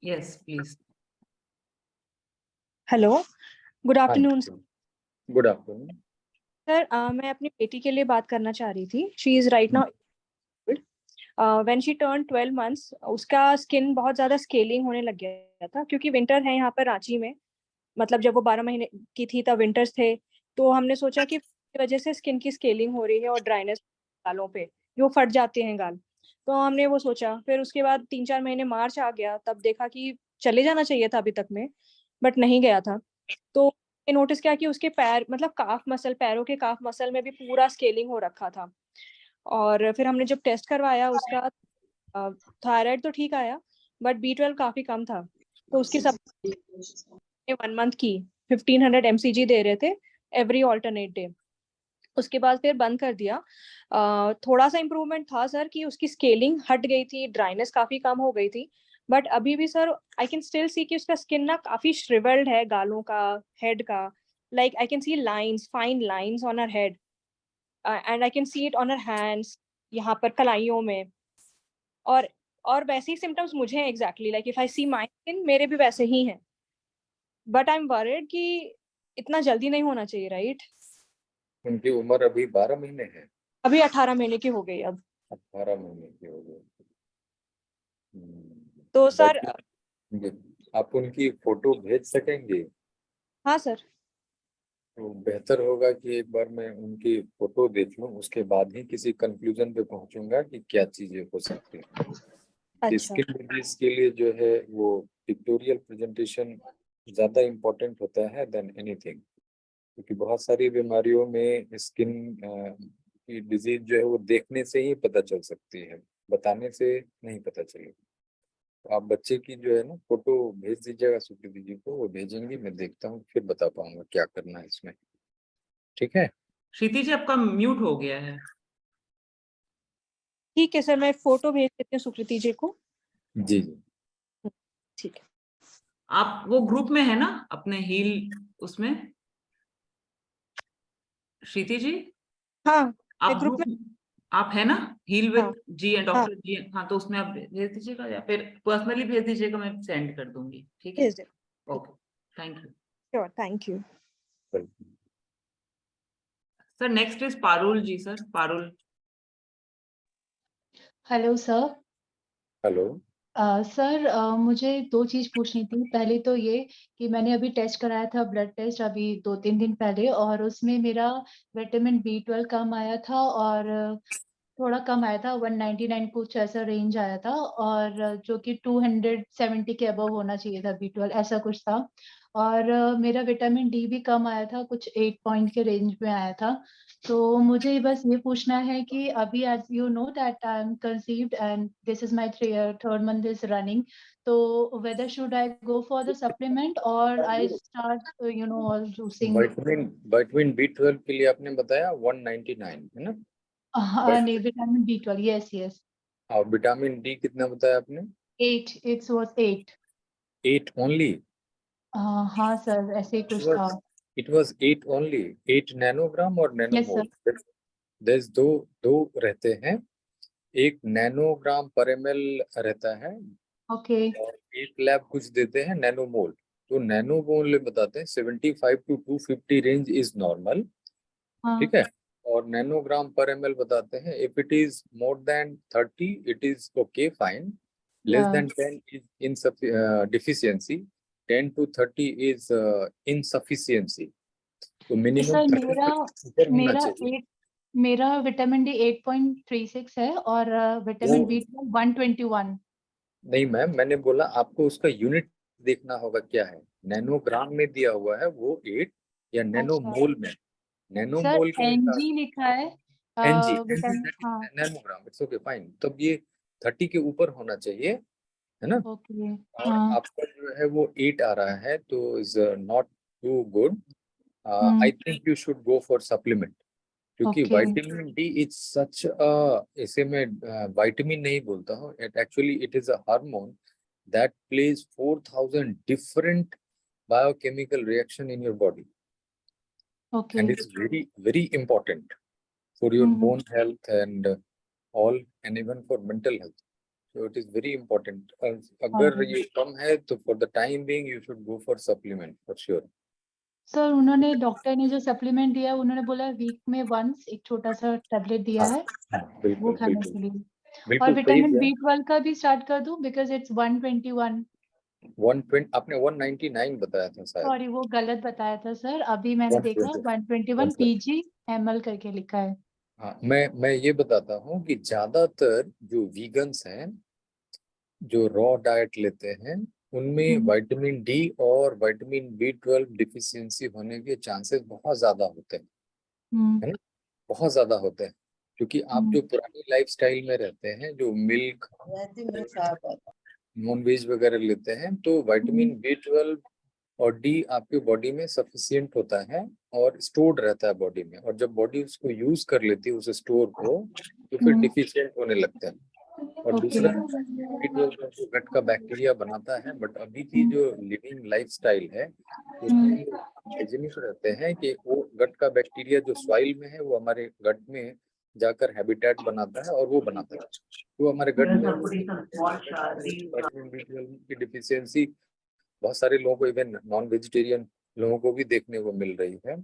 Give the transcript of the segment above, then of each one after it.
Yes, please. Hello, good हाँ afternoon जी, good afternoon. Sir. मैं अपनी बेटी के लिए बात करना चाह रही थी। She is right now when she turn 12 months, उसका स्किन बहुत ज्यादा स्केलिंग होने लग गया था, क्योंकि विंटर है यहाँ पर रांची में। मतलब जब वो 12 महीने की थी तब विंटर्स थे, तो हमने सोचा कि की वजह से स्किन की स्केलिंग हो रही है और ड्राइनेस गालों पे, जो फट जाते हैं गाल। तो हमने वो सोचा। फिर उसके बाद 3-4 महीने मार्च आ गया, तब देखा कि चले जाना चाहिए था अभी तक में, बट नहीं गया था। तो नोटिस किया कि उसके पैर, मतलब काफ मसल, पैरों के काफ मसल में भी पूरा स्केलिंग हो रखा था। और फिर हमने जब टेस्ट करवाया उसका, थायराइड तो ठीक आया, बट B12 काफी कम था। तो उसकी सब 1 मंथ की 1500 mcg दे रहे थे एवरी ऑल्टरनेट डे। उसके बाद फिर बंद कर दिया। थोड़ा सा इम्प्रूवमेंट था सर, कि उसकी स्केलिंग हट गई थी, ड्राइनेस काफी कम हो गई थी। बट अभी भी sir I can still see कि उसका स्किन ना काफी श्रिवल्ड है, गालों का, हेड का। Like I can see lines, fine lines on her head, and I can see it on her hands, यहाँ पर कलाइयों में। और वैसे ही सिम्टम्स मुझे हैं exactly, like if I see my skin, मेरे भी वैसे ही हैं। बट आई एम वरीड कि इतना जल्दी नहीं होना चाहिए, राइट? उनकी उम्र अभी 12 महीने है। अभी 18 महीने की हो गई अब। 18 महीने की हो गई। तो सर, आप उनकी फोटो भेज सकेंगे? हाँ सर। तो बेहतर होगा कि एक बार मैं उनकी फोटो देख लूं, उसके बाद ही किसी कंक्लूजन पे पहुंचूंगा कि क्या चीजें हो सकती हैं। अच्छा। स्किन डिजीज के लिए जो है वो पिक्टोरियल प्रेजेंटेशन ज्यादा इम्पोर्टेंट होता है देन एनीथिंग, क्योंकि बहुत सारी बीमारियों में स्किन की डिजीज जो है वो देखने से ही पता चल सकती है, बताने से नहीं पता चलेगी। तो आप बच्चे की जो है ना फोटो भेज दीजिएगा सुकृति जी को, वो भेजेंगी, मैं देखता हूँ फिर बता पाऊंगा क्या करना है इसमें। ठीक है? श्रुति जी, आपका म्यूट हो गया है। ठीक है सर, मैं फोटो भेज देती हूँ सुकृति जी को। जी जी। ठीक है। आप वो ग्रुप में है ना अपने हील उसमें, श्रुति जी? हाँ, आप मैं ग्रुप ग्रुप, में। आप है ना हील हाँ विद जी एंड हाँ, डॉक्टर जी? हाँ, तो उसमें आप भेज दीजिएगा या फिर पर्सनली भेज दीजिएगा, मैं सेंड कर दूंगी। ठीक है? भेज दे। Okay, thank you sure, thank you. Sir. Next is Parul ji. Sir Parul. Hello sir. Hello. Sir, मुझे दो चीज़ पूछनी थी। पहले तो ये कि मैंने अभी टेस्ट कराया था, ब्लड टेस्ट, अभी 2-3 दिन पहले, और उसमें मेरा विटामिन B12 कम आया था, और थोड़ा कम आया था, 199 कुछ ऐसा रेंज आया था, और जो कि 270 के अबव होना चाहिए था B12, ऐसा कुछ था। और मेरा विटामिन D भी कम आया था, कुछ 8 पॉइंट के रेंज में आया था। तो मुझे बस ये पूछना है कि अभी, as you know that I am conceived and this is my third month is running, तो whether should I go for the supplement और I start all using. Vitamin B12 के लिए आपने बताया 199 है ना? हाँ, नहीं, विटामिन B12, यस यस। और विटामिन डी कितना बताया आपने? 8, it was 8। 8 ओनली? हाँ सर, ऐसे ही कुछ था। It was 8 only? 8 नैनोग्राम और यस सर। नैनोमोल? देयर दो दो रहते हैं। एक नैनोग्राम पर ml रहता है, ओके। और एक लैब कुछ देते हैं नैनोमोल। तो नैनोमोल बताते हैं 75 to 250 रेंज इज नॉर्मल। हाँ ठीक है? और नैनोग्राम पर ml बताते हैं if it is more than 30 it is okay fine, less या than 10 is in deficiency, 10 to 30 is insufficiency. तो मिनिमम सर, 30 से ऊपर होना मेरा चाहिए। 8, मेरा विटामिन डी 8.36 है, और विटामिन वो B12 121। नहीं मैम, मैंने बोला आपको उसका यूनिट देखना होगा क्या है। नैनोग्राम में दिया हुआ है वो 8, या अच्छा नैनोमोल में? सर, नैनोमोल के हिसाब NG लिखा है। एनजी, विटामिन, हाँ। Nanogram, it's okay fine. तब ये 30 के ऊपर होना चाहिए, है ना? ओके। और हाँ। आपका जो है वो 8 आ रहा है, तो is not too good. I hmm. Think you should go for supplement, क्योंकि okay. Vitamin D is such इसे मैं विटामिन नहीं बोलता हूँ, it actually it is a hormone that plays 4,000 different biochemical reaction in your body, okay. and it's very very important for your hmm. bone health and all, and even for mental health. So it is very important. अगर ये कम है तो for the time being you should go for supplement for sure. Sir उन्होंने doctor ने जो supplement दिया उन्होंने बोला वीक में वंस एक छोटा सा टैबलेट दिया है वो बिल्कुल खाने बिल्कुल के लिए और बिल्कुल सही विटामिन है। B12 का भी स्टार्ट कर दूं बिकॉज इट्स 121 आपने 199 बताया था शायद। सॉरी वो गलत बताया था सर अभी मैंने देखा 121 pg ml करके लिखा है। हाँ, मैं ये बताता हूँ कि ज्यादातर जो वीगन्स हैं जो रॉ डाइट लेते हैं उनमें विटामिन डी और विटामिन B12 डिफिशियंसी होने के चांसेस बहुत ज्यादा होते हैं, है ना, बहुत ज्यादा होते हैं, क्योंकि आप जो पुरानी लाइफस्टाइल में रहते हैं, जो मिल्क नॉन वेज वगैरह लेते हैं, तो विटामिन B12 और डी आपके बॉडी में सफिशिएंट होता है और स्टोर्ड रहता है बॉडी में, और जब बॉडी उसको यूज कर लेती है उस स्टोर को तो फिर डिफिशिएंट होने लगते हैं। और दूसरा B12 जो गट का बैक्टीरिया बनाता है, बट अभी की जो लिविंग लाइफस्टाइल है उसमें हाइजीनिक रहते हैं कि वो गट का बैक्टीरिया जो सॉइल में है वो हमारे गट में जाकर हैबिटेट बनाता है और वो बनाता है, तो हमारे गट में विटामिन B12 की डिफिशियंसी बहुत सारे लोगों को, इवन नॉन वेजिटेरियन लोगों को भी देखने को मिल रही है।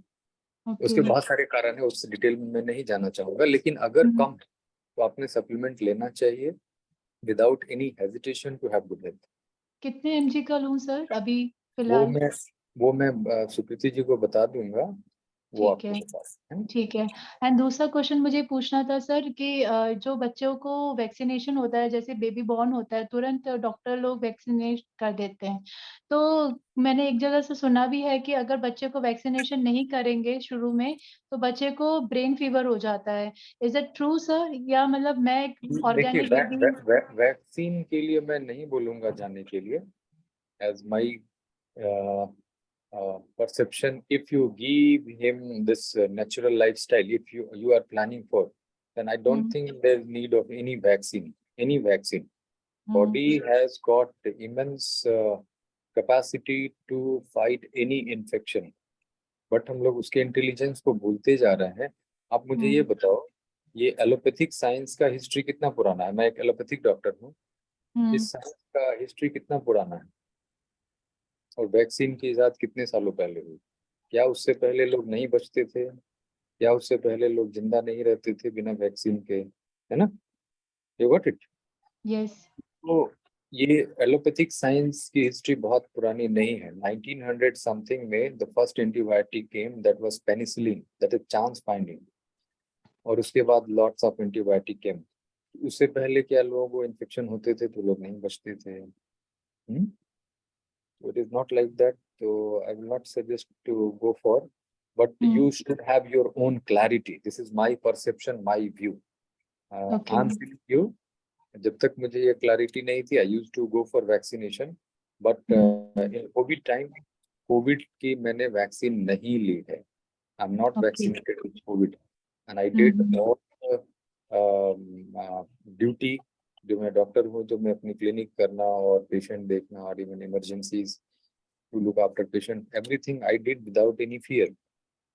उसके बहुत सारे कारण है, उससे डिटेल में मैं नहीं जाना चाहूंगा, लेकिन अगर कम है तो आपने सप्लीमेंट लेना चाहिए without any hesitation to have good health. कितने mg का लूं सर अभी फिलहाल? वो मैं सुकृति जी को बता दूंगा, वो ठीक आपको है बता सकते हैं। ठीक है। एंड दूसरा क्वेश्चन मुझे पूछना था सर कि जो बच्चों को वैक्सीनेशन होता है जैसे बेबी बॉर्न होता है तुरंत डॉक्टर लोग वैक्सीनेट कर देते हैं, तो मैंने एक जगह से सुना भी है कि अगर बच्चे को वैक्सीनेशन नहीं करेंगे शुरू में तो बच्चे को ब्रेन फीवर हो जाता है। इज इट ट्रू सर, या मतलब मैं देखिए ऑर्गेनिक बेबी? वैक्सीन के लिए मैं नहीं बोलूंगा जाने के लिए, as my perception. If you give him this natural lifestyle, if you are planning for, then I don't think there's need of any vaccine. Body has got immense capacity to fight any infection, but हम लोग उसके intelligence को भूलते जा रहे हैं। आप मुझे ये बताओ, ये एलोपैथिक साइंस का हिस्ट्री कितना पुराना है? मैं एक एलोपैथिक डॉक्टर हूँ, इस साइंस का हिस्ट्री कितना पुराना है और वैक्सीन की इजाद कितने सालों पहले हुई? क्या उससे पहले लोग नहीं बचते थे? क्या उससे पहले लोग जिंदा नहीं रहते थे बिना वैक्सीन के? है ना, यू गॉट इट। यस। तो ये एलोपैथिक साइंस की हिस्ट्री बहुत पुरानी नहीं है। 1900 समथिंग में the first antibiotic came, that was penicillin, that is chance finding, और उसके बाद लॉट्स ऑफ एंटीबायोटिक केम। उससे पहले क्या लोगों को इन्फेक्शन होते थे तो लोग नहीं बचते थे। It is not like that, so I will not suggest to go for, but you should have your own clarity. This is my perception, my view. I'm telling you, जब तक मुझे ये clarity नहीं थी, I used to go for vaccination, but in COVID time, COVID की मैंने vaccine नहीं ली है. I'm not vaccinated with COVID, and I did all duty. जो मैं डॉक्टर हूँ, जो मैं अपनी क्लिनिक करना और पेशेंट देखना और even emergencies to look after patient, everything I did without any fear.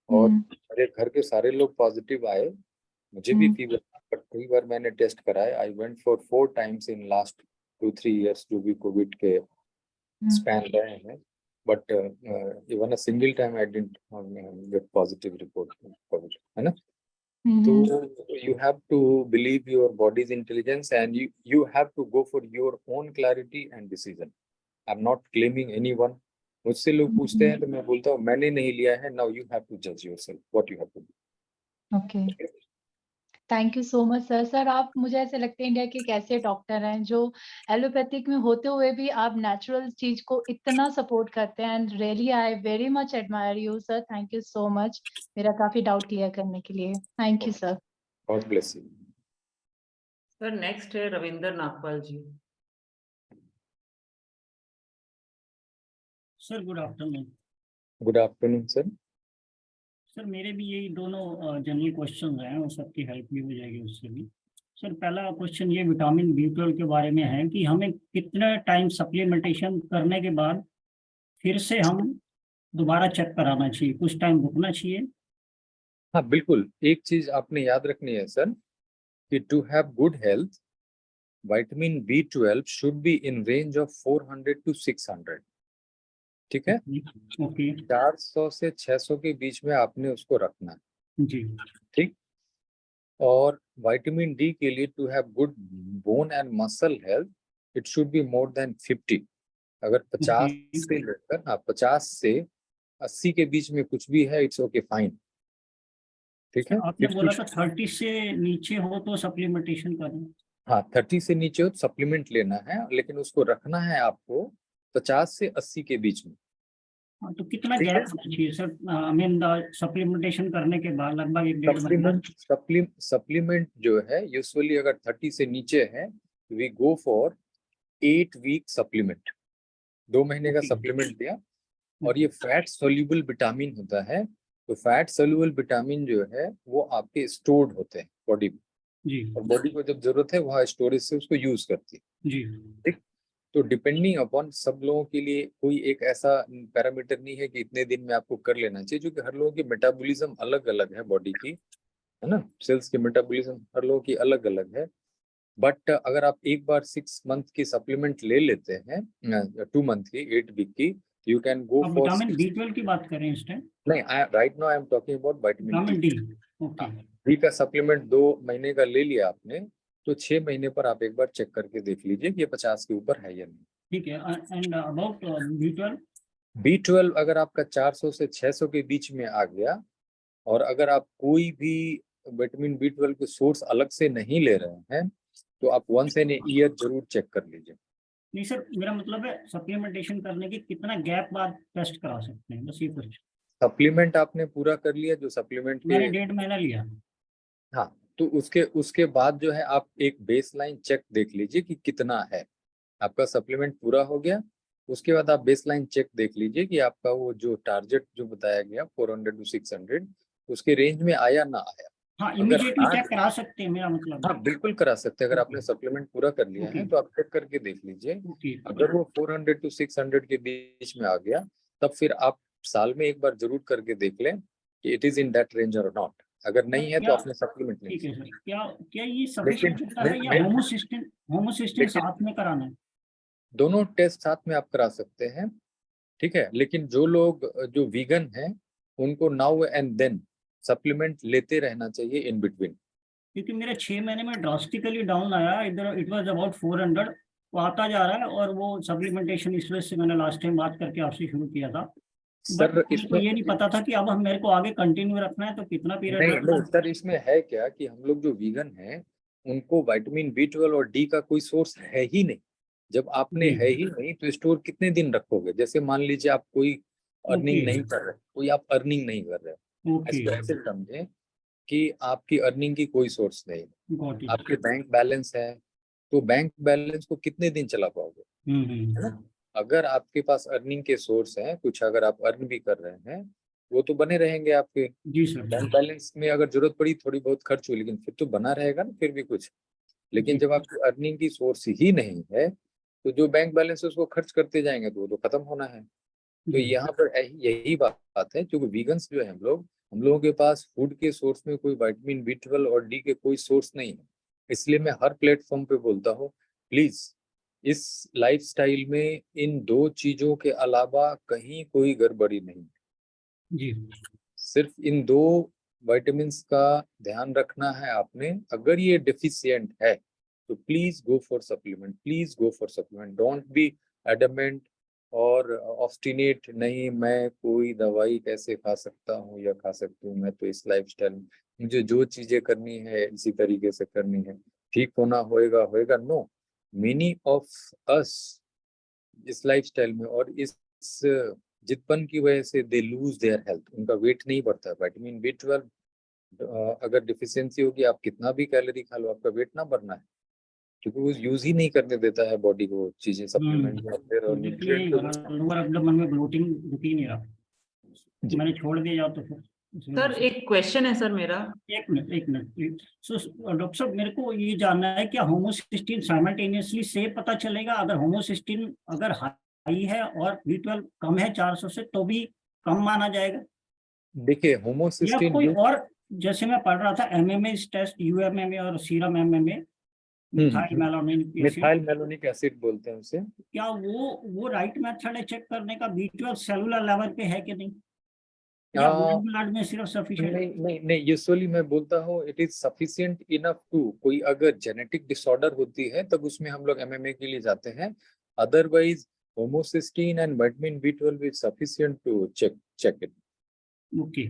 और मेरे घर के सारे लोग पॉजिटिव आए, मुझे भी फीवर, बट कई बार मैंने टेस्ट कराए। I went for 4 times in last 2-3 years जो भी कोविड के स्पैन रहे हैं, but even a single time I didn't get positive report Covid, है ना। So you have to believe your body's intelligence, and you have to go for your own clarity and decision. I'm not claiming anyone. मुझसे लोग पूछते हैं तो मैं बोलता हूँ मैंने नहीं लिया है। Now you have to judge yourself what you have to do. Okay, thank you so much sir. Sir आप, मुझे ऐसे लगता है इंडिया के एक ऐसे डॉक्टर हैं जो एलोपैथिक में होते हुए भी आप नेचुरल चीज को इतना सपोर्ट करते हैं, and really I very much admire you sir. Thank you so much मेरा काफी डाउट क्लियर करने के लिए। Thank you sir. God bless you. Sir next है Ravinder Nagpal ji. Sir good afternoon. Good afternoon, sir. Sir मेरे भी यही दोनों जनरल क्वेश्चन हैं और सबकी हेल्प भी हो जाएगी उससे भी। सर पहला क्वेश्चन ये विटामिन B12 के बारे में है कि हमें कितना टाइम सप्लीमेंटेशन करने के बाद फिर से हम दोबारा चेक कराना चाहिए, कुछ टाइम रुकना चाहिए? हाँ बिल्कुल, एक चीज आपने याद रखनी है सर कि to have good health vitamin B12 should be in range of 400 to 600. ठीक है, ओके 400 से 600 के बीच में आपने उसको रखना है। जी ठीक, और विटामिन डी के लिए to have good bone and muscle health it should be more than 50। अगर 50 से लेकर 50 से 80 के बीच में कुछ भी है, इट्स ओके फाइन। ठीक है, आपने 50 बोला था 30 से नीचे हो तो सप्लीमेंटेशन करें। हाँ 30 से नीचे हो सप्लीमेंट लेना है, लेकिन उसको रखना है आपको 50 से 80 के बीच में। हाँ, तो कितना ठीक है। गैप होना चाहिए सर? आई मीन सप्लीमेंटेशन करने के बाद लगभग 1-1.5 महीना। सप्लीमेंट जो है यूजुअली अगर 30 से नीचे है, we go for 8 week supplement, 2 महीने का Okay. सप्लीमेंट दिया। और ये फैट सोल्यूबल विटामिन होता है, तो फैट सोल्यूबल विटामिन जो है वो आपके स्टोर्ड होते हैं बॉडी में, जी और बॉडी को जब जरूरत है वहाँ स्टोरेज से उसको यूज करती है। जी ठीक, तो डिपेंडिंग अपॉन सब लोगों के लिए कोई एक ऐसा पैरामीटर नहीं है कि इतने दिन में आपको कर लेना चाहिए, क्योंकि हर लोगों की मेटाबॉलिज्म अलग अलग है बॉडी की, है ना, सेल्स की मेटाबॉलिज्म हर लोगों की अलग अलग है। बट अगर आप एक बार 6 मंथ की सप्लीमेंट ले लेते हैं, 2 मंथ की, 8 वीक की, यू कैन गो आप फॉर विटामिन B12 की बात करें इस टाइम? नहीं, right now I am talking about vitamin vitamin D. D. Okay D का सप्लीमेंट 2 महीने का ले लिया आपने, तो 6 महीने पर आप एक बार चेक करके देख लीजिए कि ये 50 के ऊपर है या नहीं। ठीक है। And about B12? B12 अगर आपका 400 से 600 के बीच में आ गया, और अगर आप कोई भी विटामिन B12 के सोर्स अलग से नहीं ले रहे हैं, तो आप वंस इन ईयर जरूर चेक कर लीजिए। नहीं सर, मेरा मतलब है सप्लीमेंटेशन करने के कितना गैप बाद टेस्ट करा सकते हैं, बस ये कुछ। सप्लीमेंट आपने पूरा कर लिया, जो सप्लीमेंट मैंने के 1.5 महीना लिया। हाँ, तो उसके बाद जो है आप एक बेसलाइन चेक देख लीजिए कि कितना है आपका सप्लीमेंट पूरा हो गया। उसके बाद आप बेसलाइन चेक देख लीजिए कि आपका वो जो टारगेट जो बताया गया 400 to 600 उसके रेंज में आया ना आया। हाँ, अगर इमीडिएटली हाँ चेक करा सकते हैं, मेरा मतलब। हाँ बिल्कुल करा सकते हैं। अगर आपने सप्लीमेंट पूरा कर लिया है Okay. तो आप चेक करके देख लीजिए। ओके अगर वो 400 to 600 के बीच में आ गया, तब फिर आप साल में एक बार जरूर करके देख लें कि it is in that range और नॉट। अगर नहीं है तो क्या- आपने सप्लीमेंट नहीं। ठीक है सर। क्या ये सफिशिएंट होता है या मैं- होमोसिस्टेन साथ में कराना है? दोनों टेस्ट साथ में आप करा सकते हैं, ठीक है। लेकिन जो लोग जो वीगन हैं उनको नाउ एंड देन सप्लीमेंट लेते रहना चाहिए इन बिटवीन। क्योंकि मेरा 6 महीने में ड्रास्टिकली डाउन आया, इधर इट वाज अबाउट 400, वो आता जा रहा है। और वो सप्लीमेंटेशन इस वजह से मैंने लास्ट टाइम बात करके आपसे शुरू किया था। बट सर मेरे को इसमें ये नहीं पता था कि अब मेरे को आगे कंटिन्यू रखना है, तो कितना पीरियड नहीं रखना नहीं है? सर, इसमें है क्या कि हम लोग जो वीगन हैं उनको विटामिन B12 और डी का कोई सोर्स है ही नहीं। जब आपने जी। है ही नहीं तो स्टोर कितने दिन रखोगे? जैसे मान लीजिए आप कोई अर्निंग ओके नहीं कर रहे, कोई आप अर्निंग नहीं कर रहे, ओके ऐसे समझे कि आपकी अर्निंग की कोई सोर्स नहीं है, गॉट इट। आपके बैंक बैलेंस है, तो बैंक बैलेंस को कितने दिन चला पाओगे, है हम्म। ना? अगर आपके पास अर्निंग के सोर्स हैं, कुछ अगर आप अर्न भी कर रहे हैं, वो तो बने रहेंगे आपके जी सर। बैंक बैलेंस में। अगर जरूरत पड़ी थोड़ी बहुत खर्च हुई, लेकिन फिर तो बना रहेगा ना फिर भी कुछ। लेकिन जी जब आपकी अर्निंग की सोर्स ही नहीं है, तो जो बैंक बैलेंस है उसको खर्च करते जाएंगे तो वो तो खत्म होना है। तो जी यहाँ पर यही बात है, क्योंकि वीगन्स जो है हम लोगों के पास फूड के सोर्स में कोई विटामिन B12 और डी के कोई सोर्स नहीं है। इसलिए मैं हर प्लेटफॉर्म पे बोलता हूँ, प्लीज इस लाइफस्टाइल में इन 2 चीजों के अलावा कहीं कोई गड़बड़ी नहीं है। जी सिर्फ इन 2 विटामिन का ध्यान रखना है आपने। अगर ये डेफिशिएंट है तो please go for supplement, please go for supplement. Don't be adamant और ऑब्स्टिनेट, नहीं मैं कोई दवाई कैसे खा सकता हूँ या खा सकती हूँ, मैं तो इस लाइफस्टाइल में मुझे जो चीजें करनी है इसी तरीके से करनी है, ठीक होना होएगा होएगा। नो, मेनी ऑफ अस इस लाइफस्टाइल में और इस जितपन की वजह से दे लूज देयर हेल्थ, उनका वेट नहीं बढ़ता। विटामिन B12 अगर डिफिशियंसी होगी, आप कितना भी कैलोरी खा लो, आपका वेट ना बढ़ना है, क्योंकि वो यूज ही नहीं करने देता है बॉडी को चीजें, सप्लीमेंट और फिर और देखिए न्यूट्रिएंट। लोअर एब्डोमेन में ब्लोटिंग रुक ही नहीं रहा, मैंने छोड़ दिया जाओ तो फिर सर एक क्वेश्चन है सर मेरा। एक मिनट। सो डॉक्टर साहब, मेरे को ये जानना है क्या होमोसिस्टीन साइमल्टेनियसली से पता चलेगा? अगर होमोसिस्टीन अगर हाई है और B12 कम है 400 से, तो भी कम माना जाएगा? देखिए या होमोसिस्टीन कोई और, जैसे मैं पढ़ रहा था MMA टेस्ट, UMMA और serum MMA, methyl malonic acid, methyl malonic acid बोलते हैं उसे। क्या वो राइट मेथड है चेक करने का B12 सेलुलर लेवल पे है कि नहीं, या ब्लड में सिर्फ सफिशिएंट? नहीं नहीं नहीं, यूजुअली मैं बोलता हूँ it is sufficient enough to, कोई अगर जेनेटिक डिसऑर्डर होती है तब उसमें हम लोग MMA के लिए जाते हैं, otherwise homocysteine and vitamin B12 is sufficient to check it. Okay,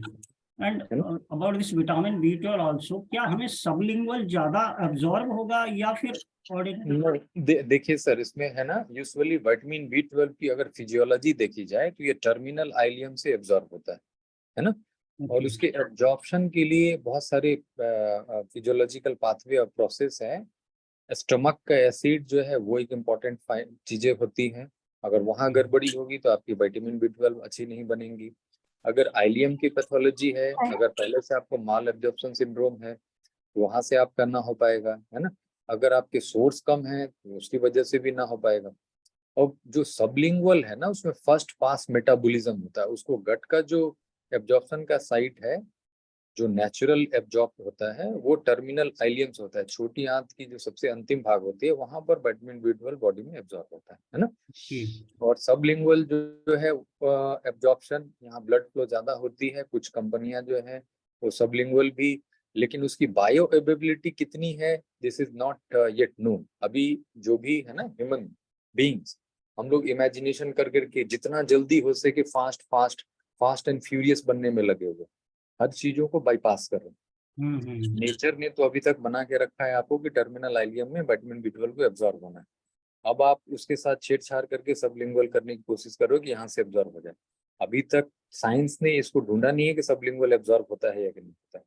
and about this vitamin B12 also, क्या हमें सबलिंगुअल ज्यादा अब्जॉर्ब होगा या फिर ऑर्डिनरी? देखिए सर, इसमें है ना, यूजुअली विटामिन B12 की अगर फिजियोलॉजी देखी जाए तो ये टर्मिनल आइलियम से एब्जॉर्ब होता है ना, और उसके एब्जॉर्प्शन के लिए बहुत सारे फिजियोलॉजिकल पाथवे और प्रोसेस है। स्टमक का एसिड जो है वो एक इम्पॉर्टेंट चीजें होती हैं, अगर वहाँ गड़बड़ी होगी तो आपकी विटामिन B12 अच्छी नहीं बनेगी। अगर आइलियम की पैथोलॉजी है, अगर पहले से आपको माल एब्जॉर्प्शन सिंड्रोम है तो वहां से आप करना हो पाएगा, है ना। अगर आपके सोर्स कम है तो उसकी वजह से भी ना हो पाएगा। और जो सबलिंगुअल है ना, उसमें फर्स्ट पास मेटाबॉलिज्म होता है, उसको गट का जो एब्जॉर्प्शन का साइट है, जो नेचुरल एब्जॉर्ब होता है वो टर्मिनल आइलियम्स होता है, छोटी आंत की जो सबसे अंतिम भाग होती है, वहां पर विटामिन B12 बॉडी में एब्जॉर्ब होता है ना। और सबलिंगुअल जो है एब्जॉर्प्शन, यहाँ ब्लड फ्लो ज्यादा होती है, कुछ कंपनियां जो है वो सबलिंगुअल भी, लेकिन उसकी बायो अवेलेबिलिटी कितनी है this is not yet known. अभी जो भी है ना ह्यूमन बीइंग्स, हम लोग इमेजिनेशन कर करके जितना जल्दी हो सके फास्ट एंड फ्यूरियस बनने में लगे हुए, हर चीजों को बाईपास कर रहे हैं। नेचर ने तो अभी तक बना के रखा है आपको कि टर्मिनल आइलियम में विटामिन B12 को एब्जॉर्ब होना है, अब आप उसके साथ छेड़छाड़ करके सबलिंगुअल करने की कोशिश करो कि यहाँ से एब्जॉर्ब हो जाए। अभी तक साइंस ने इसको ढूंढा नहीं है कि सबलिंगुअल एब्जॉर्ब होता है या कि नहीं होता है।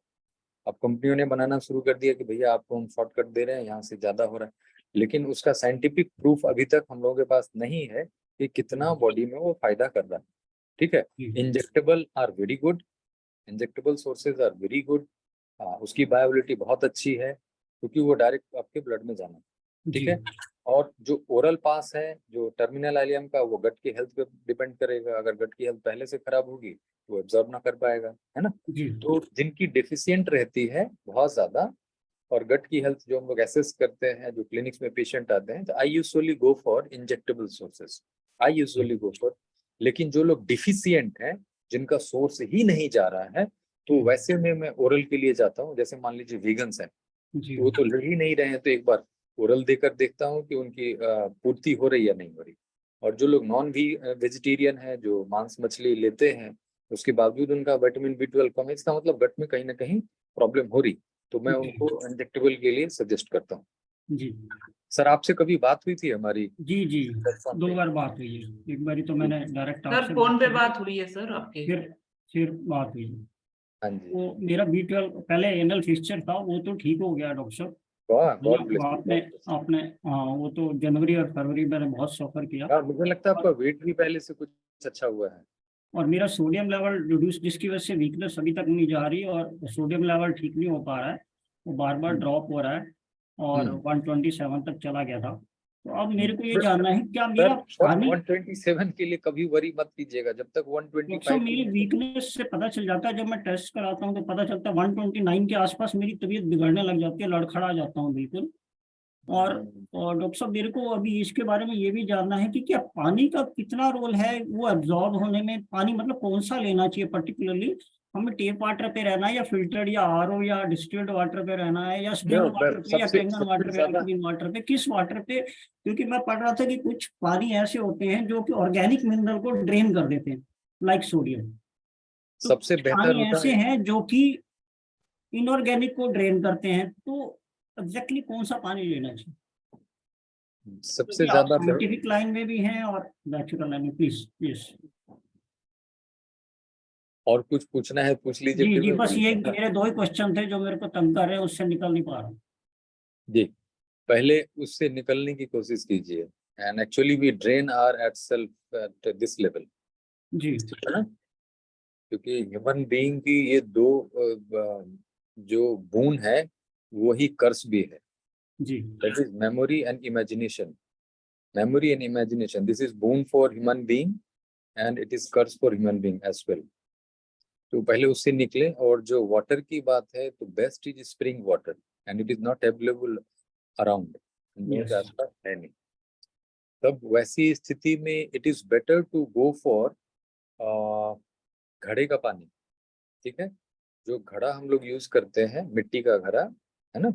अब कंपनियों ने बनाना शुरू कर दिया कि भैया आपको हम शॉर्टकट दे रहे हैं, यहाँ से ज्यादा हो रहा है, लेकिन उसका साइंटिफिक प्रूफ अभी तक हम लोगों के पास नहीं है कि कितना बॉडी में वो फायदा कर रहा है। ठीक है, injectable are very good, injectable sources are very good, उसकी बायोबिलिटी बहुत अच्छी है क्योंकि वो डायरेक्ट आपके ब्लड में जाना, ठीक है। और जो ओरल पास है जो टर्मिनल आइलियम का, वो गट की हेल्थ पे डिपेंड करेगा, अगर गट की हेल्थ पहले से खराब होगी तो एब्जॉर्ब ना कर पाएगा, है ना। तो जिनकी डेफिशिएंट रहती है बहुत ज्यादा, और गट की हेल्थ जो हम लोग एसेस करते हैं, जो क्लिनिक्स में पेशेंट आते हैं, तो I usually go for injectable sources, I usually go for. लेकिन जो लोग डिफिशिएंट हैं, जिनका सोर्स ही नहीं जा रहा है, तो वैसे में मैं ओरल के लिए जाता हूँ। जैसे मान लीजिए वीगन्स हैं, तो वो तो लड़ ही नहीं रहे हैं, तो एक बार ओरल देकर देखता हूँ कि उनकी पूर्ति हो रही या नहीं हो रही। और जो लोग नॉन वेजिटेरियन है, जो मांस मछली लेते हैं, उसके बावजूद उनका विटामिन B12 कम है, इसका मतलब गट में कहीं ना कहीं प्रॉब्लम हो रही, तो मैं उनको इंजेक्टेबल के लिए सजेस्ट करता हूँ। जी सर, आपसे कभी बात हुई थी हमारी? जी 2 बार बात हुई है, एक बार तो मैंने डायरेक्ट सर फोन पे बात हुई है सर आपके, फिर बात हुई है। हाँ जी, वो मेरा B12 पहले एनल फिस्चर था, वो तो ठीक हो गया डॉक्टर साहब। आपने हाँ, वो तो जनवरी और फरवरी में बहुत सफर किया। मुझे लगता है आपका वेट भी पहले से कुछ अच्छा हुआ है। और मेरा सोडियम लेवल रिड्यूस, जिसकी वजह से वीकनेस अभी तक नहीं जा रही, और सोडियम लेवल ठीक नहीं हो पा रहा है, वो बार बार ड्रॉप हो रहा है, और 127 तक चला गया था। तो अब मेरे को ये जानना है क्या मेरा पानी 127 के लिए कभी वरी मत कीजिएगा, जब तक 125 मेरी वीकनेस से पता चल जाता है। जब मैं टेस्ट कराता हूँ तो पता चलता है 129 के आसपास मेरी तबीयत बिगड़ने लग जाती है, लड़खड़ा जाता हूँ बिल्कुल। और डॉक्टर साहब, मेरे को अभी इसके बारे में ये भी जानना है कि क्या पानी का कितना रोल है वो एब्जॉर्ब होने में। पानी मतलब कौन सा लेना चाहिए पर्टिकुलरली, हमें टेप वाटर पे रहना है या फिल्टर्ड या RO या डिस्टिल्ड वाटर पे रहना है, या स्प्रिंग वाटर पे या क्लिंगन वाटर पे या क्लीन वाटर पे, किस वाटर पे? क्योंकि मैं पढ़ रहा था कि कुछ पानी ऐसे होते हैं जो कि ऑर्गेनिक मिनरल को ड्रेन कर देते हैं, लाइक सोडियम। तो सबसे बेहतर पानी ऐसे हैं जो कि इनऑर्गेनिक को ड्रेन करते हैं, तो एग्जैक्टली कौन सा पानी लेना चाहिए? सबसे ज्यादा साइंटिफिक लाइन में भी हैं और नेचुरल लाइन में, प्लीज। और कुछ पूछना है पूछ लीजिए। जी बस ये मेरे 2 ही क्वेश्चन थे जो मेरे को तंग कर रहे हैं, उससे निकल नहीं पा रहा जी। पहले उससे निकलने की कोशिश कीजिए, and actually we drain our at self at this level जी, है ना। क्योंकि ह्यूमन बीइंग की ये 2 जो बोन है वही कर्स भी है जी, that is memory and imagination. Memory and imagination, this is boon for human being and it is curse for human being as well. तो पहले उससे निकले। और जो वाटर की बात है, तो best is spring water, and it is not available around, हम लोगों के Yes. आसपास है नहीं। तब वैसी स्थिति में it is better to go for घड़े का पानी, ठीक है। जो घड़ा हम लोग यूज करते हैं, मिट्टी का घड़ा, है ना,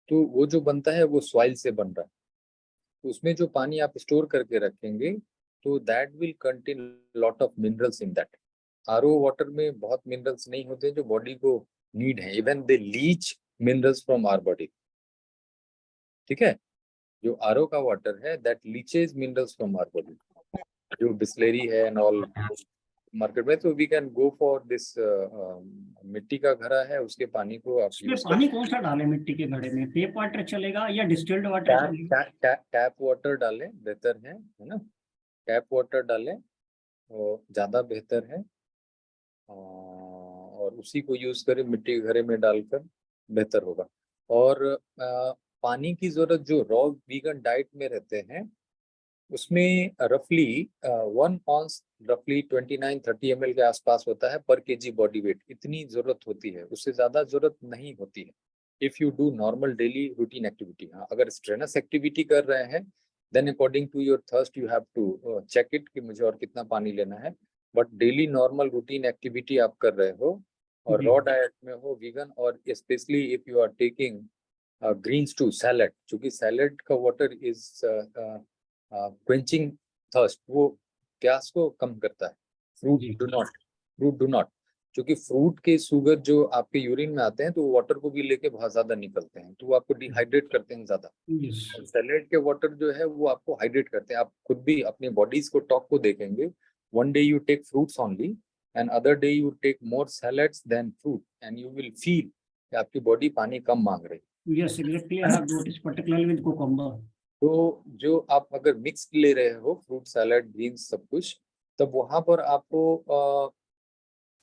तो वो जो बनता है वो सॉइल से बन रहा है। तो उसमें जो पानी आप स्टोर करके रखेंगे तो that will contain lot of minerals in that. RO water में बहुत मिनरल्स नहीं होते जो बॉडी को नीड है, even they leach minerals from our body, ठीक है। जो आरओ का वाटर है that leaches minerals from our body, जो बिस्लेरी है एंड ऑल मार्केट में। तो we can go for this मिट्टी का घड़ा है, उसके पानी को आप इसमें यूज पानी कौन सा डालें मिट्टी के घड़े में? टेप वाटर चलेगा या डिस्टिल्ड वाटर चलेगा? टैप वाटर डालें, बेहतर है ना। टैप वाटर डालें वो ज्यादा बेहतर है, और उसी को यूज करें, मिट्टी के घड़े में डालकर बेहतर होगा। और पानी की जरूरत जो रॉ वीगन डाइट में रहते हैं उसमें रफली 1 ऑन्स रफली 29-30 ml के आसपास होता है पर केजी बॉडी वेट, इतनी जरूरत होती है, उससे ज्यादा जरूरत नहीं होती है if you do normal daily routine activity. हाँ, अगर स्ट्रेनस एक्टिविटी कर रहे हैं then according to your thirst you have to check it कि मुझे और कितना पानी लेना है। But daily normal routine activity आप कर रहे हो और जी। रॉ डाइट में हो वीगन, और specially if you are taking greens to salad, क्योंकि सैलेड का वाटर इज क्वेंचिंग थर्स्ट, वो प्यास को कम करता है। फ्रूट जी। डू नॉट, क्योंकि फ्रूट के शुगर जो आपके यूरिन में आते हैं तो वाटर को भी लेके बहुत ज्यादा निकलते हैं, तो वो आपको डिहाइड्रेट करते हैं ज्यादा। Yes. सैलेड के वाटर जो है वो आपको हाइड्रेट करते हैं। आप खुद भी अपने बॉडीज को टॉक को देखेंगे, one day you take fruits only and other day you take more salads than fruit and you will feel कि आपकी बॉडी पानी कम मांग रही है। Yes, exactly. I have noticed particularly with cucumber. तो जो आप अगर मिक्स ले रहे हो फ्रूट सैलड ग्रीन्स सब कुछ, तब वहां पर आपको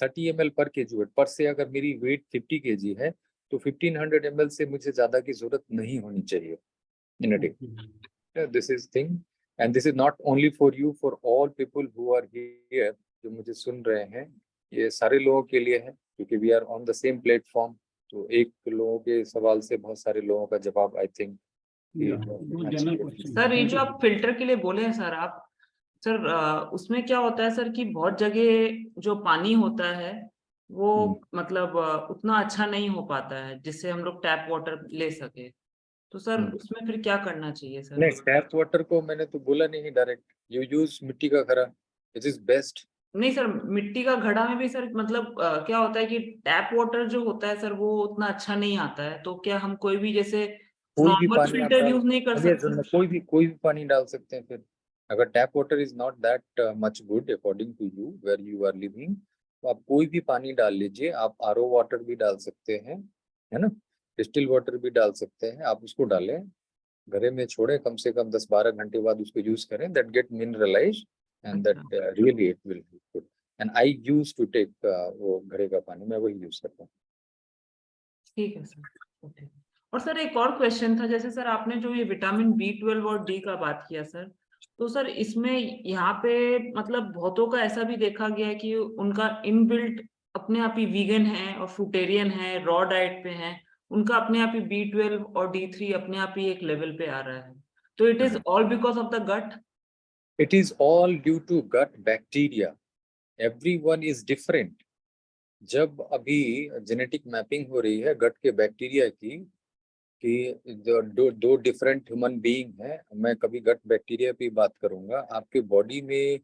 30 ml पर केजी वेट पर से, अगर मेरी वेट 50 kg है तो 1500 ml से मुझे ज्यादा की जरूरत नहीं होनी चाहिए in a day. This is thing and this is not only for you, for all people who are here, जो मुझे सुन रहे हैं, ये सारे लोगों के लिए है, क्योंकि we are on the same platform. तो एक लोगों के सवाल से बहुत सारे लोगों का जवाब आई थिंक वो जनरल क्वेश्चन। सर ये जो आप फिल्टर के लिए बोले हैं सर आप, सर उसमें क्या होता है सर कि बहुत जगह जो पानी होता है वो मतलब उतना अच्छा नहीं हो पाता है जिससे हम लोग टैप वाटर ले सके, तो सर उसमें फिर क्या करना चाहिए सर? नहीं, टैप वाटर को मैंने तो बोला नहीं डायरेक्ट, यू यूज मिट्टी का घड़ा, इट इज बेस्ट। नहीं सर, मिट्टी का घड़ा में भी सर मतलब क्या होता है कि टैप वाटर जो होता है सर वो उतना अच्छा नहीं आता है, तो क्या हम कोई भी जैसे कोई भी नॉर्मल पानी आप फिल्टर यूज नहीं कर अगर सकते? कोई भी पानी डाल सकते हैं। फिर अगर tap water is not that much good according to you where you are living, तो आप कोई भी पानी डाल लीजिए। आप आरओ वाटर भी डाल सकते हैं, है ना, डिस्टिल वाटर भी डाल सकते हैं। आप उसको डालें, घरे में छोड़े, कम से कम 10-12 घंटे बाद उसको यूज करें, that get mineralize and that really it will be good. And I use to take वो घड़े का पानी, मैं वही यूज करता हूँ। ठीक है सर, ओके। और सर एक और क्वेश्चन था, जैसे सर आपने जो ये विटामिन B12 और डी का बात किया सर, तो सर इसमें यहाँ पे मतलब बहुतों का ऐसा भी देखा गया है कि उनका इनबिल्ट अपने आप ही वीगन है और फ्रूटेरियन है, रॉ डाइट पे है, उनका अपने आप ही B12 और D3 अपने आप ही एक लेवल पे आ रहा है, तो it is all because of the gut? It is all due to gut bacteria, everyone is different. जब अभी जेनेटिक मैपिंग हो रही है गट के बैक्टीरिया की, कि दो डिफरेंट ह्यूमन बीइंग है, मैं कभी गट बैक्टीरिया पे बात करूंगा, आपके बॉडी में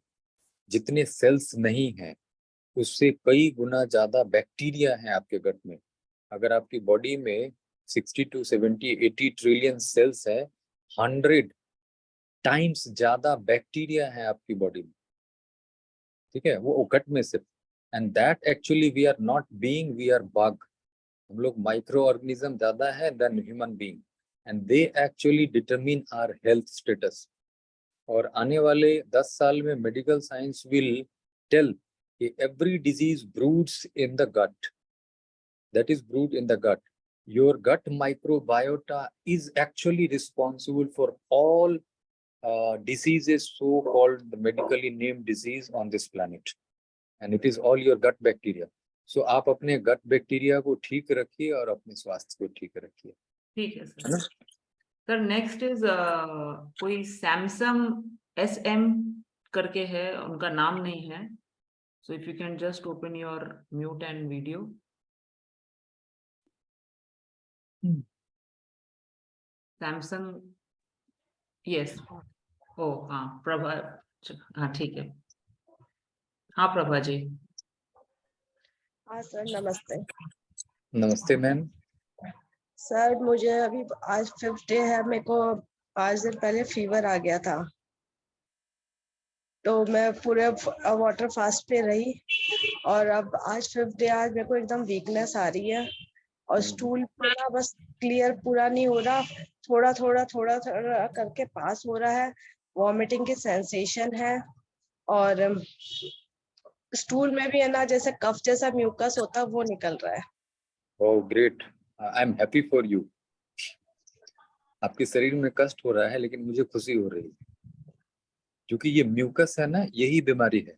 जितने सेल्स नहीं हैं उससे कई गुना ज्यादा बैक्टीरिया है आपके गट में। अगर आपकी बॉडी में 60 to 70 80 ट्रिलियन सेल्स है, 100 टाइम्स ज्यादा बैक्टीरिया है आपकी बॉडी में, ठीक है, वो गट में सिर्फ। And that actually we are not being, we are bug. हम लोग माइक्रो ऑर्गेनिज्म ज्यादा है than human being, and they actually determine our health status. और आने वाले 10 साल में मेडिकल साइंस विल टेल कि every disease broods in the gut, that is brewed in the gut. Your gut microbiota is actually responsible for all diseases, so-called the medically named disease on this planet, and it is all your gut bacteria. So आप अपने gut bacteria को ठीक रखिए और अपने स्वास्थ्य को ठीक रखिए। ठीक है सर। सर नेक्स्ट इज कोई सैमसंग SM करके है, उनका नाम नहीं है, so if you can just open your mute and video. Samsung, yes, ओ हाँ प्रभा, हाँ ठीक है, हाँ प्रभा जी। हाँ सर, नमस्ते नमस्ते मैम। सर। मुझे अभी आज 5th डे है, मेरे को 5 दिन पहले फीवर आ गया था, तो मैं पूरे वाटर फास्ट पे रही, और अब आज 5th डे, आज मेरे को एकदम वीकनेस आ रही है, और स्टूल पूरा बस क्लियर पूरा नहीं हो रहा, थोड़ा थोड़ा थोड़ा थोड़ा करके पास हो रहा है, वॉमिटिंग की सेंसेशन है, और स्टूल में भी है ना, जैसे कफ जैसा म्यूकस होता है वो निकल रहा है। Oh great, I am happy for you. आपके शरीर में कष्ट हो रहा है लेकिन मुझे खुशी हो रही है, क्योंकि ये म्यूकस है ना, यही बीमारी है।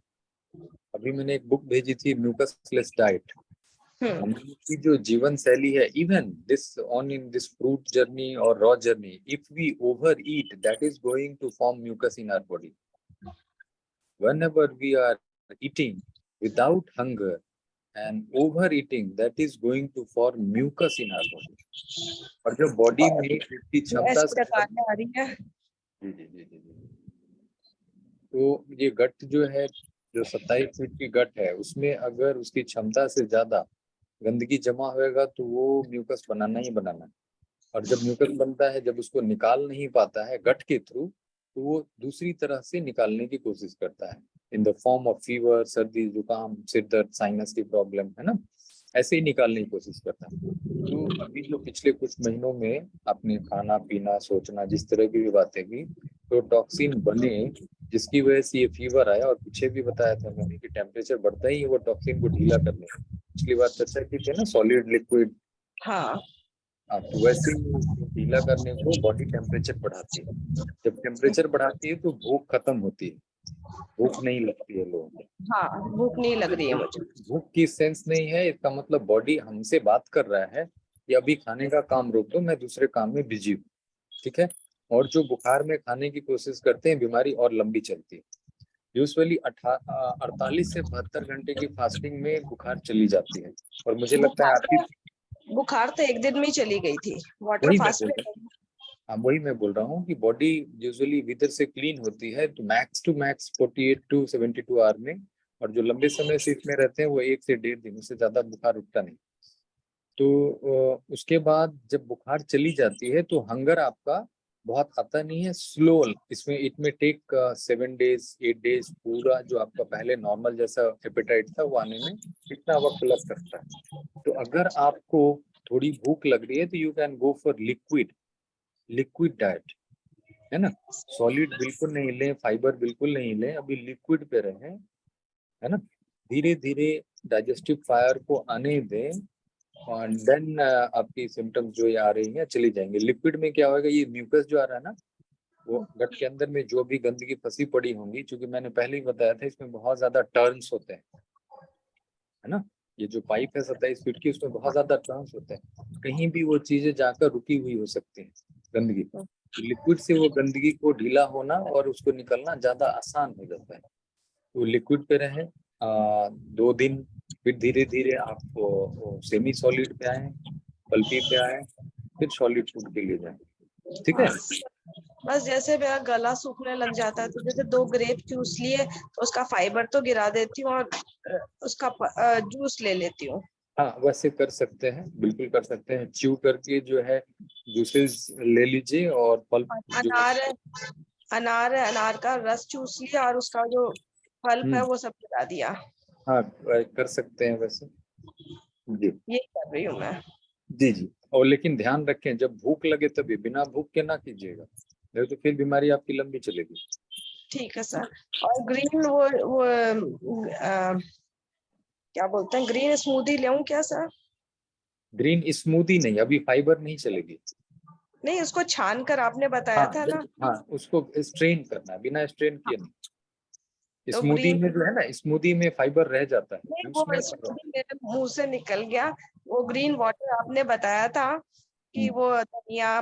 अभी मैंने एक बुक भेजी थी, म्यूकसलेस डाइट। हम लोग की जो जीवन शैली है, even this on in this fruit journey और raw journey, if we over eat, that is going to form mucus in our body. whenever we are eating without hunger and overeating, that is going to form mucus in our body। और जो body में इसकी क्षमता ऐसी डकारें आ रही है। जी। तो ये गट जो है, जो 27 फीट की गट है, उसमें अगर उसकी क्षमता से ज्यादा गंदगी जमा होएगा तो वो म्यूकस बनाना ही बनाना है। और जब म्यूकस बनता है, जब उसको निकाल नहीं पाता है गट के थ्रू, तो वो दूसरी तरह से निकालने की कोशिश करता है, in the form of fever, सर्दी जुकाम, सिर दर्द, साइनस की प्रॉब्लम, है ना, ऐसे ही निकालने की कोशिश करता है। तो अभी जो पिछले कुछ महीनों में आपने खाना पीना सोचना जिस तरह की भी बातें की, तो टॉक्सिन बने, जिसकी वजह से ये फीवर आया। और पीछे भी बताया था मैंने कि टेम्परेचर बढ़ता ही वो टॉक्सिन को ढीला करने, पिछली बार चर्चा की थी ना, सॉलिड लिक्विड। हाँ, तो वैसे ही ढीला करने को बॉडी टेम्परेचर बढ़ाती है। जब टेम्परेचर बढ़ाती है तो भूख खत्म होती है, भूख नहीं लगती है लोगों को। हाँ, भूख नहीं लग रही है मुझे। भूख की सेंस नहीं है, इसका मतलब बॉडी हमसे बात कर रहा है कि अभी खाने का काम रोक दो, मैं दूसरे काम में बिजी हूँ, ठीक है। और जो बुखार में खाने की कोशिश करते हैं, बीमारी और लंबी चलती है। यूजुअली 48 से 72 घंटे की फास्टिंग में बुखार चली जाती है। और मुझे लगता है आपकी बुखार तो एक दिन में ही चली गई थी, वाटर वही मैं फास्ट बोल में। रहा हूँ, हाँ वही मैं बोल रहा हूँ कि बॉडी यूजुअली विदर से क्लीन होती है तो max to max 48 to 72 hour में। और जो लंबे समय से इसमें रहते हैं वो 1 से 1.5 दिन, उससे ज्यादा बुखार उठता नहीं। तो उसके बाद जब बुखार चली जाती है तो हंगर आपका बहुत आता नहीं है, स्लो। इसमें इट में टेक 7 days 8 days, पूरा जो आपका पहले नॉर्मल जैसा एपेटाइट था वो आने में कितना वक्त लग सकता है। तो अगर आपको थोड़ी भूख लग रही है तो you can go for liquid diet, है ना। सॉलिड बिल्कुल नहीं लें, फाइबर बिल्कुल नहीं लें, अभी लिक्विड पे रहें, है ना। धीरे धीरे डाइजेस्टिव फायर को आने दें, और देन आपकी सिम्टम्स जो ये आ रही हैं चली जाएंगे। लिक्विड में क्या होगा, ये म्यूकस जो आ रहा है ना, वो गट के अंदर में जो भी गंदगी फंसी पड़ी होंगी, क्योंकि मैंने पहले ही बताया था इसमें बहुत ज्यादा टर्न्स होते हैं, है ना। ये जो पाइप है 27 फीट की, उसमें बहुत ज्यादा टर्न्स होते हैं, कहीं भी वो चीजें जाकर रुकी हुई हो सकती हैं गंदगी। लिक्विड से वो गंदगी को ढीला होना और उसको निकलना ज्यादा आसान हो जाता है। तो लिक्विड पे रहें 2 दिन, फिर धीरे धीरे आप सेमी सॉलिड पे आए, पल्पी पे आए, फिर सॉलिड फूड के लिए जाएं, ठीक है। बस जैसे मेरा गला सूखने लग जाता है तो जैसे 2 ग्रेप चूस लिए तो उसका फाइबर तो गिरा देती हूँ, और उसका जूस ले लेती हूँ। हाँ वैसे कर सकते हैं, बिल्कुल कर सकते हैं, च्यू करके जो है जूसेस ले लीजिए। और पल्प जो अनार का रस चूस लिया और उसका जो पल्प है वो सब गिरा दिया। हाँ कर सकते हैं वैसे जी। ये कर रही हूँ मैं। जी। और लेकिन ध्यान रखें, जब भूख लगे तभी, बिना भूख के ना कीजिएगा, नहीं तो फिर बीमारी आपकी लंबी चलेगी। ठीक है सर। और ग्रीन वो क्या बोलते हैं, ग्रीन स्मूदी लेऊं क्या सर? ग्रीन स्मूदी नहीं, अभी फाइबर नहीं चलेगी। नहीं, उसको छान कर आपने बताया था ना। हाँ उसको स्ट्रेन करना है, बिना स्ट्रेन किए नहीं। तो स्मूदी ग्रीन, में जो है ना, स्मूदी में फाइबर रह जाता है। नहीं वो स्मूदी मेरे मुंह से निकल गया। वो ग्रीन वाटर आपने बताया था कि वो धनिया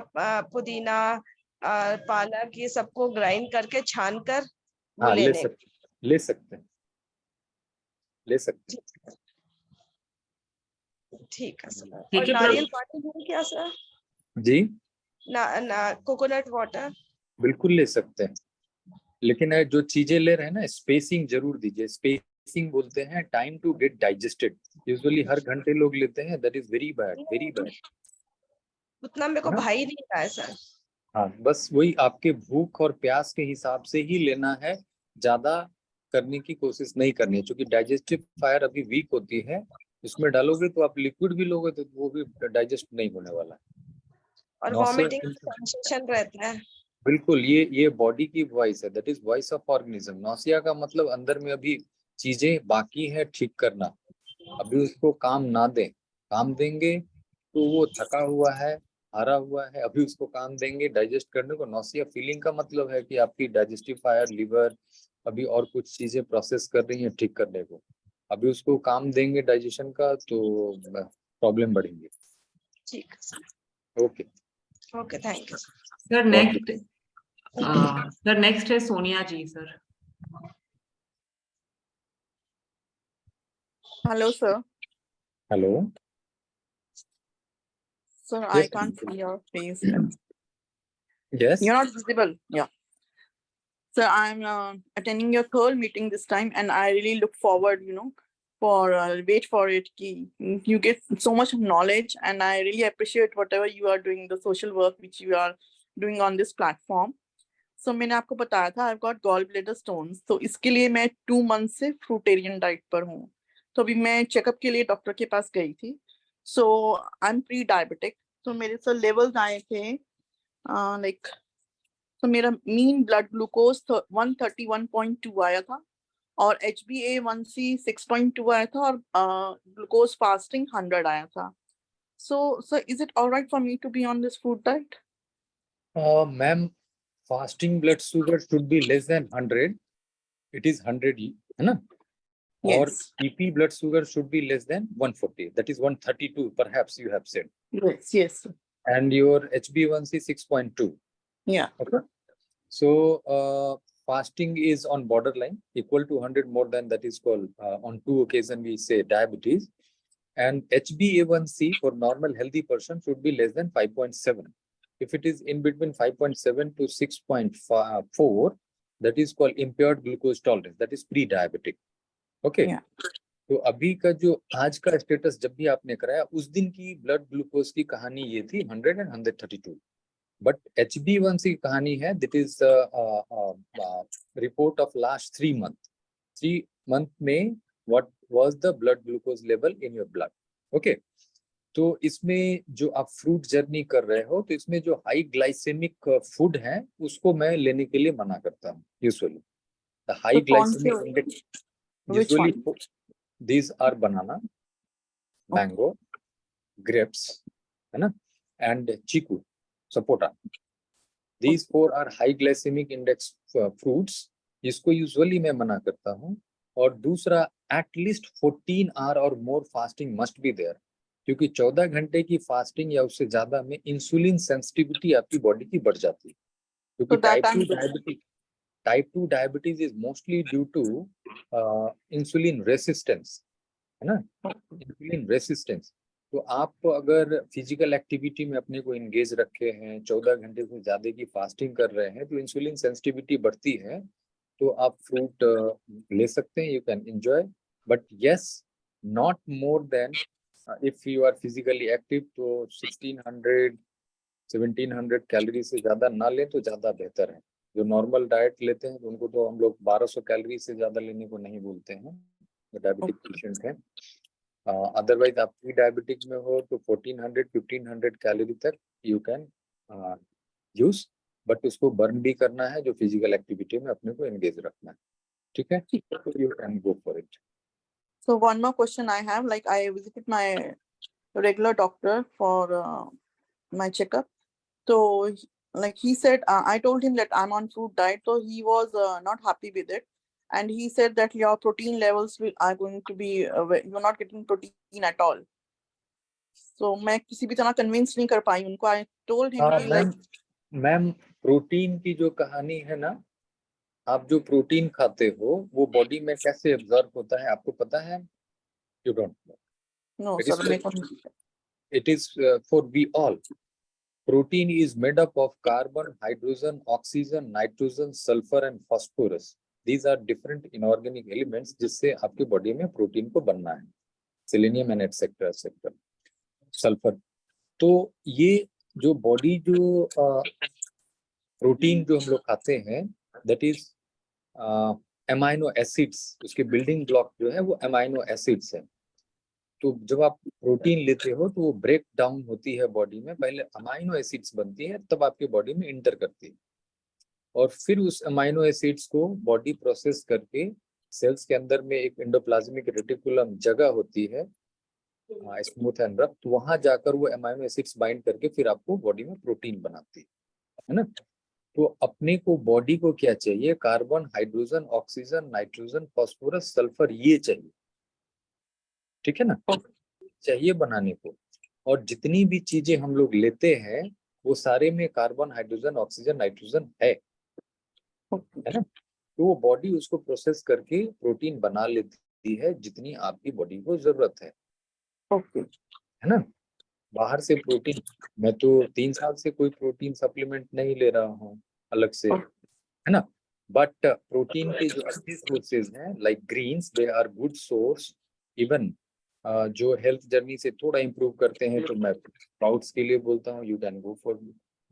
पुदीना पालक ये सबको ग्राइंड करके छान कर वो हाँ, ले लेने। सकते हैं। ठीक है सर। ठीक और है, नारियल पानी है क्या सर? जी कोकोनट वाटर बिल्कुल ले सकते हैं, लेकिन जो चीजें ले रहे हैं ना, स्पेसिंग जरूर दीजिए। स्पेसिंग बोलते हैं time to get digested. Usually हर घंटे लोग लेते हैं, that is very bad, very bad. उतना मेरे को भाई नहीं रहा है सर। हाँ, बस वही आपके भूख और प्यास के हिसाब से ही लेना है, ज्यादा करने की कोशिश नहीं करनी है, क्योंकि डाइजेस्टिव फायर अभी वीक होती है। इसमें डालोगे तो आप लिक्विड भी लोगे तो वो भी डाइजेस्ट नहीं होने वाला। और नौसिया वॉमिटिंग सेंसेशन रहता है। बिल्कुल, ये बॉडी की वॉइस है, that is voice of organism. Nausea का मतलब अंदर में अभी चीजें बाकी है ठीक करना, अभी उसको काम ना दें। काम देंगे तो वो थका हुआ है, हारा हुआ है, अभी उसको काम देंगे डाइजेस्ट करने को। नौसिया फीलिंग का मतलब है कि आपकी डाइजेस्टिव फायर, लिवर अभी और कुछ चीजें प्रोसेस कर रही हैं ठीक करने को। अभी उसको काम देंगे डाइजेशन का तो प्रॉब्लम बढ़ेंगे। ठीक है sir. Okay okay, thank you sir. Next है Sonia ji sir. Hello, sir. Hello. Sir, Yes, I can't see your face. Yes You're not visible. Yeah. Sir, I'm attending your third meeting this time, and I really look forward, for wait for it. You get so much knowledge, and I really appreciate whatever you are doing, the social work which you are doing on this platform. So मैंने आपको बताया था I've got gallbladder stones. तो इसके लिए मैं 2 months से फ्रूटेरियन diet पर हूँ। तो अभी मैं चेकअप के लिए डॉक्टर के पास गई थी। सो आई एम प्री डायबिटिक। तो मेरे सर लेवल्स आए थे लाइक, तो मेरा मीन ब्लड ग्लूकोज 131.2 आया था और HbA1c 6.2 आया था और ग्लूकोज फास्टिंग 100 आया था। So sir, is it alright for me to be on this food diet? Ma'am, fasting blood sugar should be less than 100. It is 100 है ना? और Yes. PP blood sugar should be less than 140. That is 132, perhaps you have said. Yes, yes. And your HbA1c 6.2. Yeah. Okay. So fasting is on borderline, equal to 100 more than that is called on 2 occasions we say diabetes. And HbA1c for normal healthy person should be less than 5.7. If it is in between 5.7 to 6.4, that is called impaired glucose tolerance. That is pre-diabetic. Okay Yeah. तो अभी का जो आज का status जब भी आपने कराया उस दिन की ब्लड ग्लूकोज की कहानी ये थी 100 and 132. बट HbA1c की कहानी है that is report of last 3 month में what was the blood glucose level in your blood. Okay, तो इसमें जो आप फ्रूट जर्नी कर रहे हो तो इसमें जो हाई ग्लाइसेमिक फूड है उसको मैं लेने के लिए मना करता हूँ usually. The high glycemic index Which usually one? these are banana, mango, grapes, है ना, and chiku, sapota. These 4 are high glycemic index fruits. इसको usually मैं मना करता हूँ. और दूसरा at least 14 hour और more fasting must be there. क्योंकि 14 घंटे की फास्टिंग या उससे ज्यादा में इंसुलिन सेंसिटिविटी आपकी बॉडी की बढ़ जाती है. क्योंकि type 2 diabetes is mostly due to insulin resistance, है ना, इंसुलिन रेसिस्टेंस. तो आप अगर फिजिकल एक्टिविटी में अपने को एंगेज रखे हैं, 14 घंटे से ज्यादा की फास्टिंग कर रहे हैं, तो इंसुलिन सेंसिटिविटी बढ़ती है. तो आप फ्रूट ले सकते हैं, you can enjoy, but yes not more than if you are physically active तो 1600-1700 कैलोरी से ज्यादा ना लें तो ज्यादा बेहतर है. जो नॉर्मल डाइट लेते हैं तो उनको तो हम लोग 1200 कैलोरी से ज्यादा लेने को नहीं बोलते हैं, डायबिटिक पेशेंट है. अदरवाइज आप प्री डायबिटिक में हो तो 1400-1500 कैलोरी तक यू कैन यूज, बट उसको बर्न भी करना है, जो फिजिकल एक्टिविटी में अपने को एंगेज रखना है. ठीक है, तो you can go for it. So one more question I have, like I visited my regular doctor for my checkup. So like he said, I told him that I'm on fruit diet, so he was not happy with it, and he said that your protein levels are going to be you're not getting protein at all. So मैं किसी भी तरह convince नहीं कर पाई उनको. I told him हाँ कि like ma'am protein की जो कहानी है ना, आप जो प्रोटीन खाते हो वो बॉडी में कैसे एब्जॉर्ब होता है आपको पता है? You don't know. no It sir is मेरे को नहीं. it is for we all. Protein is made up of carbon, hydrogen, oxygen, nitrogen, sulfur and phosphorus. These are different inorganic elements जिससे आपकी बॉडी में प्रोटीन को बनना है. Selenium and etcetera etcetera, sulphur. तो ये जो बॉडी जो प्रोटीन जो हम लोग खाते हैं दैट इज अमाइनो एसिड्स, उसके बिल्डिंग ब्लॉक जो है वो अमाइनो एसिड्स है. तो जब आप प्रोटीन लेते हो तो वो ब्रेक डाउन होती है बॉडी में, पहले अमाइनो एसिड्स बनती है तब आपके बॉडी में इंटर करती है, और फिर उस अमाइनो एसिड्स को बॉडी प्रोसेस करके सेल्स के अंदर में एक एंडोप्लाज्मिक रेटिकुलम जगह होती है स्मूथ एंड रफ, तो वहां जाकर वो अमाइनो एसिड्स बाइंड करके फिर आपको बॉडी में प्रोटीन बनाती है ना. तो अपने को बॉडी को क्या चाहिए? Carbon, hydrogen, oxygen, nitrogen, phosphorus, sulphur, ये चाहिए. ठीक है ना, चाहिए बनाने को. और जितनी भी चीजें हम लोग लेते हैं वो सारे में कार्बन, हाइड्रोजन, ऑक्सीजन, नाइट्रोजन है ना. तो वो बॉडी उसको प्रोसेस करके प्रोटीन बना लेती है जितनी आपकी बॉडी को जरूरत है. Okay. है ना. बाहर से प्रोटीन, मैं तो 3 साल से कोई प्रोटीन सप्लीमेंट नहीं ले रहा हूँ अलग से, है ना. बट प्रोटीन के जो अच्छे सोर्सेज हैं like greens, they are good source. Even जो हेल्थ जर्नी से थोड़ा इंप्रूव करते हैं तो मैं स्प्राउट्स के लिए बोलता हूँ, you can go for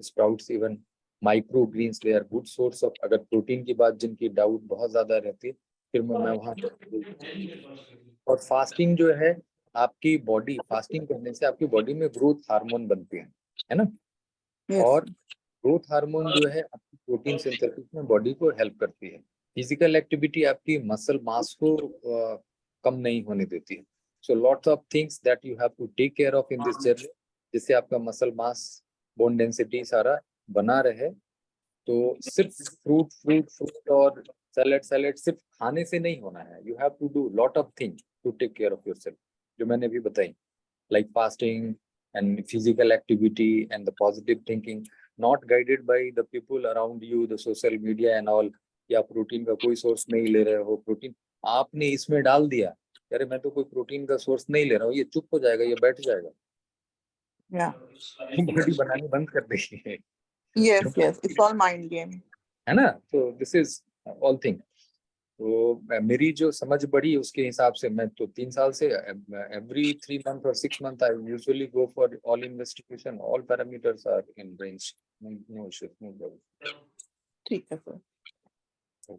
sprouts. Even micro greens, they are good source of. अगर प्रोटीन की बात जिनकी डाउट बहुत ज्यादा रहती है फिर मैं वहाँ. और फास्टिंग जो है, आपकी बॉडी फास्टिंग करने से आपकी बॉडी में ग्रोथ हार्मोन बनते हैं, है ना. Yes. और ग्रोथ हार्मोन जो है आपकी प्रोटीन सिंथेसिस में बॉडी को हेल्प करती है. फिजिकल एक्टिविटी आपकी मसल मास को कम नहीं होने देती है. So lots of things that you have to take care of in this journey, जिससे आपका मसल मास, बोन डेंसिटी सारा बना रहे. तो सिर्फ फ्रूट और सैलेड सिर्फ खाने से नहीं होना है. You have to do lot of things to take care of yourself, जो मैंने अभी बताई, like fasting and physical activity and the positive thinking, not guided by the people around you, the social media and all. या protein का कोई source नहीं ले रहे हो, प्रोटीन आपने इसमें डाल दिया, अरे मैं तो कोई प्रोटीन का सोर्स नहीं ले रहा हूँ, ये चुप हो जाएगा, ये बैठ जाएगा, बॉडी बनानी बंद कर देगी. Yes, it's all mind game. है ना. तो दिस इज ऑल थिंग. तो मेरी जो समझ बढ़ी उसके हिसाब से मैं तो 3 साल से every 3 month or 6 month I usually go for all investigation, all parameters are in range, no issue, no problem. ठीक है sir.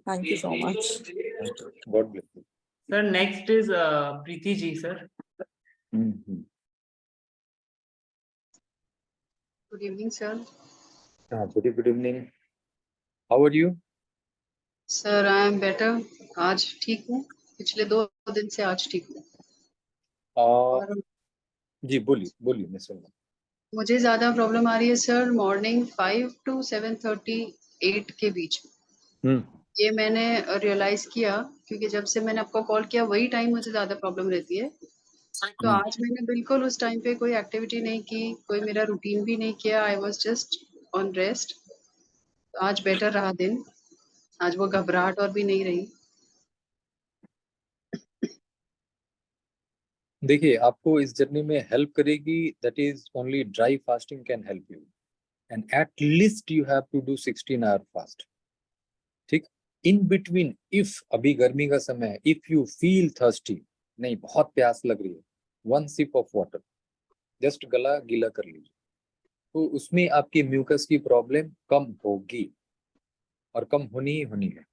Thank you so much. God bless you. Sir, next is Preeti ji, sir. Good evening, sir. Good evening. How are you? Sir, I am better. आज ठीक हूँ. पिछले 2 दिन से आज ठीक हूँ. जी बोलिए मैं सुन रहा हूँ. मुझे ज्यादा प्रॉब्लम आ रही है सर मॉर्निंग 5 to 7:30 8 के बीच में. ये मैंने रियलाइज किया क्योंकि जब से मैंने आपको कॉल किया वही टाइम मुझे ज्यादा प्रॉब्लम रहती है. तो आज मैंने बिल्कुल उस टाइम पे कोई एक्टिविटी नहीं की, कोई मेरा रूटीन भी नहीं किया. I was just on rest. आज बेटर रहा दिन. आज वो घबराहट और भी नहीं रही. देखिए, आपको इस जर्नी में हेल्प करेगी, that is only dry fasting can help you, and at least you have to do 16 hour fast. ठीक. इन बिटवीन, इफ अभी गर्मी का समय है, इफ यू फील थर्स्टी, नहीं बहुत प्यास लग रही है, 1 sip ऑफ वाटर, जस्ट गला गीला कर लीजिए, तो उसमें आपकी म्यूकस की प्रॉब्लम कम होगी और कम होनी ही होनी है.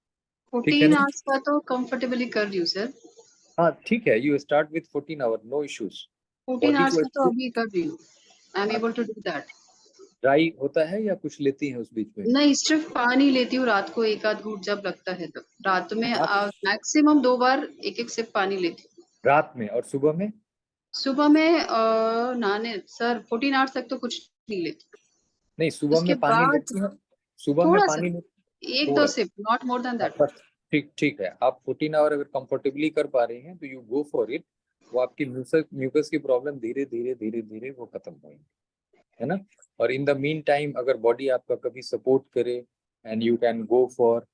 14 आवर्स का तो कंफर्टेबली कर रही हूँ सर. हाँ ठीक है, you start with 14 hour, no issues. 14 hours का तो अभी कर रही हूँ. I am able to do that. Dry होता है या कुछ लेती हैं उस बीच में? नहीं, सिर्फ पानी लेती हूँ रात को, एक आध घूंट जब लगता है तब. रात में मैक्सिमम 2 बार एक सिप पानी लेती हूँ रात में. और सुबह में? सुबह में नहाने सर 14 आवर्स तक तो कुछ नहीं लेती. नहीं, सुबह में पानी लेती हैं? सुबह में पानी 1-2 sip, not more than that. ठीक है, आप 14 आवर अगर कंफर्टेबली कर पा रहे हैं तो यू गो फॉर इट. वो आपकी म्यूकस की प्रॉब्लम धीरे धीरे धीरे धीरे वो खत्म होगी, है ना। और इन द मीन टाइम अगर बॉडी आपका कभी सपोर्ट करे and you can go for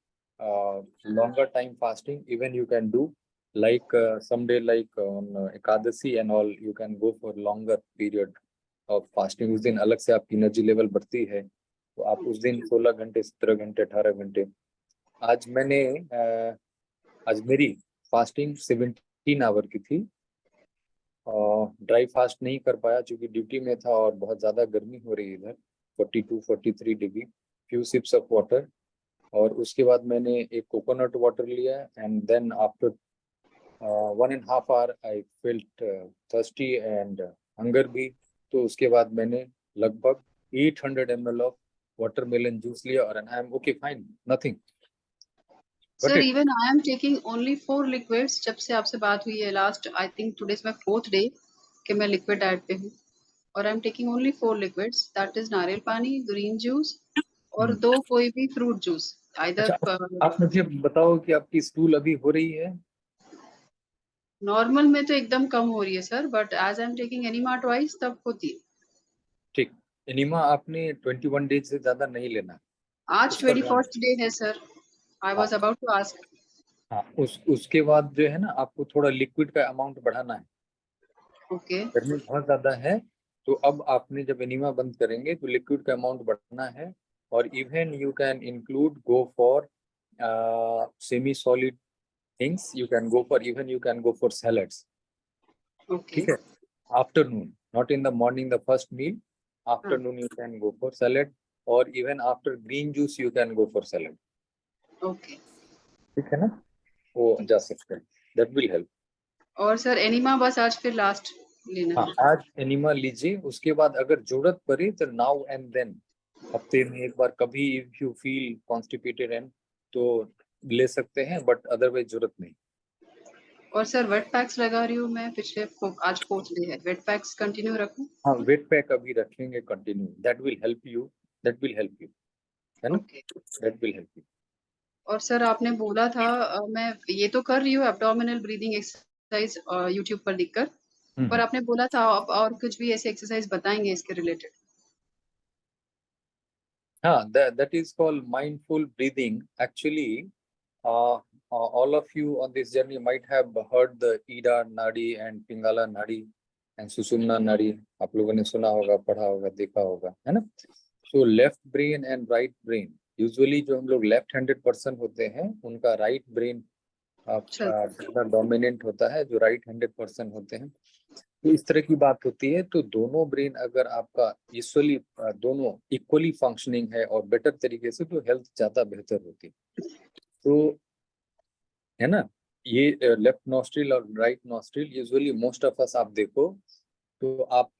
longer time fasting, even you can do like someday like on Ekadasi and all, you can go for longer period of fasting. उस दिन अलग से आपकी energy level बढ़ती है, तो आप उस दिन 16 घंटे 17 घंटे 18 घंटे। आज मेरी फास्टिंग 17 आवर की थी, ड्राई फास्ट नहीं कर पाया क्योंकि ड्यूटी में था और बहुत ज़्यादा गर्मी हो रही है इधर, 42-43 degree. Few sips of water, और उसके बाद मैंने एक कोकोनट वाटर लिया and then after 1.5 hour I felt thirsty and hunger भी। तो उसके बाद मैंने लगभग 800 ml ऑफ वाटरमेलन जूस लिया और I am okay fine, nothing. Sir even I am taking only 4 liquids. जब से आपसे बात हुई है last, I think today is my 4th day कि मैं लिक्विड डाइट पे हूँ, और आई am taking only 4 liquids, that is नारियल पानी, ग्रीन जूस और 2 कोई भी फ्रूट जूस आइदर। आप मुझे बताओ कि आपकी स्टूल अभी हो रही है? नॉर्मल में तो एकदम कम हो रही है sir, but as I am taking enema twice तब होती है। ठीक, एनिमा आपने 21 डेज से ज्यादा नहीं लेना। आज 21st डे है sir, I was about to ask. हाँ, उसके बाद जो है ना, आपको थोड़ा लिक्विड का अमाउंट बढ़ाना है। ओके, गर्मी बहुत ज्यादा है, तो अब आपने जब एनिमा बंद करेंगे तो लिक्विड का अमाउंट बढ़ाना है। और even you can include go for semi solid things, you can go for, even you can go for salads. Okay, ठीक है, afternoon, not in the morning the first meal, afternoon you can go for salad, और even after green juice you can go for salad. Okay, ठीक है ना, वो जा सकते हैं, दैट विल हेल्प। और सर एनिमा बस आज फिर लास्ट लेना हाँ, है? आज एनिमा लीजिए, उसके बाद अगर जरूरत पड़े तो नाउ एंड देन, हफ्ते में एक बार कभी if you feel constipated and तो ले सकते हैं, बट अदरवाइज जरूरत नहीं। और सर वेट पैक्स लगा रही हूँ मैं पिछले आज 4th डे है, वेट पैक्स कंटिन्यू रखूं? हाँ, वेट पैक अभी रखेंगे continue, that will help you, है ना, दैट विल हेल्प यू। और सर आपने बोला था मैं ये तो कर रही हूँ एब्डोमिनल ब्रीदिंग एक्सरसाइज यूट्यूब पर देखकर, पर आपने बोला था आप और कुछ भी ऐसे एक्सरसाइज बताएंगे इसके रिलेटेड? हाँ, that is called mindful breathing. Actually, all of you on this journey might have heard the Ida Nadi and Pingala Nadi and Sushumna Nadi. आप लोगों ने सुना होगा, पढ़ा होगा, देखा होगा, है ना। So left brain and right brain, usually जो हम लोग लेफ्ट हैंडेड पर्सन होते हैं उनका राइट ब्रेन ज़्यादा डोमिनेंट होता है जो राइट हैंडेड पर्सन होते हैं। तो इस तरह की बात होती है, तो दोनों ब्रेन अगर आपका यूजुअली दोनों इक्वली फंक्शनिंग है और बेटर तरीके से, तो हेल्थ ज्यादा बेहतर होती है। तो है ना, ये लेफ्ट नॉस्ट्रिल और right nostril, usually most of us आप देखो तो आप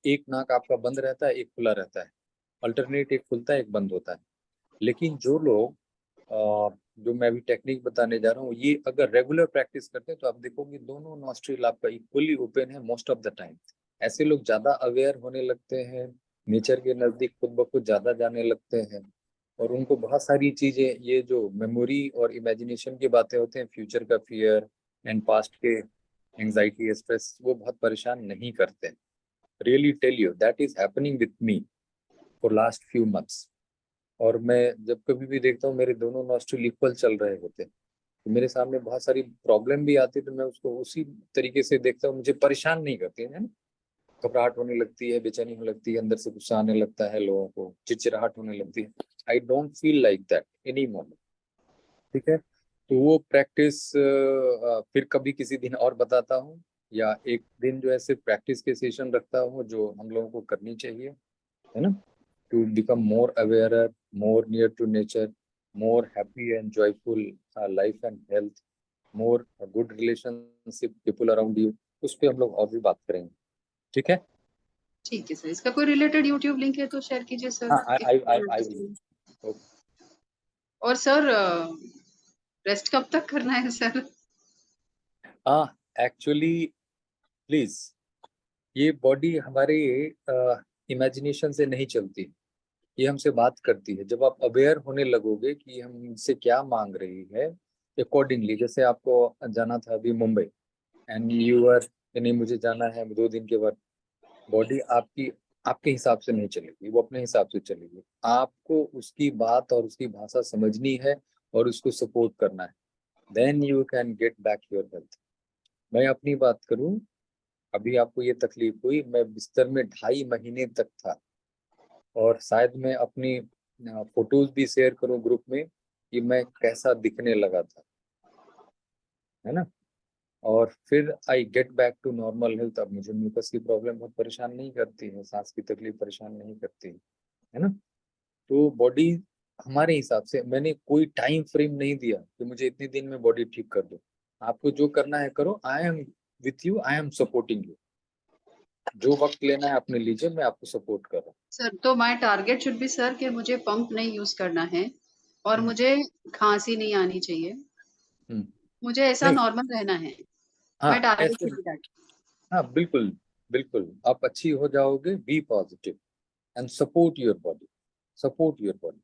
एक नाक आपका बंद रहता है, एक खुला रहता है, अल्टरनेट, एक खुलता है एक बंद होता है। लेकिन जो लोग जो मैं अभी टेक्निक बताने जा रहा हूँ, ये अगर रेगुलर प्रैक्टिस करते हैं तो आप देखोगे दोनों नॉस्ट्रिल आपका इक्वली ओपन है मोस्ट ऑफ द टाइम। ऐसे लोग ज्यादा अवेयर होने लगते हैं, नेचर के नजदीक खुद ब खुद ज्यादा जाने लगते हैं, और उनको बहुत सारी चीजें, ये जो मेमोरी और इमेजिनेशन की बातें होते हैं, फ्यूचर का फियर एंड पास्ट के एंजाइटी स्ट्रेस, वो बहुत परेशान नहीं करते। Really tell you that is happening with me for last few months. और मैं जब कभी भी देखता हूँ मेरे दोनों नॉस्ट्रिल इक्वल चल रहे होते, तो मेरे सामने बहुत सारी प्रॉब्लम भी आती है, तो मैं उसको उसी तरीके से देखता हूँ, मुझे परेशान नहीं करती है ना। घबराहट होने लगती है, बेचैनी होने लगती है, अंदर से गुस्सा आने लगता है, लोगों को चिड़चिड़ाहट होने लगती है, I don't feel like that any moment. ठीक है, तो वो प्रैक्टिस फिर कभी किसी दिन और बताता हूँ, या एक दिन जो है सिर्फ प्रैक्टिस के सेशन रखता हूँ जो हम लोगों को करनी चाहिए, है ना, to become more aware, more near to nature, more happy and joyful life and health, more good relationship people around you, उस पे हम लोग और भी बात करेंगे। ठीक है, ठीक है सर, इसका कोई रिलेटेड यूट्यूब लिंक है तो शेयर कीजिए सर। हाँ, और सर रेस्ट कब तक करना है सर? एक्चुअली प्लीज, ये बॉडी हमारे इमेजिनेशन से नहीं चलती, ये हमसे बात करती है। जब आप अवेयर होने लगोगे कि हम हमसे क्या मांग रही है, अकॉर्डिंगली, जैसे आपको जाना था अभी मुंबई, एंड यू आर नहीं मुझे जाना है 2 दिन के बाद, बॉडी आपकी आपके हिसाब से नहीं चलेगी, वो अपने हिसाब से चलेगी। आपको उसकी बात और उसकी भाषा समझनी है और उसको सपोर्ट करना है, then you can get back your health. मैं अपनी बात करूं, अभी आपको ये तकलीफ हुई, मैं बिस्तर में 2.5 महीने तक था, और शायद मैं अपनी फोटोज भी शेयर करूं ग्रुप में कि मैं कैसा दिखने लगा था, है ना। और फिर I get back to normal health. अब मुझे म्यूकस की प्रॉब्लम बहुत परेशान नहीं करती है, सांस की तकलीफ परेशान नहीं करती है ना। तो बॉडी हमारे हिसाब से, मैंने कोई टाइम फ्रेम नहीं दिया कि मुझे इतने दिन में बॉडी ठीक कर दो। आपको जो करना है करो, I am with you, I am supporting you. जो वक्त लेना है अपने लीजिए, मैं आपको सपोर्ट कर रहा हूँ। सर तो my target should be sir कि मुझे पंप नहीं यूज करना है और हम्म। मुझे खांसी नहीं आनी चाहिए, हम्म। मुझे ऐसा नहीं, नॉर्मल रहना है। हाँ माय टारगेट ऐसे, शुड बी दैट। हाँ बिल्कुल बिल्कुल, आप अच्छी हो जाओगे। Be positive and support your body, support your body,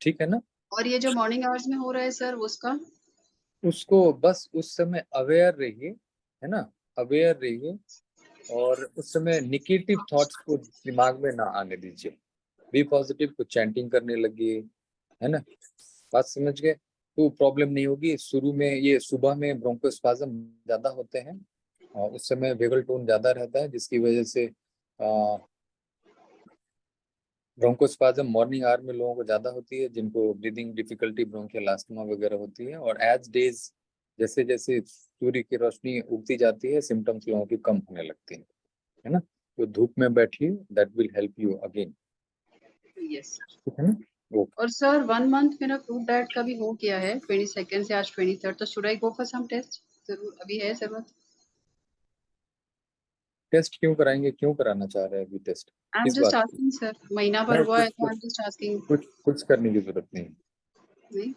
ठीक है ना। और ये जो मॉर्निंग आवर्स में हो रहा है सर उसका, उसको बस उस समय अवेयर रहिए, है ना, अवेयर रहिए, और उस समय निगेटिव थॉट्स को दिमाग में ना आने दीजिए। बी पॉजिटिव, को चैंटिंग करने लगिए, है ना, बात समझ गए, तो प्रॉब्लम नहीं होगी। शुरू में ये सुबह में ब्रोंकोस्पाज्म ज्यादा होते हैं, और उस समय वेगल टोन ज्यादा रहता है, जिसकी वजह से ब्रोंकोस्पाज्म मॉर्निंग आवर में लोगों को ज्यादा होती है, जिनको ब्रीदिंग डिफिकल्टी, ब्रोंकियल अस्थमा वगैरह होती है। और एज डेज, जैसे जैसे सूर्य की रोशनी उगती जाती है, सिम्टम्स लोगों की कम होने लगती है ना। तो धूप में बैठिए, that will help you again, yes. ठीक है ना। ओके। और सर 1 मंथ मेरा फ्रूट डाइट का भी हो गया है, 22 से आज 23, तो should I go for some test? जरूर अभी है जरूरत? टेस्ट क्यों कराएंगे, क्यों कराना चाह रहे हैं अभी टेस्ट, आई एम किस जस्ट बात की? आस्किंग सर, महीना भर नहीं, हुआ है कुछ तो आई कुछ एम जस्ट आस्किंग। कुछ करने की जरूरत नहीं है। नहीं?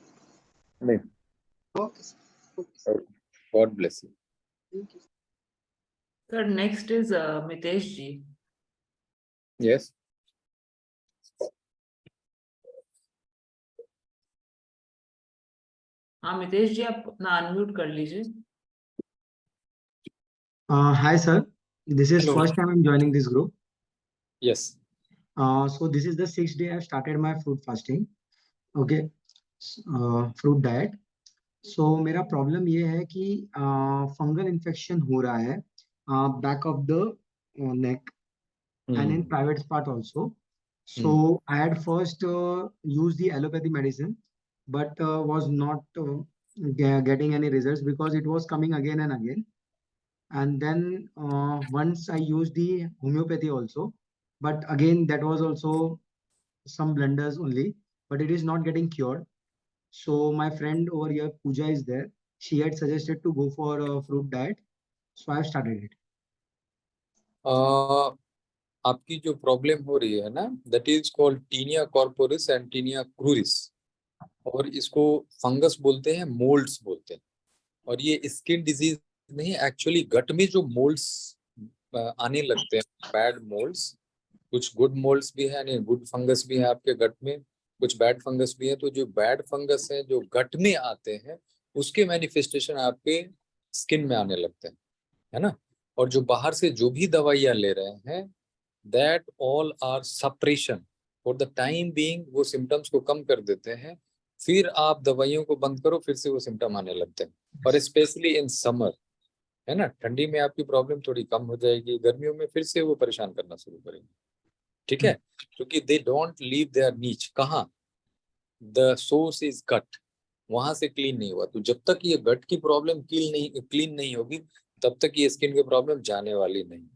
नहीं। Okay sir, okay God bless you. Thank you. Sir next is Mitesh ji. Yes. हाँ मितेश जी, आप अपना अनम्यूट कर लीजिए। Hi sir, this is Hello. first time I'm joining this group. Yes. So this is the 6th day I've started my fruit fasting. Okay, fruit diet. So मेरा problem ये है कि fungal infection हो रहा है back of the neck and in private part also. So I had first used the allopathy medicine, but was not getting any results because it was coming again and again. And then once I used the homeopathy also, but again that was also some blunders only, but it is not getting cured. So my friend over here, Pooja, is there. She had suggested to go for a fruit diet, so I've started it. आपकी जो problem हो रही है ना, that is called tinea corporis and tinea cruris, और इसको fungus बोलते हैं, मोल्ड्स बोलते हैं। और ये स्किन डिजीज नहीं, एक्चुअली गट में जो मोल्ड्स आने लगते हैं, बैड मोल्ड्स, कुछ गुड मोल्ड्स भी है, यानी गुड फंगस भी है आपके गट में, कुछ बैड फंगस भी है। तो जो बैड फंगस है जो गट में आते हैं, उसके मैनिफेस्टेशन आपके स्किन में आने लगते हैं, है ना। और जो बाहर से जो भी दवाइयां ले रहे हैं, that all are suppression for the time being, वो सिम्टम्स को कम कर देते हैं। फिर आप दवाइयों को बंद करो, फिर से वो सिम्टम आने लगते हैं। और स्पेशली इन समर, है ना, ठंडी में आपकी प्रॉब्लम थोड़ी कम हो जाएगी, गर्मियों में फिर से वो परेशान करना शुरू करेंगे, ठीक है। क्योंकि दे डोंट लीव देयर नीच, कहाँ, द सोर्स इज गट, वहां से क्लीन नहीं हुआ। तो जब तक ये गट की प्रॉब्लम क्लीन नहीं होगी, तब तक ये स्किन की प्रॉब्लम जाने वाली नहीं,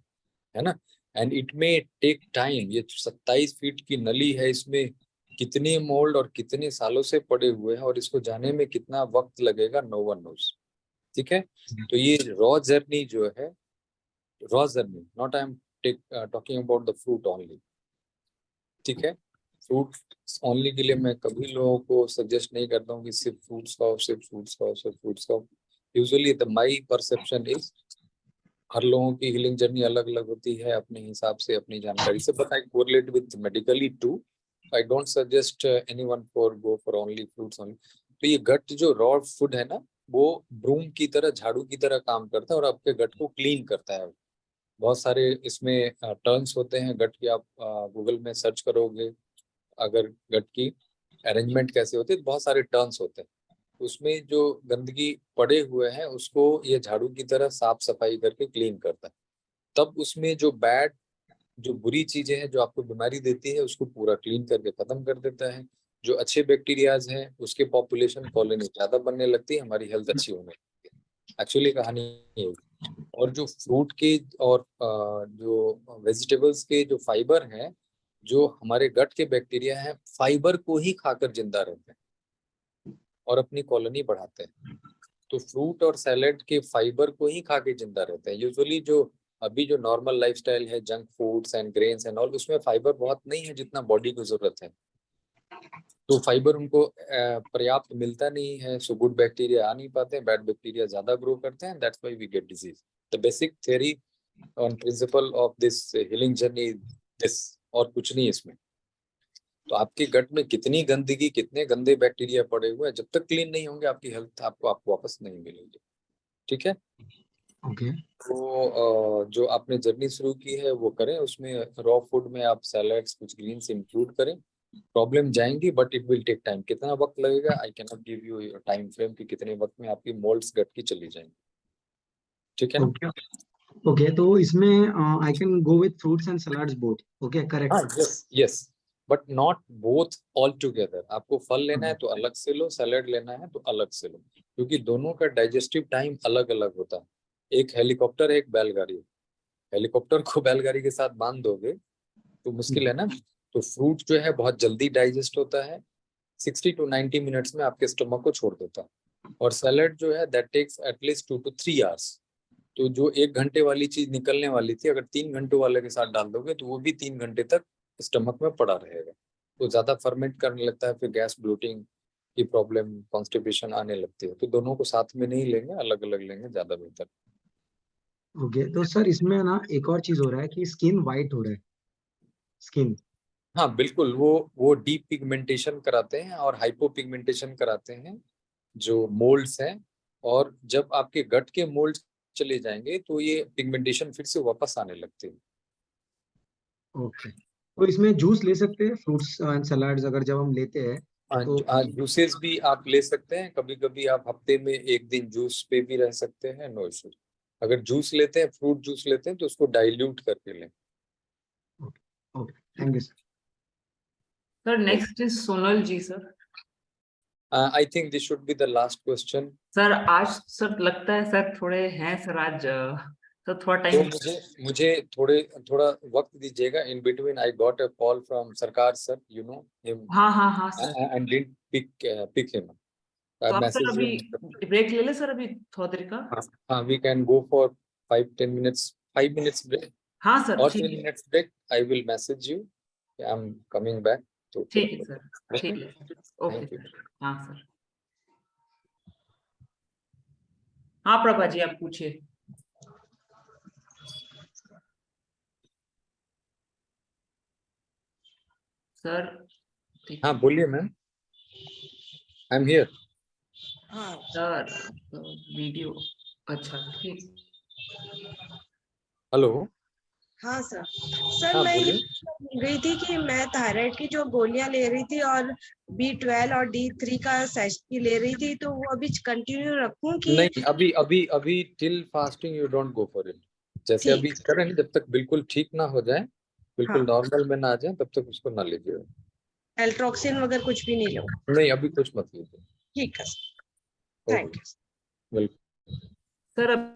है ना। And it may take time. ये 27 फीट की नली है, इसमें कितने मोल्ड और कितने सालों से पड़े हुए हैं, और इसको जाने में कितना वक्त लगेगा, नो वन नोस, ठीक है। तो ये रॉ जर्नी जो है, raw journey, not I am talking about the fruit only, ठीक है। फ्रूट ओनली के लिए मैं कभी लोगों को सजेस्ट नहीं करता हूँ कि सिर्फ फ्रूट्स खाओ, सिर्फ फ्रूट्स खाओ, सिर्फ फ्रूट्स खाओ। Usually the my perception is, हर लोगों की हीलिंग जर्नी अलग अलग होती है अपने हिसाब से, अपनी जानकारी से, but I correlate with medically too. I don't suggest anyone for go for only fruits only. तो ये गट जो रॉ फूड है ना, वो ब्रूम की तरह, झाड़ू की तरह काम करता है और आपके गट को क्लीन करता है। बहुत सारे इसमें टर्न्स होते हैं गट की, आप गूगल में सर्च करोगे अगर गट की अरेंजमेंट कैसे होती है, तो बहुत सारे टर्न्स होते हैं। उसमें जो गंदगी पड़े हुए हैं उसको ये झाड़ू की तरह साफ सफाई करके क्लीन करता है। तब उसमें जो बैड, जो बुरी चीजें हैं जो आपको बीमारी देती है, उसको पूरा क्लीन करके खत्म कर देता है। जो अच्छे बैक्टीरियाज हैं उसके पॉपुलेशन कॉलोनी ज्यादा बनने लगती है, हमारी हेल्थ अच्छी होने लगती है। एक्चुअली कहानी ये है। और जो फ्रूट के और जो वेजिटेबल्स के जो फाइबर हैं, जो हमारे गट के बैक्टीरिया हैं, फाइबर को ही खाकर जिंदा रहते हैं और अपनी कॉलोनी बढ़ाते हैं। तो फ्रूट और सैलेड के फाइबर को ही खा के जिंदा रहते हैं। यूजुअली जो अभी जो नॉर्मल लाइफस्टाइल है, junk foods and grains and all, उसमें फाइबर बहुत नहीं है जितना बॉडी को जरूरत है। तो फाइबर उनको पर्याप्त मिलता नहीं है, सो गुड बैक्टीरिया आ नहीं पाते हैं, बैड बैक्टीरिया ज्यादा ग्रो करते हैं, that's why we get disease. The basic theory on principle of this healing journey this, और कुछ नहीं इसमें। तो आपके गट में कितनी गंदगी, कितने गंदे बैक्टीरिया पड़े हुए हैं, जब तक क्लीन नहीं होंगे आपकी हेल्थ आपको वापस नहीं मिलेगी। ठीक है। ओके। तो जो आपने जर्नी शुरू की है वो करें, उसमें रॉ फूड में आप सैलड्स, कुछ ग्रीन्स इंक्लूड करें। प्रॉब्लम जाएंगी but it will take time. कितना वक्त लगेगा, I can not give you time frame कि कितने वक्त में आपकी मोल्ड्स गट की चली जाएंगी। ठीक है ना? ओके ओके, तो इसमें I can go with fruits and salads both, okay हाँ, correct? Yes yes, but not both all together. आपको फल लेना है तो अलग से लो, सैलेड लेना है तो अलग से लो, क्योंकि दोनों का डाइजेस्टिव टाइम अलग अलग होता है। एक हेलीकॉप्टर है, एक बैलगाड़ी। हेलीकॉप्टर को बैलगाड़ी के साथ बांध दोगे तो मुश्किल है ना। तो फ्रूट जो है बहुत जल्दी डाइजेस्ट होता है, 60 to 90 मिनट्स में आपके स्टमक को छोड़ देता है। और सैलेड जो है that takes at least 2 to 3 hours. तो जो 1 घंटे वाली चीज निकलने वाली थी, अगर 3 घंटों वाले के साथ डाल दोगे तो वो भी 3 घंटे तक स्टमक में पड़ा रहेगा। तो ज्यादा फर्मेंट करने लगता है, फिर गैस ब्लोटिंग की प्रॉब्लम, कॉन्स्टिपेशन आने लगती है। तो दोनों को साथ में नहीं लेंगे, अलग अलग लेंगे, ज्यादा बेहतर। ओके, तो सर इसमें ना एक और चीज हो रहा है कि स्किन वाइट हो रहा है, स्किन। हाँ बिल्कुल, वो डीप पिगमेंटेशन कराते हैं और हाइपो पिगमेंटेशन कराते हैं जो मोल्ड्स हैं। और जब आपके गट के मोल्ड चले जाएंगे तो ये पिगमेंटेशन फिर से वापस आने लगते हैं। ओके, तो इसमें जूस ले सकते हैं फ्रूट्स एंड सलाड्स अगर जब हम लेते हैं तो? जूसेस भी आप ले सकते हैं, कभी कभी आप हफ्ते में एक दिन जूस पे भी रह सकते हैं, नो इशू। अगर जूस लेते हैं, फ्रूट जूस लेते हैं, तो उसको डाइल्यूट करके लें। Okay, thank you sir next is Sonal ji sir. I think this should be the last question. Sir आज सर लगता है सर थोड़े हैं सर आज सर थोड़ा तो टाइम। मुझे थोड़ा वक्त दीजिएगा। In between I got a call from Sarkar sir, you know him, हाँ sir. And didn't pick him. तो आप सर मैसेज अभी ब्रेक ले ले सर अभी थोड़ी देर का। हाँ, we can go for 5-10 minutes, 5 minutes break हाँ सर or ठीक 10 है। minutes break. I will message you. I'm coming back to ठीक है सर, ठीक Okay? है ओके Thank you. सर। हाँ सर। हाँ प्रभा जी आप पूछिए। सर हाँ बोलिए मैम, आई एम हियर। हाँ सर वीडियो अच्छा ठीक। हेलो। हाँ सर हाँ मैं ये बोलिए। बोल रही थी कि मैं थायराइड की जो गोलियां ले रही थी और B12 और D3 का सेशन ले रही थी, तो वो अभी कंटिन्यू रखूं कि? नहीं, अभी till fasting you don't go for it. जैसे ठीक। अभी करें, जब तक बिल्कुल ठीक ना हो जाए, बिल्कुल हाँ, नॉर्मल में ना आ जाए, तब तक उसको ना लीजिए। एल्ट्रोक्सिन वगैरह कुछ भी नहीं लो? नहीं, अभी कुछ मत लीजिए। ठीक है sir, thank okay, you. Welcome. Sir अब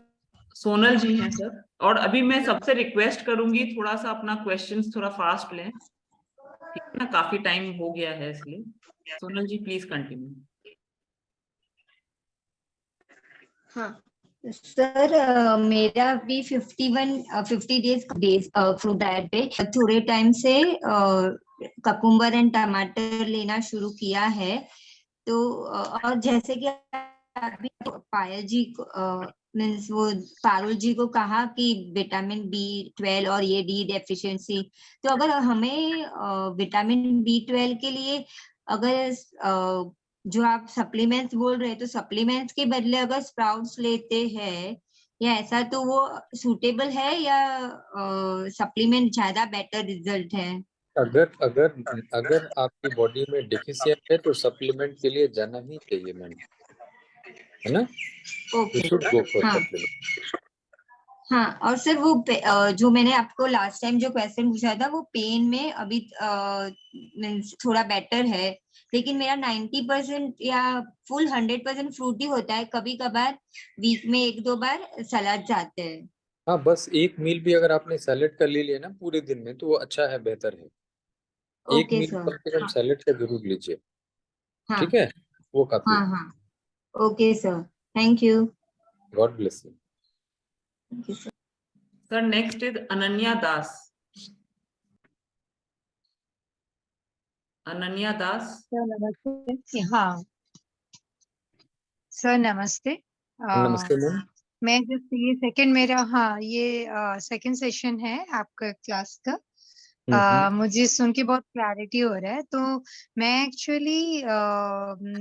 सोनल जी हैं सर, और अभी मैं सबसे रिक्वेस्ट करूंगी थोड़ा सा अपना क्वेश्चंस थोड़ा फास्ट लें, ठीक है ना, काफी टाइम हो गया है इसलिए। सोनल जी प्लीज कंटिन्यू। हाँ सर मेरा भी 50 डेज फ्रूट डाइट पे थोड़े टाइम से ककुम्बर एंड टमाटर लेना शुरू किया है। तो और जैसे कि अभी पायल जी मीन्स वो पारुल जी को कहा कि विटामिन B12 और ये D डेफिशिएंसी, तो अगर हमें विटामिन B12 के लिए अगर जो आप सप्लीमेंट्स बोल रहे हैं, तो सप्लीमेंट्स के बदले अगर स्प्राउट्स लेते हैं या ऐसा, तो वो सूटेबल है या सप्लीमेंट ज्यादा बेटर रिजल्ट है? अगर अगर अगर आपकी बॉडी में डिफिशियंट है तो सप्लीमेंट के लिए जाना ही चाहिए मैम, है ना? ओके। शुड गो फॉर हाँ सप्लीमेंट। हाँ, और सर वो जो मैंने आपको लास्ट टाइम जो क्वेश्चन पूछा था, वो पेन में अभी थोड़ा बेटर है, लेकिन मेरा 90% या फुल 100% फ्रूटी होता है। कभी कभार वीक में 1-2 बार सलाद जाते हैं। हाँ, बस एक मील भी अगर आपने सैलेड का ले लिया ना पूरे दिन में तो वो अच्छा है, बेहतर है। एक ओके मील सर। कम से कम सैलेड का जरूर लीजिए, हाँ ठीक है? वो काफी हाँ है। हाँ, okay sir, thank you. God bless you. Thank you sir. Sir next is Ananya Das. Ananya Das. Sir नमस्ते। हाँ सर नमस्ते। नमस्ते मैम। मैं जस्ट ये सेकंड मेरा, हाँ ये सेकंड सेशन है आपका क्लास का। मुझे सुन के बहुत क्लैरिटी हो रहा है। तो मैं एक्चुअली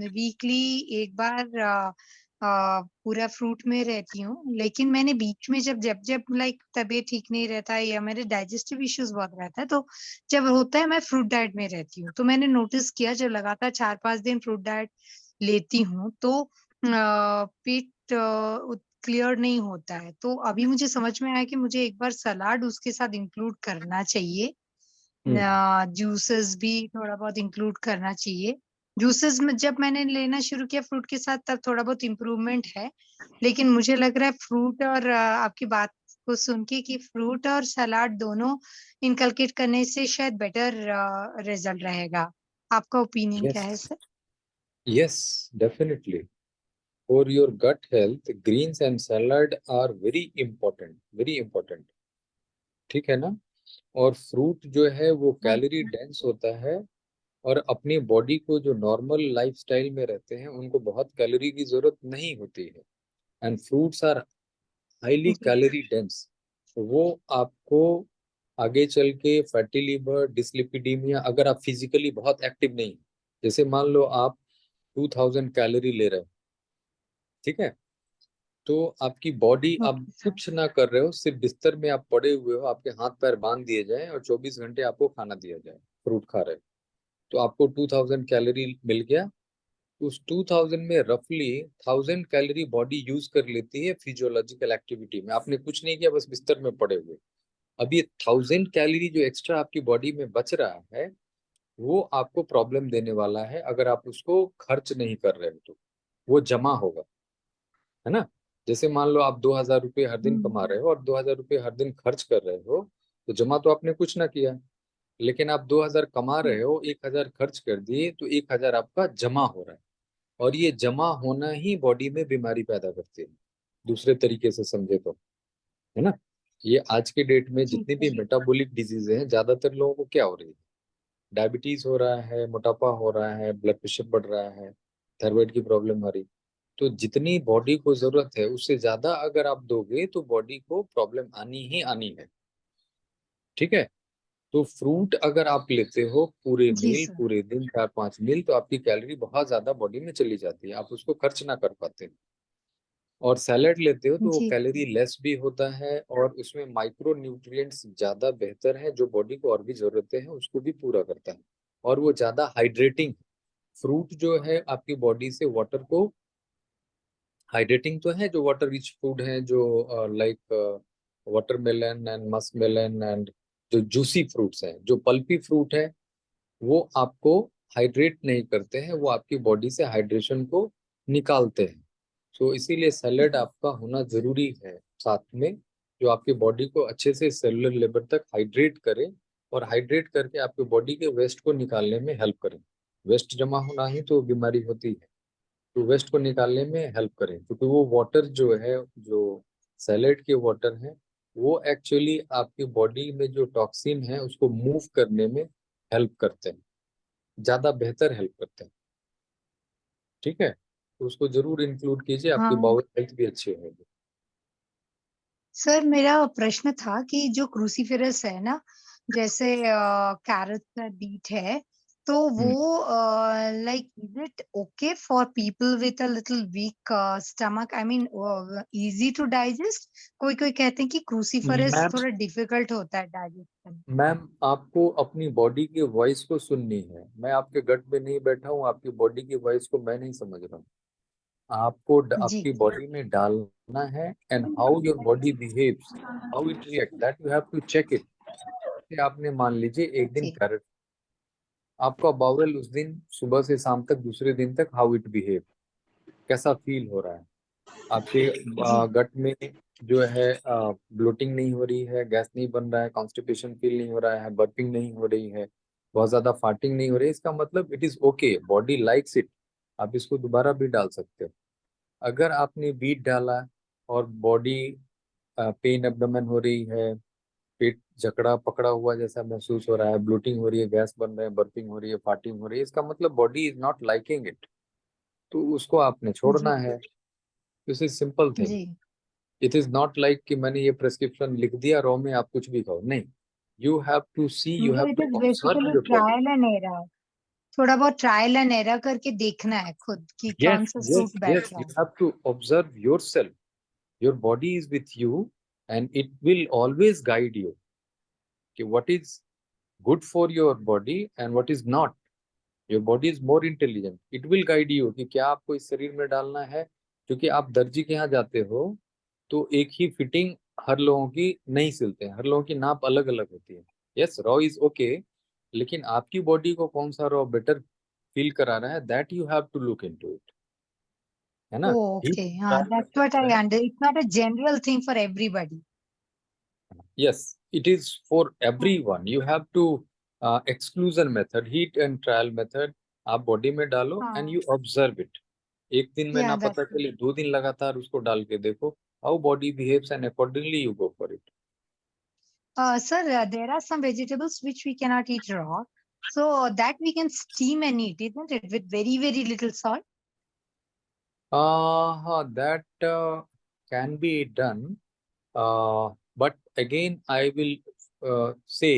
वीकली एक बार पूरा फ्रूट में रहती हूँ, लेकिन मैंने बीच में जब जब जब लाइक तबीयत ठीक नहीं रहता है या मेरे डाइजेस्टिव इश्यूज बहुत रहता है, तो जब होता है मैं फ्रूट डाइट में रहती हूँ। तो मैंने नोटिस किया जब लगातार 4-5 दिन फ्रूट डाइट लेती हूँ तो पेट क्लियर नहीं होता है। तो अभी मुझे समझ में आया कि मुझे एक बार सलाद उसके साथ इंक्लूड करना चाहिए, जूसेस भी थोड़ा बहुत इंक्लूड करना चाहिए। जूसेस में जब मैंने लेना शुरू किया फ्रूट के साथ तब थोड़ा बहुत इम्प्रूवमेंट है, लेकिन मुझे लग रहा है फ्रूट और आपकी बात को सुन के कि फ्रूट और सलाद दोनों इनकलकेट करने से शायद बेटर रिजल्ट रहेगा। आपका ओपिनियन क्या है sir? Yes, definitely. For your gut health, greens and salad are very important, very important. ठीक है ना? और फ्रूट जो है वो कैलोरी डेंस होता है, और अपनी बॉडी को जो नॉर्मल लाइफस्टाइल में रहते हैं उनको बहुत कैलोरी की जरूरत नहीं होती है। And fruits are highly calorie dense. वो आपको आगे चल के फैटी लिवर, डिसलिपिडीमिया, अगर आप फिजिकली बहुत एक्टिव नहीं, जैसे मान लो आप 2000 कैलोरी ले रहे हो, ठीक है, तो आपकी बॉडी, आप कुछ ना कर रहे हो, सिर्फ बिस्तर में आप पड़े हुए हो, आपके हाथ पैर बांध दिए जाए और 24 घंटे आपको खाना दिया जाए, फ्रूट खा रहे हो, तो आपको 2000 कैलोरी मिल गया। उस 2000 में रफली 1000 कैलोरी बॉडी यूज कर लेती है फिजियोलॉजिकल एक्टिविटी में। आपने कुछ नहीं किया, बस बिस्तर में पड़े हुए। अब ये 1000 कैलोरी जो एक्स्ट्रा आपकी बॉडी में बच रहा है वो आपको प्रॉब्लम देने वाला है अगर आप उसको खर्च नहीं कर रहे हो, तो वो जमा होगा, है ना? जैसे मान लो आप 2000 रुपये हर दिन कमा रहे हो और 2000 रुपये हर दिन खर्च कर रहे हो, तो जमा तो आपने कुछ ना किया। लेकिन आप 2000 कमा रहे हो, 1000 खर्च कर दिए, तो 1000 आपका जमा हो रहा है, और ये जमा होना ही बॉडी में बीमारी पैदा करती है। दूसरे तरीके से समझे तो, है ना? ये आज के डेट में जितनी भी मेटाबॉलिक डिजीज हैं, ज्यादातर लोगों को क्या हो रही है? डायबिटीज हो रहा है, मोटापा हो रहा है, ब्लड प्रेशर बढ़ रहा है, थायराइड की प्रॉब्लम आ रही। तो जितनी बॉडी को जरूरत है उससे ज्यादा अगर आप दोगे तो बॉडी को प्रॉब्लम आनी ही आनी है, ठीक है? तो फ्रूट अगर आप लेते हो पूरे मील, पूरे दिन 4-5 मील, तो आपकी कैलोरी बहुत ज्यादा बॉडी में चली जाती है, आप उसको खर्च ना कर पाते। और सैलेड लेते हो तो वो कैलोरी लेस भी होता है और उसमें माइक्रो न्यूट्रिएंट्स ज्यादा बेहतर है, जो बॉडी को और भी जरूरतें हैं उसको भी पूरा करता है, और वो ज्यादा हाइड्रेटिंग। फ्रूट जो है आपकी बॉडी से वाटर को हाइड्रेटिंग तो है, जो वाटर रिच फूड है, जो like watermelon and muskmelon and जो जूसी फ्रूट्स हैं, जो पल्पी फ्रूट है, वो आपको हाइड्रेट नहीं करते हैं, वो आपकी बॉडी से हाइड्रेशन को निकालते हैं। तो इसीलिए सैलेड आपका होना जरूरी है साथ में, जो आपकी बॉडी को अच्छे से सेलुलर लेवल तक हाइड्रेट करे, और हाइड्रेट करके आपकी बॉडी के वेस्ट को निकालने में हेल्प करे। वेस्ट जमा होना ही तो बीमारी होती है, तो वेस्ट को निकालने में हेल्प करें, क्योंकि वो वाटर जो है, जो सैलेड के वाटर है, वो एक्चुअली आपकी बॉडी में जो टॉक्सिन है उसको मूव करने में हेल्प करते हैं, ज्यादा बेहतर हेल्प करते हैं, ठीक है? तो उसको जरूर इंक्लूड कीजिए, आपकी बाउल हेल्थ भी अच्छी होगी। सर मेरा प्रश्न था कि जो क्रूसीफेरस है ना, जैसे कैरेट है, बीट है, तो वो like is it okay for people with a little weak stomach? I mean easy to digest? कोई कोई कहते हैं कि cruciferous मैम थोड़ा difficult होता है digestion. मैम आपको अपनी बॉडी की वॉइस को सुननी है। मैं आपके गट में नहीं बैठा हूँ, आपकी बॉडी की वॉइस को मैं नहीं समझ रहा हूँ। आपको जी आपकी बॉडी में डालना है and how your body behaves, how it react, that you have to check it. आपने मान लीजिए एक दिन ठीक कैरेट, आपका बाउल उस दिन सुबह से शाम तक, दूसरे दिन तक हाउ इट बिहेव, कैसा फील हो रहा है आपके जी गट में, जो है ब्लोटिंग नहीं हो रही है, गैस नहीं बन रहा है, कॉन्स्टिपेशन फील नहीं हो रहा है, बर्पिंग नहीं हो रही है, बहुत ज्यादा फार्टिंग नहीं हो रही है, इसका मतलब it is okay, body likes it. आप इसको दोबारा भी डाल सकते हो। अगर आपने बीट डाला और बॉडी पेन एब्डोमेन हो रही है, पेट जकड़ा पकड़ा हुआ जैसा महसूस हो रहा है, ब्लोटिंग हो रही है, गैस बन रहे हैं, बर्पिंग हो रही है, फार्टिंग हो रही है, इसका मतलब body is not liking it, तो उसको आपने जी छोड़ना है। This is simple thing. जी इट इज नॉट लाइक कि मैंने ये प्रेस्क्रिप्शन लिख दिया, रॉ में आप कुछ भी खाओ, नहीं। You have to see, you मतलब have it to is observe basically your body. Trial and error, थोड़ा बहुत ट्रायल एंड एरर करके देखना है खुद कि कौन yes सा yes सूट बैठ yes रहा you है. have to observe yourself. Your body is with you and it will always guide you कि what is good for your body and what is not. Your body is more intelligent. It will guide you कि क्या आपको इस शरीर में डालना है। क्योंकि आप दर्जी के यहाँ जाते हो तो एक ही फिटिंग हर लोगों की नहीं सिलते हैं, हर लोगों की नाप अलग अलग होती है। यस, रॉ इज ओके, लेकिन आपकी बॉडी को कौन सा रॉ बेटर फील करा रहा है, that you have to look into it, है ना। ओके हाँ, ट्रायल कर दैट्स व्हाट सकते आई हैं। Under, it's not a general thing for everybody. Yes, it is for everyone. You have to exclusion method, heat and trial method. आप body में डालो and you हाँ ऑब्जर्व इट। एक दिन में या ना दैट्स पता चले, 2 दिन लगातार उसको डाल के देखो how body behaves and accordingly you go for it. sir, there are some vegetables which we cannot eat raw, so that we can steam and eat, isn't it, with very very little salt? That can be done, but again I will say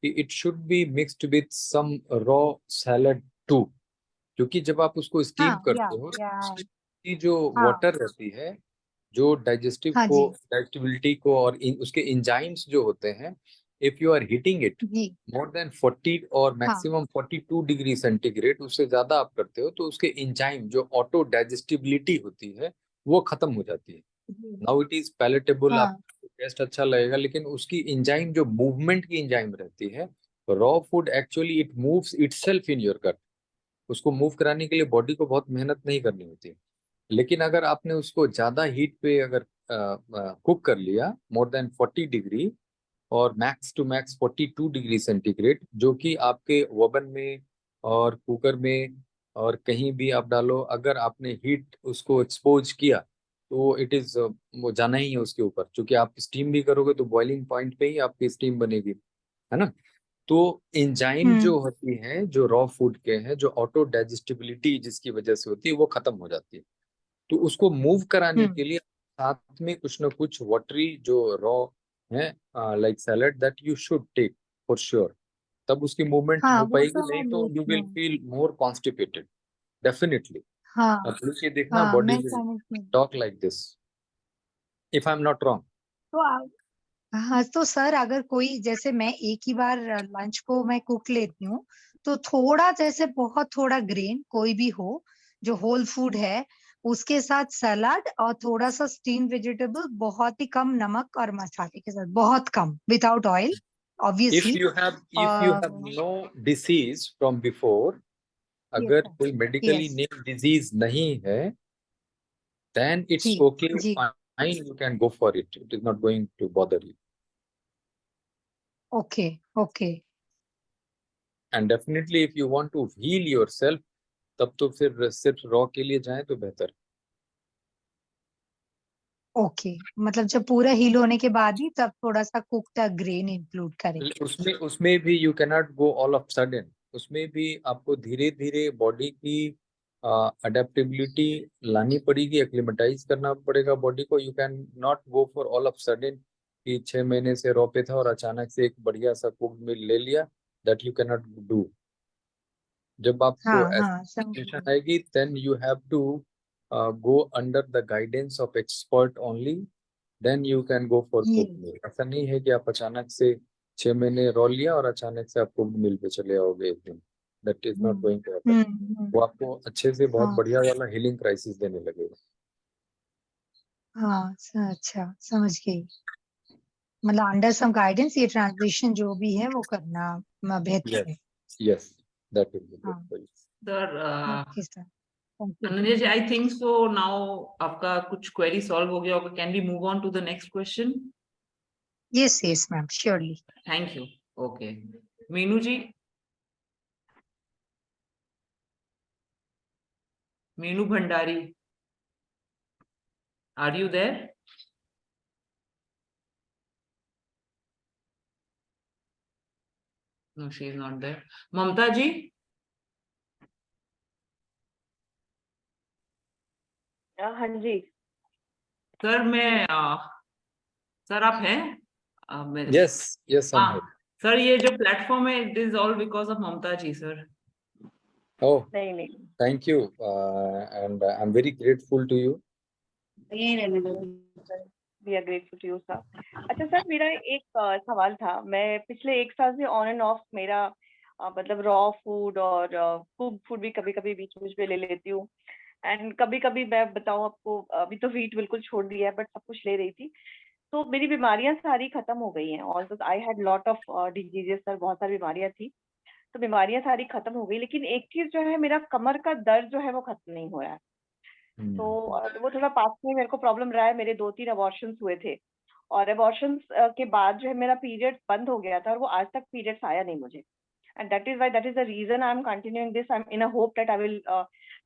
it should be mixed with some raw salad too. क्योंकि जब आप उसको steam हाँ करते हो, या उसकी जो हाँ वाटर रहती है, जो हाँ जी डाइजेस्टिबिलिटी को और उसके इंजाइम्स जो होते हैं, if you are heating it जी मोर देन 40 और हाँ मैक्सिमम 42 डिग्री सेंटीग्रेड, उससे ज्यादा आप करते हो तो उसके इंजाइम जो ऑटो डाइजेस्टिबिलिटी होती है वो खत्म हो जाती है। जी नाउ इट इज पैलेटेबल, हाँ आपको टेस्ट अच्छा लगेगा, लेकिन उसकी इंजाइम जो मूवमेंट की इंजाइम रहती है, raw food actually it moves itself in your gut. उसको मूव कराने के लिए बॉडी को बहुत मेहनत नहीं करनी होती है। लेकिन अगर आपने उसको ज्यादा हीट पे अगर कुक कर लिया मोर देन 40 डिग्री और max to max 42 degree centigrade, जो कि आपके ओवन में और कुकर में और कहीं भी आप डालो, अगर आपने हीट उसको एक्सपोज किया तो इट इज वो जाना ही है उसके ऊपर, क्योंकि आप स्टीम भी करोगे तो बॉइलिंग पॉइंट पे ही आपकी स्टीम बनेगी, है ना। तो एंजाइम जो हम्म होती है, जो रॉ फूड के हैं, जो ऑटो डाइजेस्टिबिलिटी जिसकी वजह से होती है, वो खत्म हो जाती है। तो उसको मूव कराने हम्म के लिए साथ में कुछ ना कुछ वाटरी जो रॉ है, like salad, that you should take for sure. तब उसकी मूवमेंट हाँ हो वो पाएगी, तो नहीं मैं तो यू लेती विल हूँ. Feel more constipated definitely. हाँ अब ये देखना हाँ बॉडी मैं विल समझती हूँ. Talk like this, if I am not wrong. तो हाँ तो सर अगर कोई जैसे मैं एक ही बार लंच को मैं कुक लेती हूँ, तो थोड़ा जैसे बहुत थोड़ा ग्रेन कोई भी हो जो होल फूड है, उसके साथ सलाद और थोड़ा सा स्टीम वेजिटेबल, बहुत ही कम नमक और मसाले के साथ, बहुत कम, without oil if obviously. You have if you have no disease from before, yes अगर सर. कोई मेडिकली यस नेम डिजीज नहीं है, then जी it's okay, जी fine, you can go for it. It is not going to bother you. Okay okay And definitely, if you want to heal yourself, तब तो फिर सिर्फ raw के लिए जाएं तो बेहतर। ओके मतलब जब पूरा हील होने के बाद ही तब थोड़ा सा कुक्ड ग्रेन इंक्लूड करें. उसमें उसमें भी you cannot go all of sudden, उसमें भी आपको धीरे धीरे बॉडी की अडेप्टेबिलिटी लानी पड़ेगी, एक्लिमेटाइज करना पड़ेगा बॉडी को। You can not go for all of sudden कि 6 महीने से रॉ पे था और अचानक से एक बढ़िया सा कुक मील ले लिया, दैट यू कैनॉट डू। जब आपको हाँ ऐसी हाँ समझ सिचुएशन गई। आएगी then you have to go under the guidance of expert only, then you can go for ये कुक मील। ऐसा नहीं है कि आप अचानक से 6 महीने रॉ लिया और अचानक से आप कुक मील पे चले आओगे एक दिन। That is not going to happen. Hmm. वो आपको अच्छे से बहुत हाँ बढ़िया वाला हीलिंग क्राइसिस देने लगेगा। हाँ अच्छा समझ गई। मतलब अंडर सम गाइडेंस ये ट्रांजिशन जो भी है वो करना बेहतर है। Yes that will be good हाँ for you. Sir okay sir, thank you. Ananya ji, I think so now आपका कुछ क्वेरी सॉल्व हो गया होगा। Can we move on to the next question? Yes ma'am, surely. Thank you. Okay, Meenu ji, Meenu Bhandari, are you there? No, she is not there. Mamta जी? हाँ जी। Sir sir आप हैं? Yes yes हाँ sir, ये जो प्लेटफॉर्म है it is all because of Mamta ji sir. Oh नहीं thank you and I am very grateful to you. We are grateful to you sir. अच्छा sir, मेरा एक सवाल था। मैं पिछले 1 साल से ऑन एंड ऑफ मेरा मतलब रॉ फूड और कुक फूड भी कभी कभी बीच बीच में ले लेती हूँ। एंड कभी कभी मैं बताऊँ आपको, अभी तो वीट बिल्कुल छोड़ दिया है बट सब कुछ ले रही थी। तो मेरी बीमारियां सारी खत्म हो गई हैं। Also I had lot of diseases sir, बहुत सारी बीमारियां थी। तो बीमारियां सारी खत्म हो गई, लेकिन एक चीज जो है, मेरा कमर का दर्द जो है वो खत्म नहीं हो रहा है। तो वो थोड़ा पास में मेरे को प्रॉब्लम रहा है। मेरे 2-3 अबॉर्शंस हुए थे और अबॉर्शंस के बाद जो है मेरा पीरियड बंद हो गया था और वो आज तक पीरियड्स आया नहीं मुझे। And that is the reason I am continuing this. I am in a hope that I will,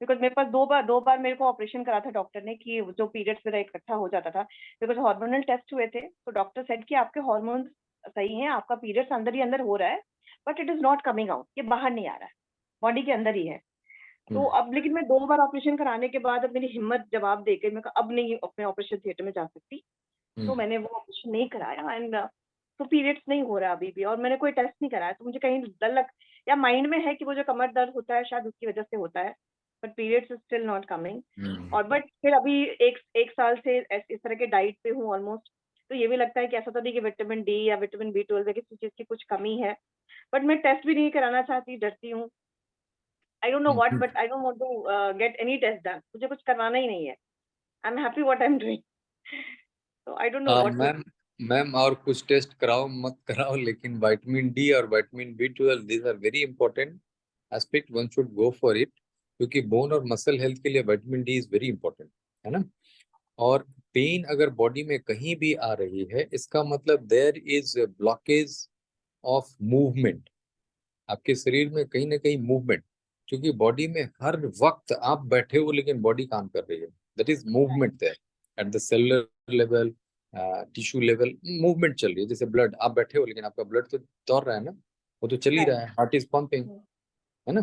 because मेरे पास दो बार मेरे को ऑपरेशन करा था डॉक्टर ने कि जो पीरियड्स मेरा इकट्ठा हो जाता था, बिकॉज हार्मोनल टेस्ट हुए थे। तो डॉक्टर सेड कि आपके हार्मोन्स सही हैं, आपका पीरियड्स अंदर ही अंदर हो रहा है, but it is not coming out, ये बाहर नहीं आ रहा है, बॉडी के अंदर ही है। तो अब लेकिन मैं 2 बार ऑपरेशन कराने के बाद अब मेरी हिम्मत जवाब दे गई। मैं कहा अब नहीं अपने ऑपरेशन थिएटर में जा सकती, तो मैंने वो ऑपरेशन नहीं कराया। एंड तो पीरियड्स नहीं हो रहा अभी भी, और मैंने कोई टेस्ट नहीं कराया। तो मुझे कहीं डर लग या माइंड में है कि वो जो कमर दर्द होता है शायद उसकी वजह से होता है, but periods is still not coming. और बट फिर अभी एक साल से इस तरह के डाइट पे हूँ ऑलमोस्ट। तो ये भी लगता है कि ऐसा तो नहीं कि विटामिन डी या विटामिन B12 या किसी चीज की कुछ कमी है, बट मैं टेस्ट भी नहीं कराना चाहती, डरती हूँ। I don't know what, but I don't want to get any test done. मुझे कुछ करवाना ही नहीं है. I'm happy what I'm doing. So I don't know what to. Ma'am और कुछ टेस्ट कराओ मत कराओ, लेकिन विटामिन डी और vitamin B12 these are very important aspect, one should go for it, क्योंकि बोन और मसल हेल्थ के लिए vitamin D is very important, है ना। और पेन अगर बॉडी में कहीं भी आ रही है, इसका मतलब there is blockage of movement. आपके शरीर में कहीं ना कहीं मूवमेंट, क्योंकि बॉडी में हर वक्त आप बैठे हो लेकिन बॉडी काम कर रही है, that is movement there at the cellular level, tissue level movement चल रही है। जैसे ब्लड, आप बैठे हो लेकिन आपका ब्लड तो दौड़ रहा है ना, वो तो चल ही रहा है, हार्ट इज पंपिंग, है ना।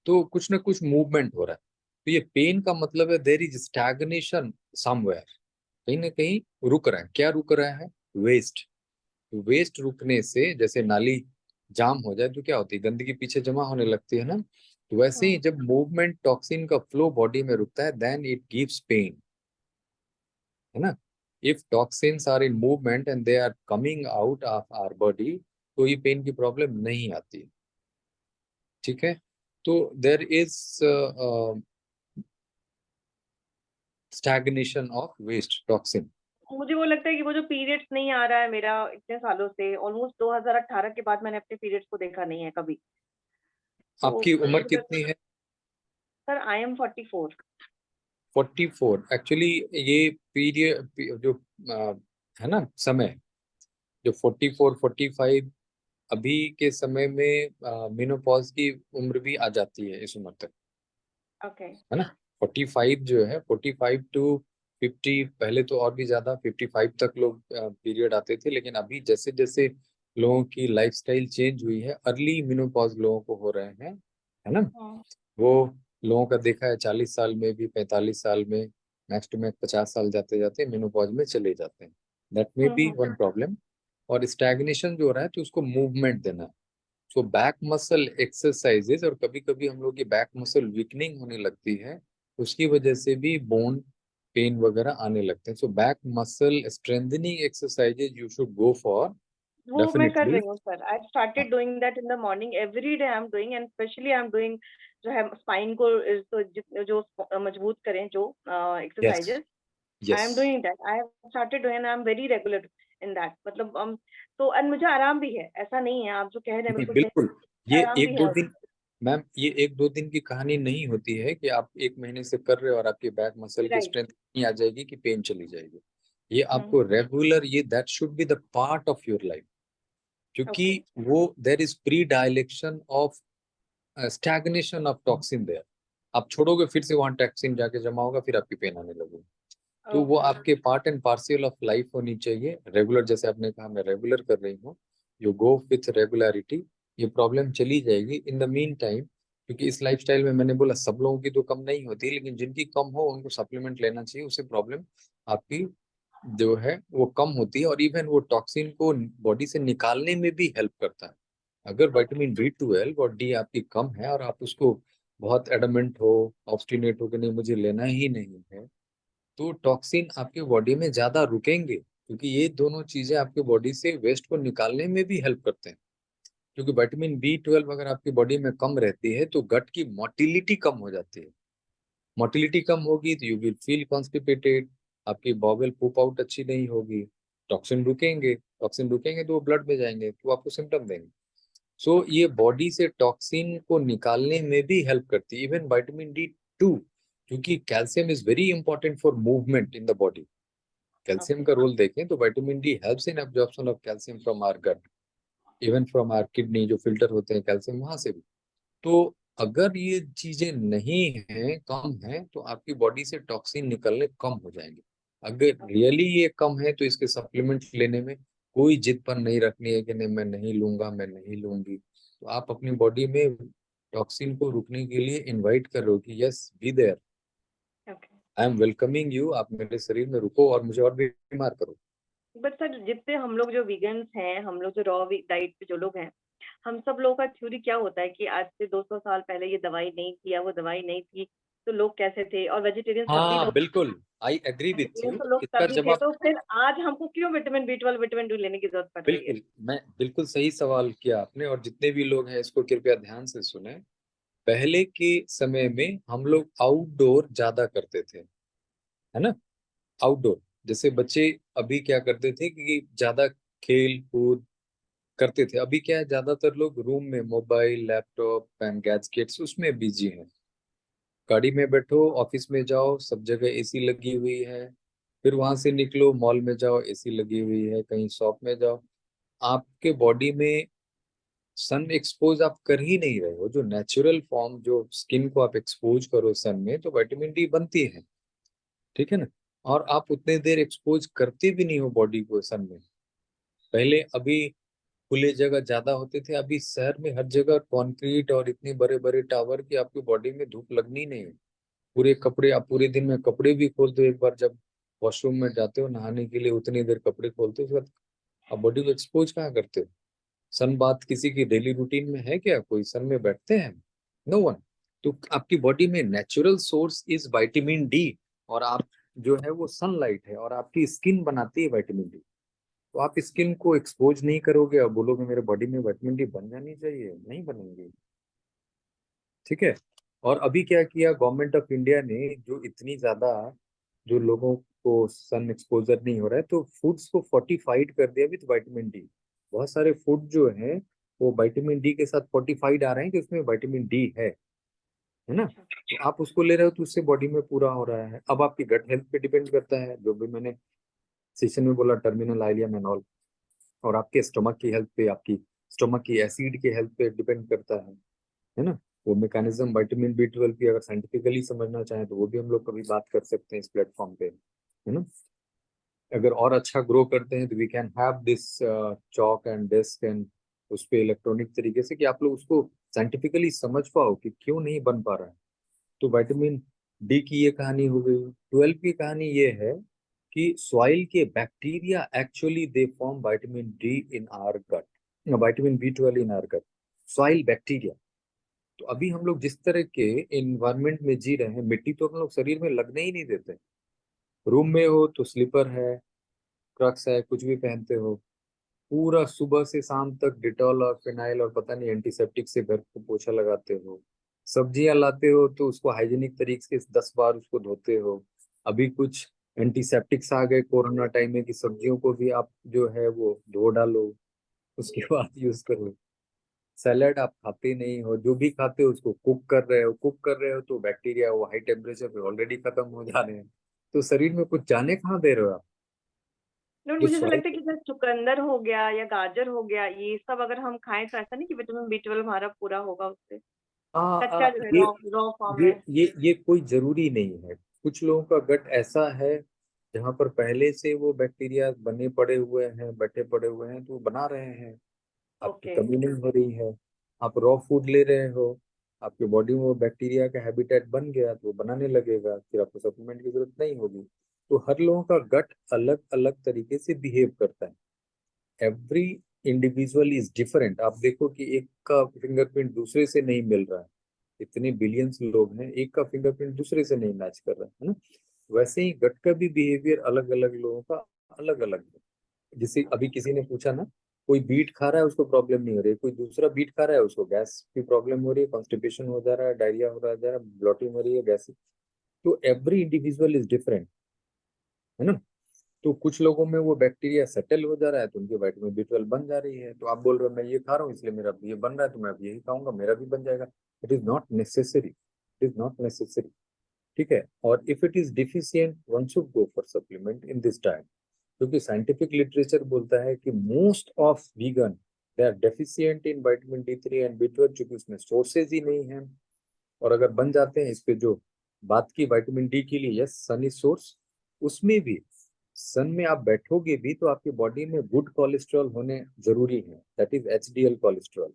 तो कुछ ना कुछ मूवमेंट हो रहा है। तो ये पेन का मतलब है देयर इज स्टैग्नेशन समवेयर, कहीं ना कहीं रुक रहा है। क्या रुक रहा है? वेस्ट। वेस्ट रुकने से, जैसे नाली जाम हो जाए तो क्या होती है, गंदगी पीछे जमा होने लगती है ना। तो वैसे ही जब मूवमेंट टॉक्सिन का फ्लो बॉडी में रुकता है देन इट गिव्स पेन, है ना। If toxins are in movement and they are coming out of our body, तो ये पेन की प्रॉब्लम नहीं आती, ठीक है। तो there is stagnation of waste toxin. मुझे वो लगता है कि वो जो पीरियड्स नहीं आ रहा है मेरा इतने सालों से, ऑलमोस्ट 2018 के बाद मैंने अपने पीरियड्स को देखा नहीं है कभी। आपकी उम्र कितनी है? Sir I am 44। 44। एक्चुअली ये पीरियड जो है ना समय, जो 44 45 अभी के समय में मेनोपॉज की उम्र भी आ जाती है इस उम्र तक, ओके। है ना। 45 जो है, 45 टू 50, पहले तो और भी ज्यादा 55 तक लोग पीरियड आते थे, लेकिन अभी जैसे जैसे लोगों की लाइफस्टाइल चेंज हुई है, अर्ली मेनोपॉज लोगों को हो रहे हैं, है ना। वो लोगों का देखा है 40 साल में भी, 45 साल में, नेक्स्ट में 50 साल जाते जाते मेनोपॉज में चले जाते हैं। That may be one problem. और स्टैग्नेशन जो हो रहा है तो उसको मूवमेंट देना है। सो बैक मसल एक्सरसाइजेज, और कभी कभी हम लोग की बैक मसल वीकनिंग होने लगती है, उसकी वजह से भी बोन पेन वगैरह आने लगते हैं. So back muscle strengthening exercises you should go for वो मैं कर डेफिनेटली. रही हूँ sir. I started doing that in the morning. Every day I am doing, and specially I am doing जो है स्पाइन को तो जो मजबूत करें जो yes exercises. I yes. Am doing that. I have started doing, I am very regular in that. मतलब तो एंड मुझे आराम भी है. ऐसा नहीं है, आप जो कह रहे हैं बिल्कुल सही. बिल्कुल. ये आराम भी एक दो है. दिन, मैम, ये एक दो दिन की कहानी नहीं होती है कि आप एक महीने से कर रहे हो और आपकी बैक मसल की राइट. स्ट्रेंथ नहीं आ जाएगी कि पेन चली जाएगी. ये आपको रेगुलर, ये that should be the part of your life, क्योंकि ओके. वो there is predilection of stagnation of toxin there. आप छोड़ोगे फिर से वहां टॉक्सिन जाके जमा होगा, फिर आपकी पेन आने लगेगी. तो वो ओके. आपके part and partial of life होनी चाहिए. रेगुलर, जैसे आपने कहा मैं रेगुलर कर रही हूँ, यू गो विथ रेगुलरिटी, ये प्रॉब्लम चली जाएगी. इन द मीन टाइम, क्योंकि इस लाइफस्टाइल में मैंने बोला सब लोगों की तो कम नहीं होती, लेकिन जिनकी कम हो उनको सप्लीमेंट लेना चाहिए. उससे प्रॉब्लम आपकी जो है वो कम होती है, और इवन वो टॉक्सिन को बॉडी से निकालने में भी हेल्प करता है. अगर विटामिन B12 और D आपकी कम है और आप उसको बहुत एडमेंट हो, ऑब्स्टिनेट हो कि नहीं मुझे लेना ही नहीं है, तो टॉक्सिन आपके बॉडी में ज्यादा रुकेंगे, क्योंकि ये दोनों चीजें आपके बॉडी से वेस्ट को निकालने में भी हेल्प करते हैं. क्योंकि विटामिन B12 अगर आपकी बॉडी में कम रहती है तो गट की मोटिलिटी कम हो जाती है. मोटिलिटी कम होगी तो यू विल फील कॉन्स्टिपेटेड, आपकी बॉवल पूप आउट अच्छी नहीं होगी. टॉक्सिन रुकेंगे तो वो ब्लड में जाएंगे तो आपको सिम्टम देंगे. सो ये बॉडी से टॉक्सिन को निकालने में भी हेल्प करती है. इवन विटामिन D2, क्योंकि calcium is very important for movement in the body. Calcium का रोल देखें तो vitamin D helps in absorption of calcium from our gut, even from our kidney, जो फिल्टर होते हैं कैल्शियम वहां से भी. तो अगर ये चीजें नहीं है, कम है, तो आपकी बॉडी से टॉक्सिन निकलने कम हो जाएंगे. अगर रियली ये कम है तो इसके सप्लीमेंट लेने में कोई जिद पर नहीं रखनी है कि नहीं मैं नहीं लूंगा, मैं नहीं लूंगी. तो आप अपनी बॉडी में टॉक्सिन को रुकने के लिए इनवाइट कर रहे हो कि yes be there, okay. I am welcoming you, आप मेरे शरीर में रुको और मुझे और बीमार करो. बट सर जितने हम लोग जो वीगन्स हैं, हम लोग जो रॉ डाइट पे जो लोग हैं, हम सब लोगों का थ्योरी क्या होता है कि आज से 200 साल पहले ये दवाई नहीं थी या वो दवाई नहीं थी, तो लोग कैसे थे, और वेजिटेरियन तब भी हाँ लोग बिल्कुल, I agree with vegetarian you. तो लोग इसका तभी थे, जवाब तो फिर आज हमको क्यों विटामिन B12 विटामिन D लेने की जरूरत पड़ रही है? बिल्कुल सही सवाल किया आपने, और जितने भी लोग हैं इसको कृपया ध्यान से सुने. पहले के समय में हम लोग आउटडोर ज्यादा करते थे, है ना. आउटडोर जैसे बच्चे अभी क्या करते थे कि ज्यादा खेल कूद करते थे. अभी क्या है, ज्यादातर लोग रूम में मोबाइल लैपटॉप एंड गैजेट्स उसमें बिजी हैं. गाड़ी में बैठो, ऑफिस में जाओ, सब जगह एसी लगी हुई है. फिर वहां से निकलो, मॉल में जाओ, एसी लगी हुई है, कहीं शॉप में जाओ, आपके बॉडी में सन एक्सपोज आप कर ही नहीं रहे हो. जो नेचुरल फॉर्म, जो स्किन को आप एक्सपोज करो सन में, तो विटामिन D बनती है, ठीक है ना. और आप उतने देर एक्सपोज करते भी नहीं हो बॉडी को सन में. पहले अभी खुले जगह ज्यादा होते थे, अभी शहर में हर जगह कंक्रीट और इतने बड़े बड़े टावर की आपकी बॉडी में धूप लगनी नहीं है. पूरे कपड़े, आप पूरे दिन में कपड़े भी खोलते हो, एक बार जब वॉशरूम में जाते हो नहाने के लिए उतनी देर कपड़े खोलते हो, उसके बाद आप बॉडी को एक्सपोज कहाँ करते हो. सन बाथ किसी की डेली रूटीन में है क्या, कोई सन में बैठते हैं? No one. तो आपकी बॉडी में natural source is vitamin D, और आप जो है वो सनलाइट है, और आपकी स्किन बनाती है विटामिन D. तो आप स्किन को एक्सपोज नहीं करोगे और बोलोगे मेरे बॉडी में विटामिन D बन जानी चाहिए, नहीं बनेंगे, ठीक है. और अभी क्या किया गवर्नमेंट ऑफ इंडिया ने, जो इतनी ज्यादा जो लोगों को सन एक्सपोजर नहीं हो रहा है, तो फूड्स को फोर्टिफाइड कर दिया विद विटामिन D. बहुत सारे फूड जो हैं वो विटामिन D के साथ फोर्टिफाइड आ रहे हैं कि उसमें विटामिन D है ना. तो आप उसको ले रहे हो तो उससे बॉडी में पूरा हो रहा है. अब आपकी गट हेल्थ पे डिपेंड करता है, जो भी मैंने सेशन में बोला, टर्मिनल आइलियम एंड ऑल. और आपके स्टमक की हेल्थ पे, आपकी स्टमक की एसिड के हेल्थ पे डिपेंड करता है ना. वो मैकेनिज्म विटामिन B12 की अगर साइंटिफिकली समझना चाहें तो वो भी हम लोग कभी बात कर सकते हैं इस प्लेटफॉर्म पे, है ना. अगर और अच्छा ग्रो करते हैं तो we can have this chalk and desk and उस पे इलेक्ट्रॉनिक तरीके से कि आप लोग उसको साइंटिफिकली समझ पाओ कि क्यों नहीं बन पा रहा है. तो विटामिन D की ये कहानी हो गई. 12 की कहानी ये है कि सॉइल के bacteria actually they form vitamin D in our gut, vitamin B12 in our gut. Soil bacteria. तो अभी हम लोग जिस तरह के एनवायरनमेंट में जी रहे हैं, मिट्टी तो हम लोग शरीर में लगने ही नहीं देते। रूम में हो तो स्लीपर है, क्रक्स है, कुछ भी पहनते हो, पूरा सुबह से शाम तक डिटॉल और फिनाइल और पता नहीं एंटीसेप्टिक से घर को पोछा लगाते हो। सब्जियां लाते हो तो उसको हाइजीनिक तरीके से 10 बार उसको धोते हो। अभी कुछ एंटीसेप्टिक्स आ गए कोरोना टाइम में कि सब्जियों को भी आप जो है वो धो डालो, उसके बाद यूज करो। सैलेड आप खाते नहीं हो, जो भी खाते हो उसको कुक कर रहे हो तो बैक्टीरिया वो हाई टेम्परेचर पे ऑलरेडी खत्म हो जा रहे हैं। तो शरीर में कुछ जाने कहाँ दे रहे हो आप। नहीं, जो मुझे ऐसा soil- लगता है कि जैसे चुकंदर हो गया या गाजर हो गया, ये सब अगर हम खाएं तो ऐसा नहीं कि विटामिन B12 हमारा पूरा होगा उससे, कच्चा जो है ये रॉ रॉ फॉर्म ये में। ये कोई जरूरी नहीं है। कुछ लोगों का गट ऐसा है जहाँ पर पहले से वो बैक्टीरिया बने पड़े हुए हैं, बैठे पड़े हुए हैं, तो वो बना रहे हैं, आपकी ओके। कमी नहीं हो रही है। आप रॉ फूड ले रहे हो, आपके बॉडी में वो बैक्टीरिया का हैबिटेट बन गया तो वो बनाने लगेगा, फिर आपको सप्लीमेंट की जरूरत नहीं होगी। तो हर लोगों का गट अलग अलग तरीके से बिहेव करता है। Every individual is different. आप देखो कि एक का फिंगरप्रिंट दूसरे से नहीं मिल रहा है, इतने बिलियंस लोग हैं, एक का फिंगरप्रिंट दूसरे से नहीं मैच कर रहा है ना। वैसे ही गट का भी बिहेवियर अलग अलग लोगों का अलग अलग है। जैसे अभी किसी ने पूछा ना, कोई बीट खा रहा है उसको प्रॉब्लम नहीं हो रही है, कोई दूसरा बीट खा रहा है उसको गैस की प्रॉब्लम हो रही है, कॉन्स्टिपेशन हो जा रहा है, डायरिया हो रहा जा रहा है, ब्लॉटिंग हो रही है, गैस। तो एवरी इंडिविजुअल इज डिफरेंट, है ना। तो कुछ लोगों में वो बैक्टीरिया सेटल हो जा रहा है तो उनकी विटामिन B12 बन जा रही है। तो आप बोल रहे हो मैं ये खा रहा हूँ इसलिए मेरा ये बन रहा है तो मैं अब यही खाऊंगा मेरा भी बन जाएगा। It is not necessary, it is not necessary. ठीक है। और if it is deficient one should go for supplement in this diet, क्योंकि साइंटिफिक लिटरेचर बोलता है कि most of vegan they are deficient in vitamin D3 and B12, क्योंकि उसमें sources ही नहीं है। और अगर बन जाते हैं, इस पे जो बात की विटामिन डी के लिए, यस सन इज सोर्स, उसमें भी सन में आप बैठोगे भी तो आपकी बॉडी में गुड कोलेस्ट्रॉल होने जरूरी है, दैट इज HDL कोलेस्ट्रॉल।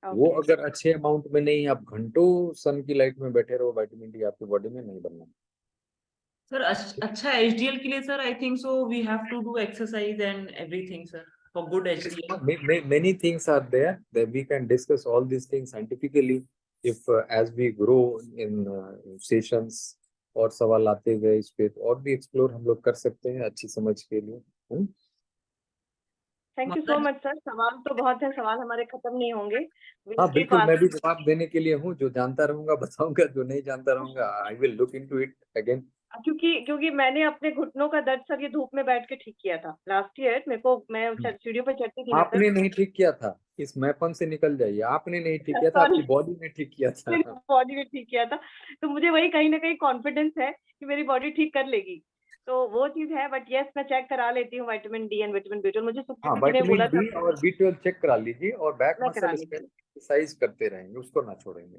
वो ओके। अगर अच्छे अमाउंट में नहीं, आप घंटों सन की लाइट में बैठे रहो, विटामिन डी आपकी बॉडी में नहीं बनना। सर अच्छा HDL के लिए sir I think so we have to do exercise and everything sir for good HDL। Many things are there that we can discuss all these things scientifically if as we grow in sessions, और सवाल आते गए इस पे तो और भी explore हम लोग कर सकते हैं अच्छी समझ के लिए। Thank you so much sir. सवाल तो बहुत है, सवाल हमारे खत्म नहीं होंगे। हाँ We'll keep बिल्कुल, मैं भी asking। जवाब देने के लिए हूँ, जो जानता रहूंगा बताऊंगा, जो नहीं जानता रहूंगा आई will look into it again. क्योंकि मैंने अपने घुटनों का दर्द सर ये धूप में बैठ के ठीक किया था लास्ट ईयर। मेरे को, मैं सीढ़ियों पर चढ़ती थी ना सर। आपने नहीं ठीक किया था, इस मैपन से निकल जाइए, आपने नहीं ठीक किया था, सॉरी, आपकी बॉडी ने ठीक किया था। मेरी बॉडी ने ठीक किया था। तो मुझे वही कहीं ना कहीं कॉन्फिडेंस है कि मेरी बॉडी ठीक कर लेगी, तो वो चीज है। बट यस, मैं चेक करा लेती हूँ vitamin D and vitamin B12। मुझे हाँ, सुप्रीति जी ने विटामिन बोला था, डी और B12 चेक करा लीजिए, और बैक मैं करा मसल लेती हूँ। एक्सरसाइज करते रहेंगे, उसको ना छोड़ेंगे।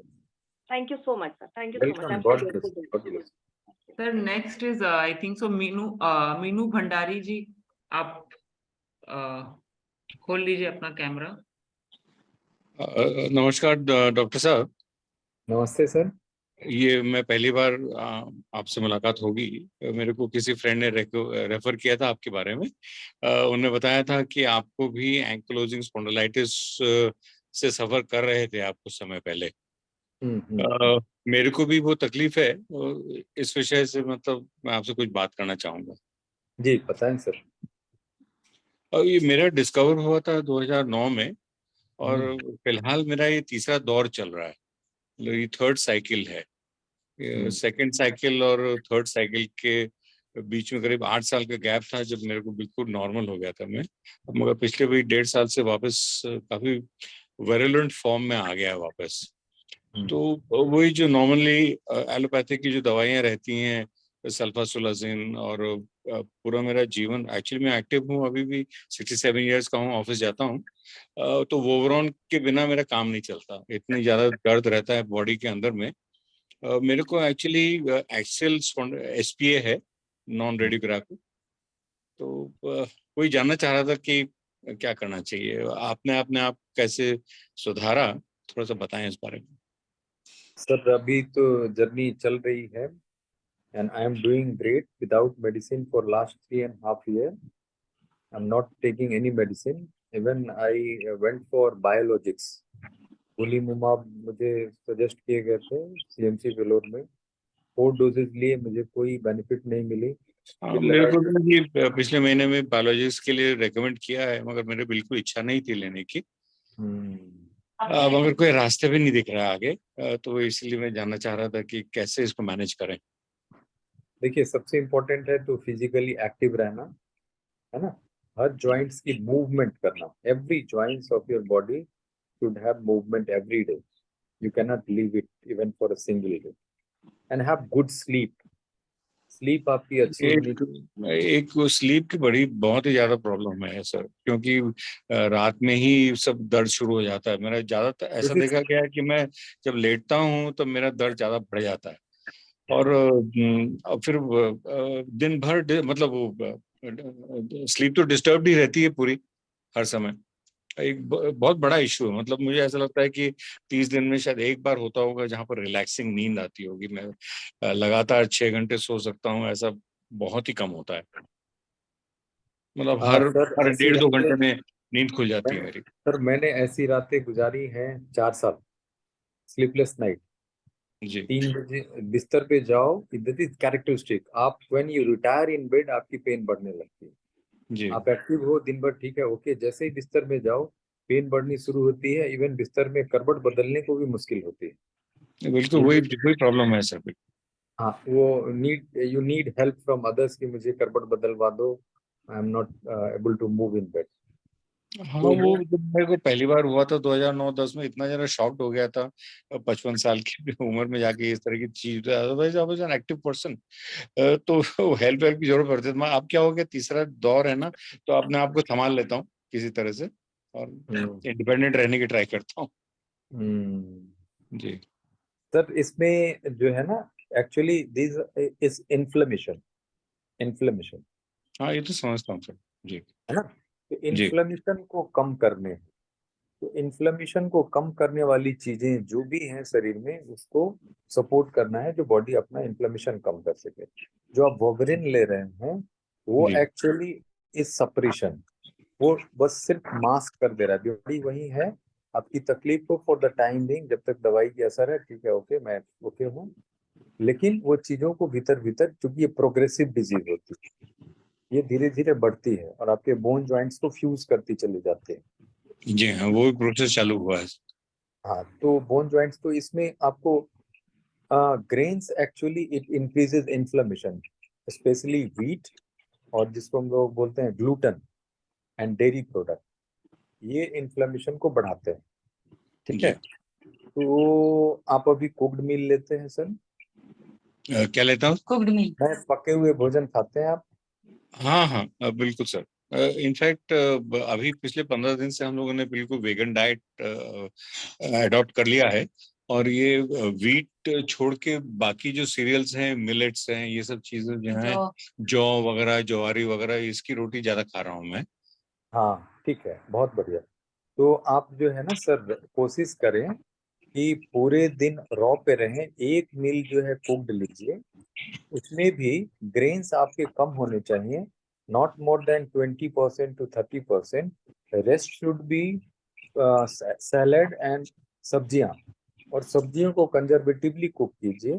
Thank you so much sir, thank you so much. I welcome, am God so bless, God bless. Sir next is I think so Meenu Bhandari ji, आप खोल लीजिए अपना कैमरा। नमस्कार डॉक्टर साहब। नमस्ते सर। ये मैं पहली बार आपसे मुलाकात होगी। मेरे को किसी फ्रेंड ने रेफर किया था आपके बारे में। उन्होंने बताया था कि आपको भी एंकिलोजिंग स्पॉन्डिलाइटिस से सफर कर रहे थे आप कुछ समय पहले। मेरे को भी वो तकलीफ है, इस विषय से मतलब मैं आपसे कुछ बात करना चाहूंगा। जी बताएं सर। ये मेरा डिस्कवर हुआ था 2009 में, और फिलहाल मेरा ये तीसरा दौर चल रहा है, मतलब ये थर्ड साइकिल है। सेकंड साइकिल और थर्ड साइकिल के बीच में करीब 8 साल का गैप था जब मेरे को बिल्कुल नॉर्मल हो गया था मैं। मगर पिछले वही 1.5 साल से वापस काफी वेरुलेंट फॉर्म में आ गया वापस। तो वही जो नॉर्मली एलोपैथिक की जो दवाइयाँ रहती हैं, सल्फासुलाजिन, और पूरा मेरा जीवन, एक्चुअली मैं एक्टिव हूँ, अभी भी 67 इयर्स का हूँ, ऑफिस जाता हूँ, तो वोवरॉन के बिना मेरा काम नहीं चलता, इतनी ज्यादा दर्द रहता है बॉडी के अंदर में। मेरे को एक्चुअली एक्सेल SPA है, नॉन रेडियोग्राफी। तो कोई जानना चाह रहा था कि क्या करना चाहिए, आपने अपने आप कैसे सुधारा, थोड़ा सा बताएं इस बारे में। सर अभी तो जर्नी चल रही है, and I am doing great without medicine for last 3.5 years. I'm not taking any medicine. Even I went for biologics. गोलीमुमाब मुझे सजेस्ट किए गए थे सीएमसी वेलोर में, 4 डोजेज लिए, मुझे कोई बेनिफिट नहीं मिली। मेरे को भी ये पिछले महीने में बायोलॉजिस्ट के लिए रेकमेंड किया है, मगर मेरे बिल्कुल इच्छा नहीं थी लेने की। मगर कोई रास्ते भी नहीं दिख रहा है आगे, तो इसलिए मैं जानना चाह रहा था कि कैसे इसको मैनेज करें। देखिए, सबसे इम्पोर्टेंट है तो फिजिकली एक्टिव रहना, है ना, हर जॉइंट्स की मूवमेंट करना। Every joints of your body should have movement every day, you can not leave it even for a single day, and have good sleep. Sleep आपकी अच्छी होनी। एक स्लीप की बड़ी बहुत ही ज्यादा प्रॉब्लम है सर, क्योंकि रात में ही सब दर्द शुरू हो जाता है मेरा। ज्यादातर ऐसा देखा गया है कि मैं जब लेटता हूँ तो मेरा दर्द ज्यादा बढ़ जाता है, और फिर दिन भर मतलब स्लीप तो डिस्टर्ब ही रहती है पूरी हर समय। एक बहुत बड़ा इशू है। मतलब मुझे ऐसा लगता है कि 30 दिन में शायद एक बार होता होगा जहां पर रिलैक्सिंग नींद आती होगी। मैं लगातार 6 घंटे सो सकता हूँ, ऐसा बहुत ही कम होता है। मतलब हर 1.5-2 घंटे में नींद खुल जाती है मेरी। सर मैंने ऐसी रातें गुजारी हैं 4 साल, स्लीपलेस नाइट। जी। 3 बजे बिस्तर पे जाओ, दैट इज कैरेक्टरिस्टिक। आप when you retire in bed आपकी पेन बढ़ने लगती है। जी। आप एक्टिव हो दिन भर, ठीक है, ओके, जैसे ही बिस्तर में जाओ पेन बढ़नी शुरू होती है। इवन बिस्तर में करवट बदलने को भी मुश्किल होती है। बिल्कुल वही प्रॉब्लम है सर। हाँ, वो you need help from others कि मुझे करवट बदलवा दो, I am not able to move in bed. हाँ, वो जब मेरे को पहली बार हुआ था 2009-10 में, इतना ज्यादा शॉक्ड हो गया था 55 साल की उम्र में जाके इस तरह की चीज। Otherwise I was an active person, तो हेल्प की जरूरत पड़ती है। अब क्या हो गया, तीसरा दौर है ना, तो अपने आप को संभाल लेता हूँ किसी तरह से, और इंडिपेंडेंट रहने की ट्राई करता हूँ। जी सर, इसमें जो है ना, एक्चुअली दिस इज इन्फ्लेमेशन। हाँ, ये तो समझता हूँ सर। जी, है ना, तो इन्फ्लेमेशन को कम करने, तो इन्फ्लेमेशन को कम करने वाली चीजें जो भी हैं शरीर में, उसको सपोर्ट करना है, जो बॉडी अपना इन्फ्लेमेशन कम कर सके। जो आप वोबरिन ले रहे हैं वो एक्चुअली इज सप्रेशन, वो बस सिर्फ मास्क कर दे रहा है। बॉडी वही है, आपकी तकलीफ को फॉर द टाइम बिंग, जब तक दवाई की असर है, ठीक है, ओके, मैं ओके हूँ, लेकिन वो चीजों को भीतर भीतर, क्योंकि ये प्रोग्रेसिव डिजीज होती है, ये धीरे धीरे बढ़ती है और आपके बोन जॉइंट्स को फ्यूज करती चली जाती है। जी हाँ, वो प्रोसेस चालू हुआ है। हाँ, तो बोन जॉइंट्स, तो इसमें आपको grains actually it increases inflammation, specially wheat, और जिसको हम लोग बोलते हैं ग्लूटन एंड डेयरी प्रोडक्ट, ये इन्फ्लेमेशन को बढ़ाते हैं। ठीक है, तो आप अभी कुक्ड मील लेते हैं सर? क्या लेता हूँ? कुक्ड मील, पके हुए भोजन खाते हैं आप? हाँ हाँ, बिल्कुल सर। इनफैक्ट अभी पिछले 15 दिन से हम लोगों ने बिल्कुल वेगन डाइट अडॉप्ट कर लिया है, और ये व्हीट छोड़ के बाकी जो सीरियल्स हैं, मिलेट्स हैं, ये सब चीजें जो हैं, जौ वगैरह, ज्वारी वगैरह, इसकी रोटी ज्यादा खा रहा हूँ मैं। हाँ, ठीक है, बहुत बढ़िया। तो आप जो है ना सर, कोशिश करें कि पूरे दिन रॉ पे रहें। एक मील जो है कुक्ड लीजिए, उसमें भी ग्रेन्स आपके कम होने चाहिए, not more then 20% to 30%। Rest should be salad and सब्जियां, और सब्जियों को कंजर्वेटिवली कुक कीजिए।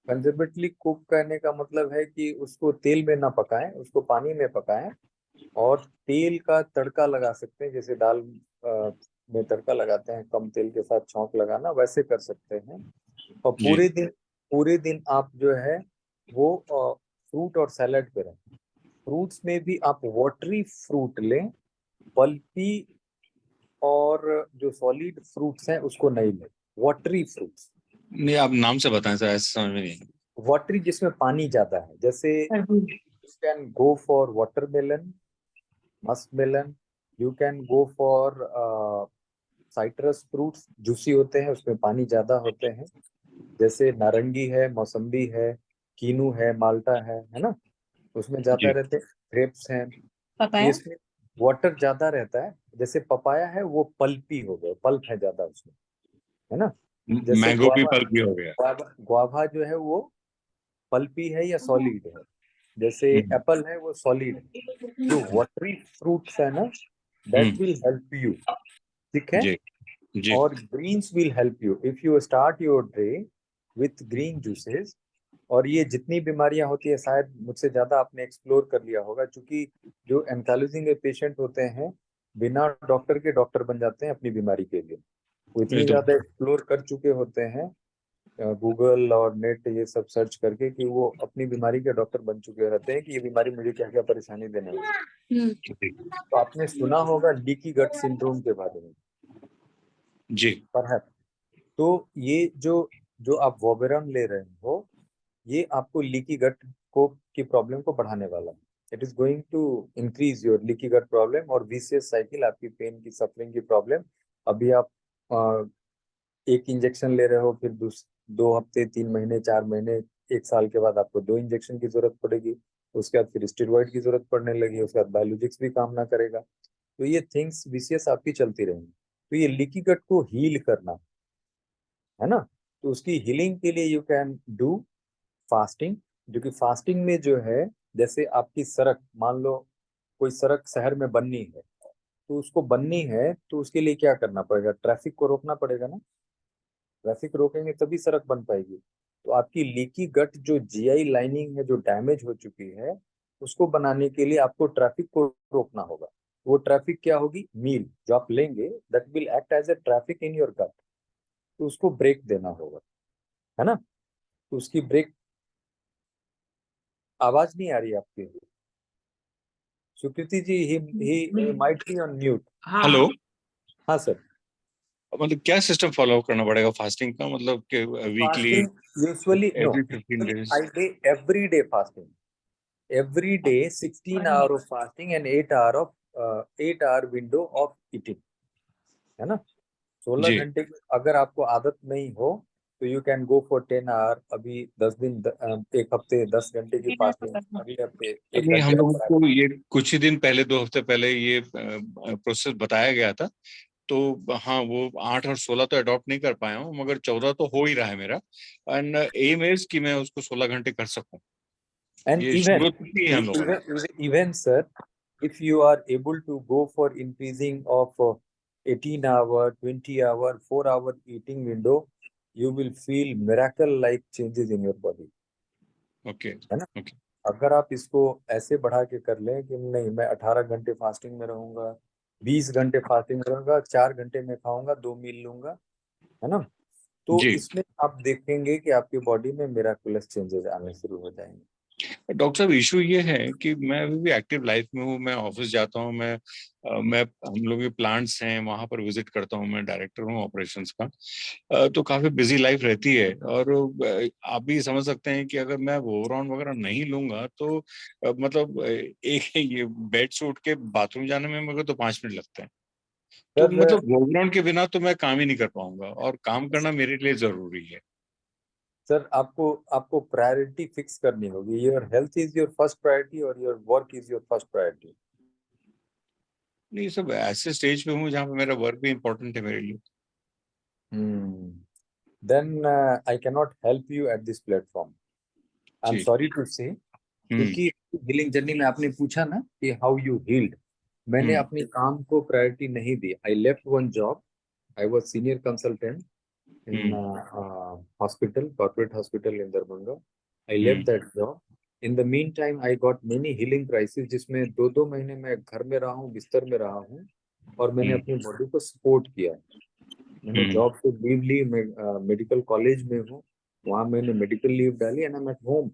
कंजर्वेटिवली कुक करने का मतलब है कि उसको तेल में ना पकाएं, उसको पानी में पकाएं, और तेल का तड़का लगा सकते हैं, जैसे दाल में तड़का लगाते हैं, कम तेल के साथ छौंक लगाना, वैसे कर सकते हैं। और पूरे दिन आप जो है वो फ्रूट और सैलेड पे रहें। फ्रूट्स में भी आप वाटरी फ्रूट लें, पल्पी और जो सॉलिड फ्रूट्स हैं उसको नहीं लें। वाटरी फ्रूट्स नहीं, आप नाम से बताएं सर, ऐसे समझ में नहीं। वाटरी जिसमें पानी ज्यादा है, जैसे you can go for watermelon, muskmelon, you can go for citrus fruits, juicy होते हैं, उसमें पानी ज्यादा होते हैं, जैसे नारंगी है, मौसम्बी है, कीनू है, माल्टा है ना, उसमें ज्यादा रहते हैं। ग्रेप्स हैं, इसमें वाटर ज्यादा रहता है। जैसे पपाया है वो पल्पी हो गए, पल्प है ज्यादा उसमें, है ना। जैसे मैंगो भी पल्पी हो गया। गुआवा जो है वो पल्पी है या सॉलिड है, जैसे एप्पल है वो सॉलिड है। जो वाटरी फ्रूट्स है ना, दैट विल हेल्प यू। ठीक है, जी और greens will help you if you start your day with green juices. और ये जितनी बीमारियां होती है शायद मुझसे ज्यादा आपने एक्सप्लोर कर लिया होगा, क्योंकि जो एंथाइलोजिंग के पेशेंट होते हैं बिना डॉक्टर के डॉक्टर बन जाते हैं अपनी बीमारी के लिए। वो इतनी एकदम ज्यादा एक्सप्लोर कर चुके होते हैं गूगल और नेट ये सब सर्च करके कि वो अपनी बीमारी के डॉक्टर बन चुके रहते हैं कि ये बीमारी मुझे क्या क्या परेशानी देने वाली है। तो आपने सुना होगा लीकी गट सिंड्रोम के बारे में जी। परहैप्स। तो ये जो आप वोबेरॉन ले रहे हो ये आपको लीकी गट को की प्रॉब्लम को बढ़ाने वाला है। It is going to increase your leaky gut problem और विशियस साइकिल, आपकी पेन की सफरिंग की प्रॉब्लम। अभी आप एक इंजेक्शन ले रहे हो, फिर 2 हफ्ते 3 महीने 4 महीने 1 साल के बाद आपको 2 इंजेक्शन की जरूरत पड़ेगी, उसके बाद फिर स्टेरॉइड की जरूरत पड़ने लगी, उसके बाद बायोलॉजिक्स भी काम ना करेगा। तो ये थिंग्स विशियस आपकी चलती रहेंगी। तो ये लीकी गट को हील करना है ना, तो उसकी हीलिंग के लिए यू कैन डू फास्टिंग। जो कि फास्टिंग में जो है, जैसे आपकी सड़क, मान लो कोई सड़क शहर में बननी है, तो उसको बननी है तो उसके लिए क्या करना पड़ेगा, ट्रैफिक को रोकना पड़ेगा ना। ट्रैफिक रोकेंगे तभी सड़क बन पाएगी। तो आपकी लीकी गट जो जीआई लाइनिंग है जो डैमेज हो चुकी है, उसको बनाने के लिए आपको ट्रैफिक को रोकना होगा। वो ट्रैफिक क्या होगी, मील जो आप लेंगे that will act as a traffic in your gut, तो उसको ब्रेक देना होगा, है ना। तो उसकी ब्रेक, आवाज नहीं आ रही आपकी Sukriti ji, he might be on mute. Hello. हाँ सर। मतलब क्या सिस्टम फॉलो करना पड़ेगा फास्टिंग का, मतलब कि weekly, usually no, every 15 days? I day every day fasting, every day 16 hour of fasting and 8 hour window of eating, है ना। 16 जी घंटे की अगर आपको आदत नहीं हो तो you can go for 10 hour. अभी 10 दिन एक हफ्ते 10 घंटे की फास्टिंग, अगले हफ्ते 1 नहीं, हम घंटे लोगों का। को ये कुछ ही दिन पहले, 2 हफ्ते पहले ये प्रोसेस बताया गया था। तो हाँ, वो 8 और 16 तो अडॉप्ट नहीं कर पाया हूँ, मगर 14 तो हो ही रहा है मेरा। एंड एम इज कि मैं उसको 16 घंटे कर सकूं। And ये even शुरुआत की है हम लोगों ने। even sir, if you are able to go for increasing of 18 hour 20 hour 4 hour eating window, you will feel miracle like changes in your body, okay है ना। ओके। अगर आप इसको ऐसे बढ़ा के कर लें कि नहीं मैं 18 घंटे फास्टिंग में रहूंगा, 20 घंटे फास्टिंग में रहूंगा, 4 घंटे में खाऊंगा, 2 मील लूंगा, है ना, तो जी इसमें आप देखेंगे कि आपकी बॉडी में मिराकुलस चेंजेस आने शुरू हो जाएंगे। डॉक्टर साहब, इशू ये है कि मैं अभी भी एक्टिव लाइफ में हूँ, मैं ऑफिस जाता हूँ, मैं हम लोग के प्लांट्स हैं वहां पर विजिट करता हूँ, मैं डायरेक्टर हूँ ऑपरेशंस का। तो काफी बिजी लाइफ रहती है। और आप भी समझ सकते हैं कि अगर मैं वोवरॉन वगैरह नहीं लूंगा तो मतलब एक ये बेड से उठ के बाथरूम जाने में मेरे को तो 5 मिनट लगते हैं। तो सर मतलब वोवरॉन के बिना तो मैं काम ही नहीं कर पाऊंगा, और काम करना मेरे लिए जरूरी है। सर आपको प्रायोरिटी फिक्स करनी होगी। Your health is your first priority और your work is your first priority. नहीं, सब ऐसे स्टेज पे हूँ जहाँ पे मेरा वर्क भी इम्पोर्टेंट है मेरे लिए। Then I can not help you at this platform, I am sorry to say. क्योंकि हीलिंग जर्नी में आपने पूछा ना कि हाउ यू हील्ड, मैंने अपने काम को प्रायोरिटी नहीं दी। I left one job, I was senior consultant in hospital, corporate hospital in Darbhanga. I left that job. In the meantime, I got many healing crises, जिसमें 2-2 महीने मैं घर में रहा हूँ, बिस्तर में रहा हूँ, और मैंने अपनी बॉडी को सपोर्ट किया। मैंने जॉब से लीव ली, मैं मेडिकल कॉलेज में हूँ, वहाँ मैंने मेडिकल लीव डाली and I am at home.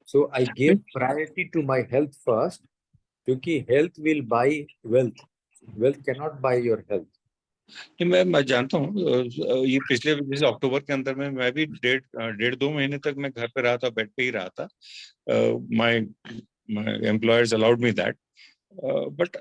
So I give priority to my health first, क्योंकि health will buy wealth, wealth can not buy your health. मैं जानता हूँ। ये पिछले जैसे अक्टूबर के अंदर में मैं भी 1.5-2 महीने तक मैं घर पे रहा था, बेड पे ही रहा था। My employers allowed me that, but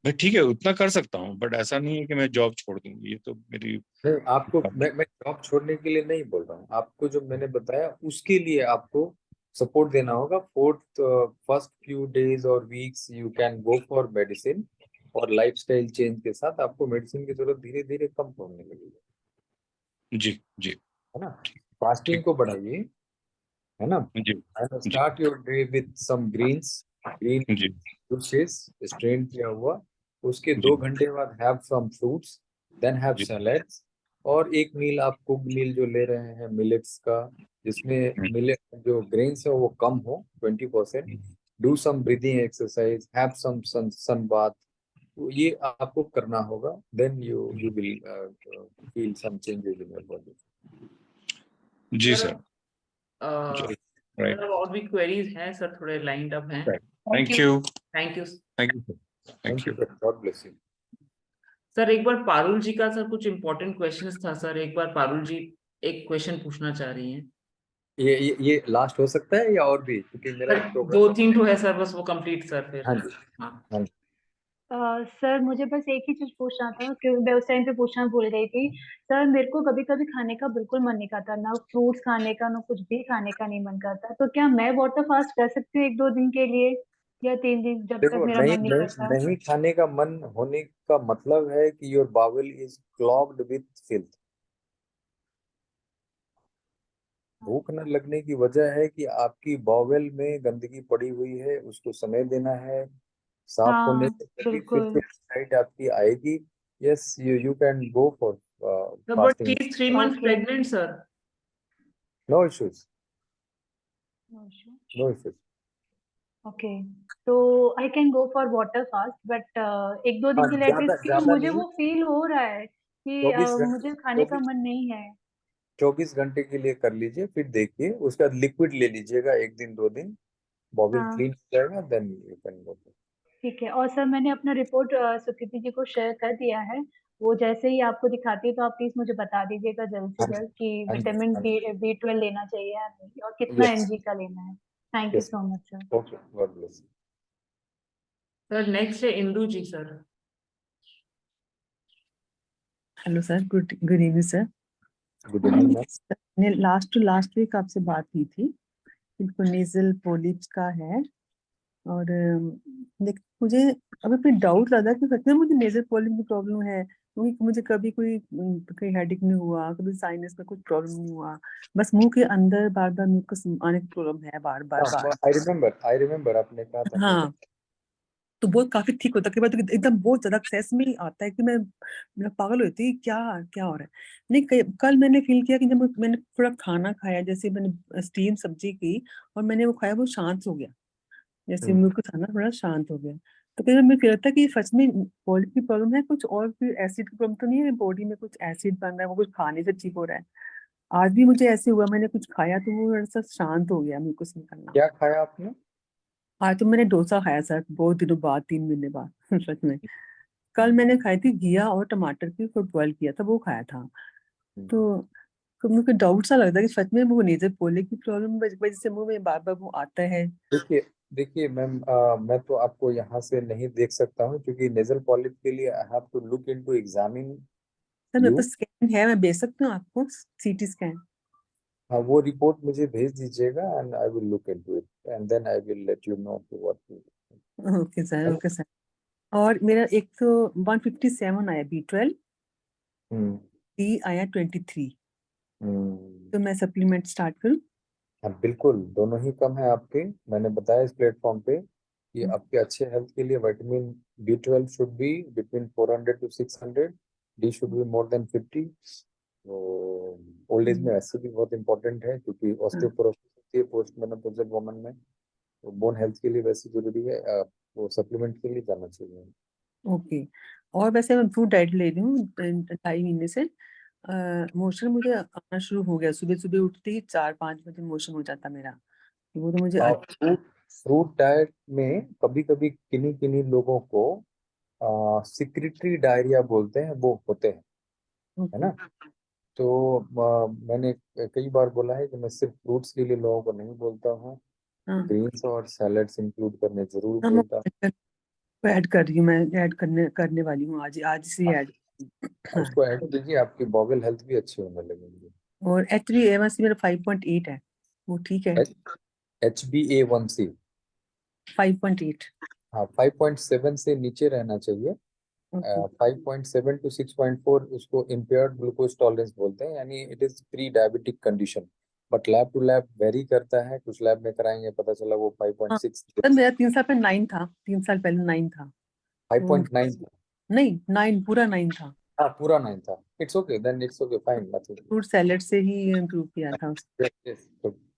मैं ठीक है उतना कर सकता हूँ, बट ऐसा नहीं है कि मैं जॉब छोड़ दूँ। ये तो मेरी नहीं, आपको मैं जॉब छोड़ने के लिए नहीं बोल रहा हूँ, आपको जो मैंने बताया उसके लिए आपको सपोर्ट देना होगा। फर्स्ट फ्यू डेज और weeks you can go for medicine, और लाइफस्टाइल चेंज के साथ आपको मेडिसिन की जरूरत धीरे धीरे कम होने लगेगी। जी जी, है ना। फास्टिंग को बढ़ाइए, है ना। जी start your day with some green juices strain किया हुआ। उसके 2 घंटे बाद have some fruits, then have जी। सैलेड्स, और एक मील आप कुक मील जो ले रहे हैं मिलेट्स का, जिसमें मिलेट जो ग्रेन्स है वो कम हो 20%, do some breathing exercise, have some sun bath, तो ये आपको करना होगा, then you will feel some changes in your body. जी सर। सर राइट, और भी क्वेरीज हैं सर, थोड़े लाइंड अप हैं। Thank you, thank you thank you, thank you. God bless you. Sir. एक बार पारुल जी का सर कुछ इम्पोर्टेंट क्वेश्चंस था सर, एक बार पारुल जी एक क्वेश्चन पूछना चाह रही हैं। ये लास्ट हो सकता है या और भी, क्योंकि मेरा सर एक प्रोग्राम 2-3 तो है सर, बस वो कंप्लीट सर फिर। हाँ जी, हाँ हाँ जी। सर मुझे बस एक ही चीज पूछना था, क्योंकि मैं उस टाइम पे पूछना भूल गई थी। सर मेरे को कभी कभी खाने का बिल्कुल मन नहीं करता, ना फ्रूट्स खाने का ना कुछ भी खाने का नहीं मन करता, तो क्या मैं वाटर फास्ट कर सकती हूँ 1-2 दिन के लिए या 3 दिन, जब तक देखो, मेरा नहीं मन नहीं नहीं करता? नहीं खाने का मन होने का मतलब है कि your bowel is clogged with filth. भूख न लगने की वजह है कि आपकी बाउल में गंदगी पड़ी हुई है, उसको समय देना है साफ होने हाँ से, तभी फिर बिल्कुल। appetite आपकी आएगी। Yes, you can go for but she fasting, is 3 months okay. Pregnant sir. No issues, no issues. Okay, तो I can go for water fast, but 1-2 दिन हाँ, के लिए ज्यादा एटलीस्ट, क्योंकि ज्यादा मुझे नहीं, वो फील हो रहा है कि 24 घंटे, मुझे खाने का मन नहीं है। 24 घंटे के लिए कर लीजिए, फिर देखिए, उसके बाद लिक्विड ले लीजिएगा 1 दिन 2 दिन, बॉबल हाँ क्लीन हो जाएगा, देन यू कैन गो। ठीक है। और सर मैंने अपना रिपोर्ट सुकृति जी को शेयर कर दिया है, वो जैसे ही आपको दिखाती है तो आप प्लीज मुझे बता दीजिएगा जल्द से हाँ जी, जल्द कि हाँ जी, विटामिन हाँ B12 लेना चाहिए या नहीं, और जी, कितना यस, mg का लेना है। Thank you yes, so much sir. Okay, God bless. Sir next है Indu ji sir. Hello sir, good evening sir. Good evening ma'am. मैंने लास्ट वीक आपसे बात की थी, इनको नेजल पोलिप्स का है, और देख मुझे अभी फिर डाउट लगा कि सच में मुझे नेजल पोलिप की प्रॉब्लम है, क्योंकि मुझे कभी कोई हेडेक नहीं हुआ, कभी साइनस में कुछ प्रॉब्लम नहीं हुआ, बस मुंह के अंदर बार बार मुझको आने की प्रॉब्लम है, बार बार बार। आई रिमेम्बर आपने कहा था मुझे। हाँ, तो बहुत काफी ठीक होता के बाद एकदम बहुत ज्यादा एक्सेस में ही आता है कि मैं पागल हो जाती हूँ, क्या क्या हो रहा है। नहीं, कल मैंने फील किया कि जब मैंने थोड़ा खाना खाया, जैसे मैंने स्टीम सब्जी की और मैंने वो खाया, वो शांत हो गया, जैसे मुंह का खाना थोड़ा शांत हो गया। तो फिर मैं फील होता है कि सच में पॉलिप की प्रॉब्लम है कुछ, और फिर एसिड की प्रॉब्लम तो नहीं है, बॉडी में कुछ एसिड बन रहा है, वो कुछ खाने से ठीक हो रहा है। आज भी मुझे ऐसे हुआ, मैंने कुछ खाया तो वो थोड़ा सा शांत हो गया मुझको निकलना। क्या खाया आपने? आज तो मैंने डोसा खाया सर, बहुत दिनों बाद, 3 महीने बाद सच में। कल मैंने खाई थी घिया और टमाटर की फुट बॉयल किया था, वो खाया था। तो मुझे डाउट सा लगता है कि सच में वो नेजल पोलिप की प्रॉब्लम वजह से मुंह में बार बार वो आता है। देखिए देखिए मैम, मैं तो आपको यहाँ से नहीं देख सकता हूँ, क्योंकि नेजल पॉलिप के लिए I have to look into examine sir मेरे यू। पास स्कैन है, मैं भेज सकती हूँ आपको, सीटी स्कैन। हाँ, वो रिपोर्ट मुझे भेज दीजिएगा, and I will look into it, and then I will let you know what. Okay sir, okay sir. और मेरा 157 आया B12, D आया 23, तो मैं सप्लीमेंट स्टार्ट करूँ? हाँ बिल्कुल, दोनों ही कम है आपके। मैंने बताया इस प्लेटफॉर्म पे कि आपके अच्छे हेल्थ के लिए vitamin B12 should be between 400 to 600, D should be more than 50। तो ओल्ड एज में ऐसे भी बहुत इंपॉर्टेंट है, क्योंकि ऑस्टियोपोरोसिस होती है पोस्ट मेनोपॉजल वुमन में, तो बोन हेल्थ के लिए वैसे जरूरी है, वो सप्लीमेंट के लिए जाना चाहिए। ओके। और वैसे मैं फ्रूट डाइट ले रही हूँ 2.5 महीने से। मोशन मुझे आना शुरू हो गया, सुबह सुबह उठते ही 4-5 बजे मोशन हो जाता मेरा, वो तो मुझे फ्रूट डाइट में कभी कभी किन्हीं किन्हीं लोगों को सिक्रेटरी डायरिया बोलते हैं, वो होते हैं, है ना। तो मैंने कई बार बोला है कि मैं सिर्फ फ्रूट्स के लिए लोगों को नहीं बोलता हूँ, ग्रीन्स और सैलड्स इंक्लूड करने जरूर हाँ, बोलता हूँ। मैं ऐड कर रही हूँ, मैं ऐड करने वाली हूँ, आज से ऐड। उसको ऐड कीजिए, आपकी बॉवल हेल्थ भी अच्छी होने लगेगी। और HbA1c मेरा 5.8 है, वो ठीक है? HbA1c 5.8। हाँ, 5.7 से नीचे रहना चाहिए। 5.7 to 6.4 उसको इम्पेयर्ड ग्लूकोज टॉलरेंस बोलते हैं, यानी it is pre diabetic condition. But lab to lab vary करता है, कुछ लैब में कराएंगे पता चला वो 5.6। सर मेरा 3 साल पहले 9 था, 3 साल पहले 9 था। 5.9 नहीं, 9 पूरा 9 था। हाँ पूरा 9 था, it's okay, then it's okay, fine, nothing. Fruit salad से ही इम्प्रूव किया था उसने।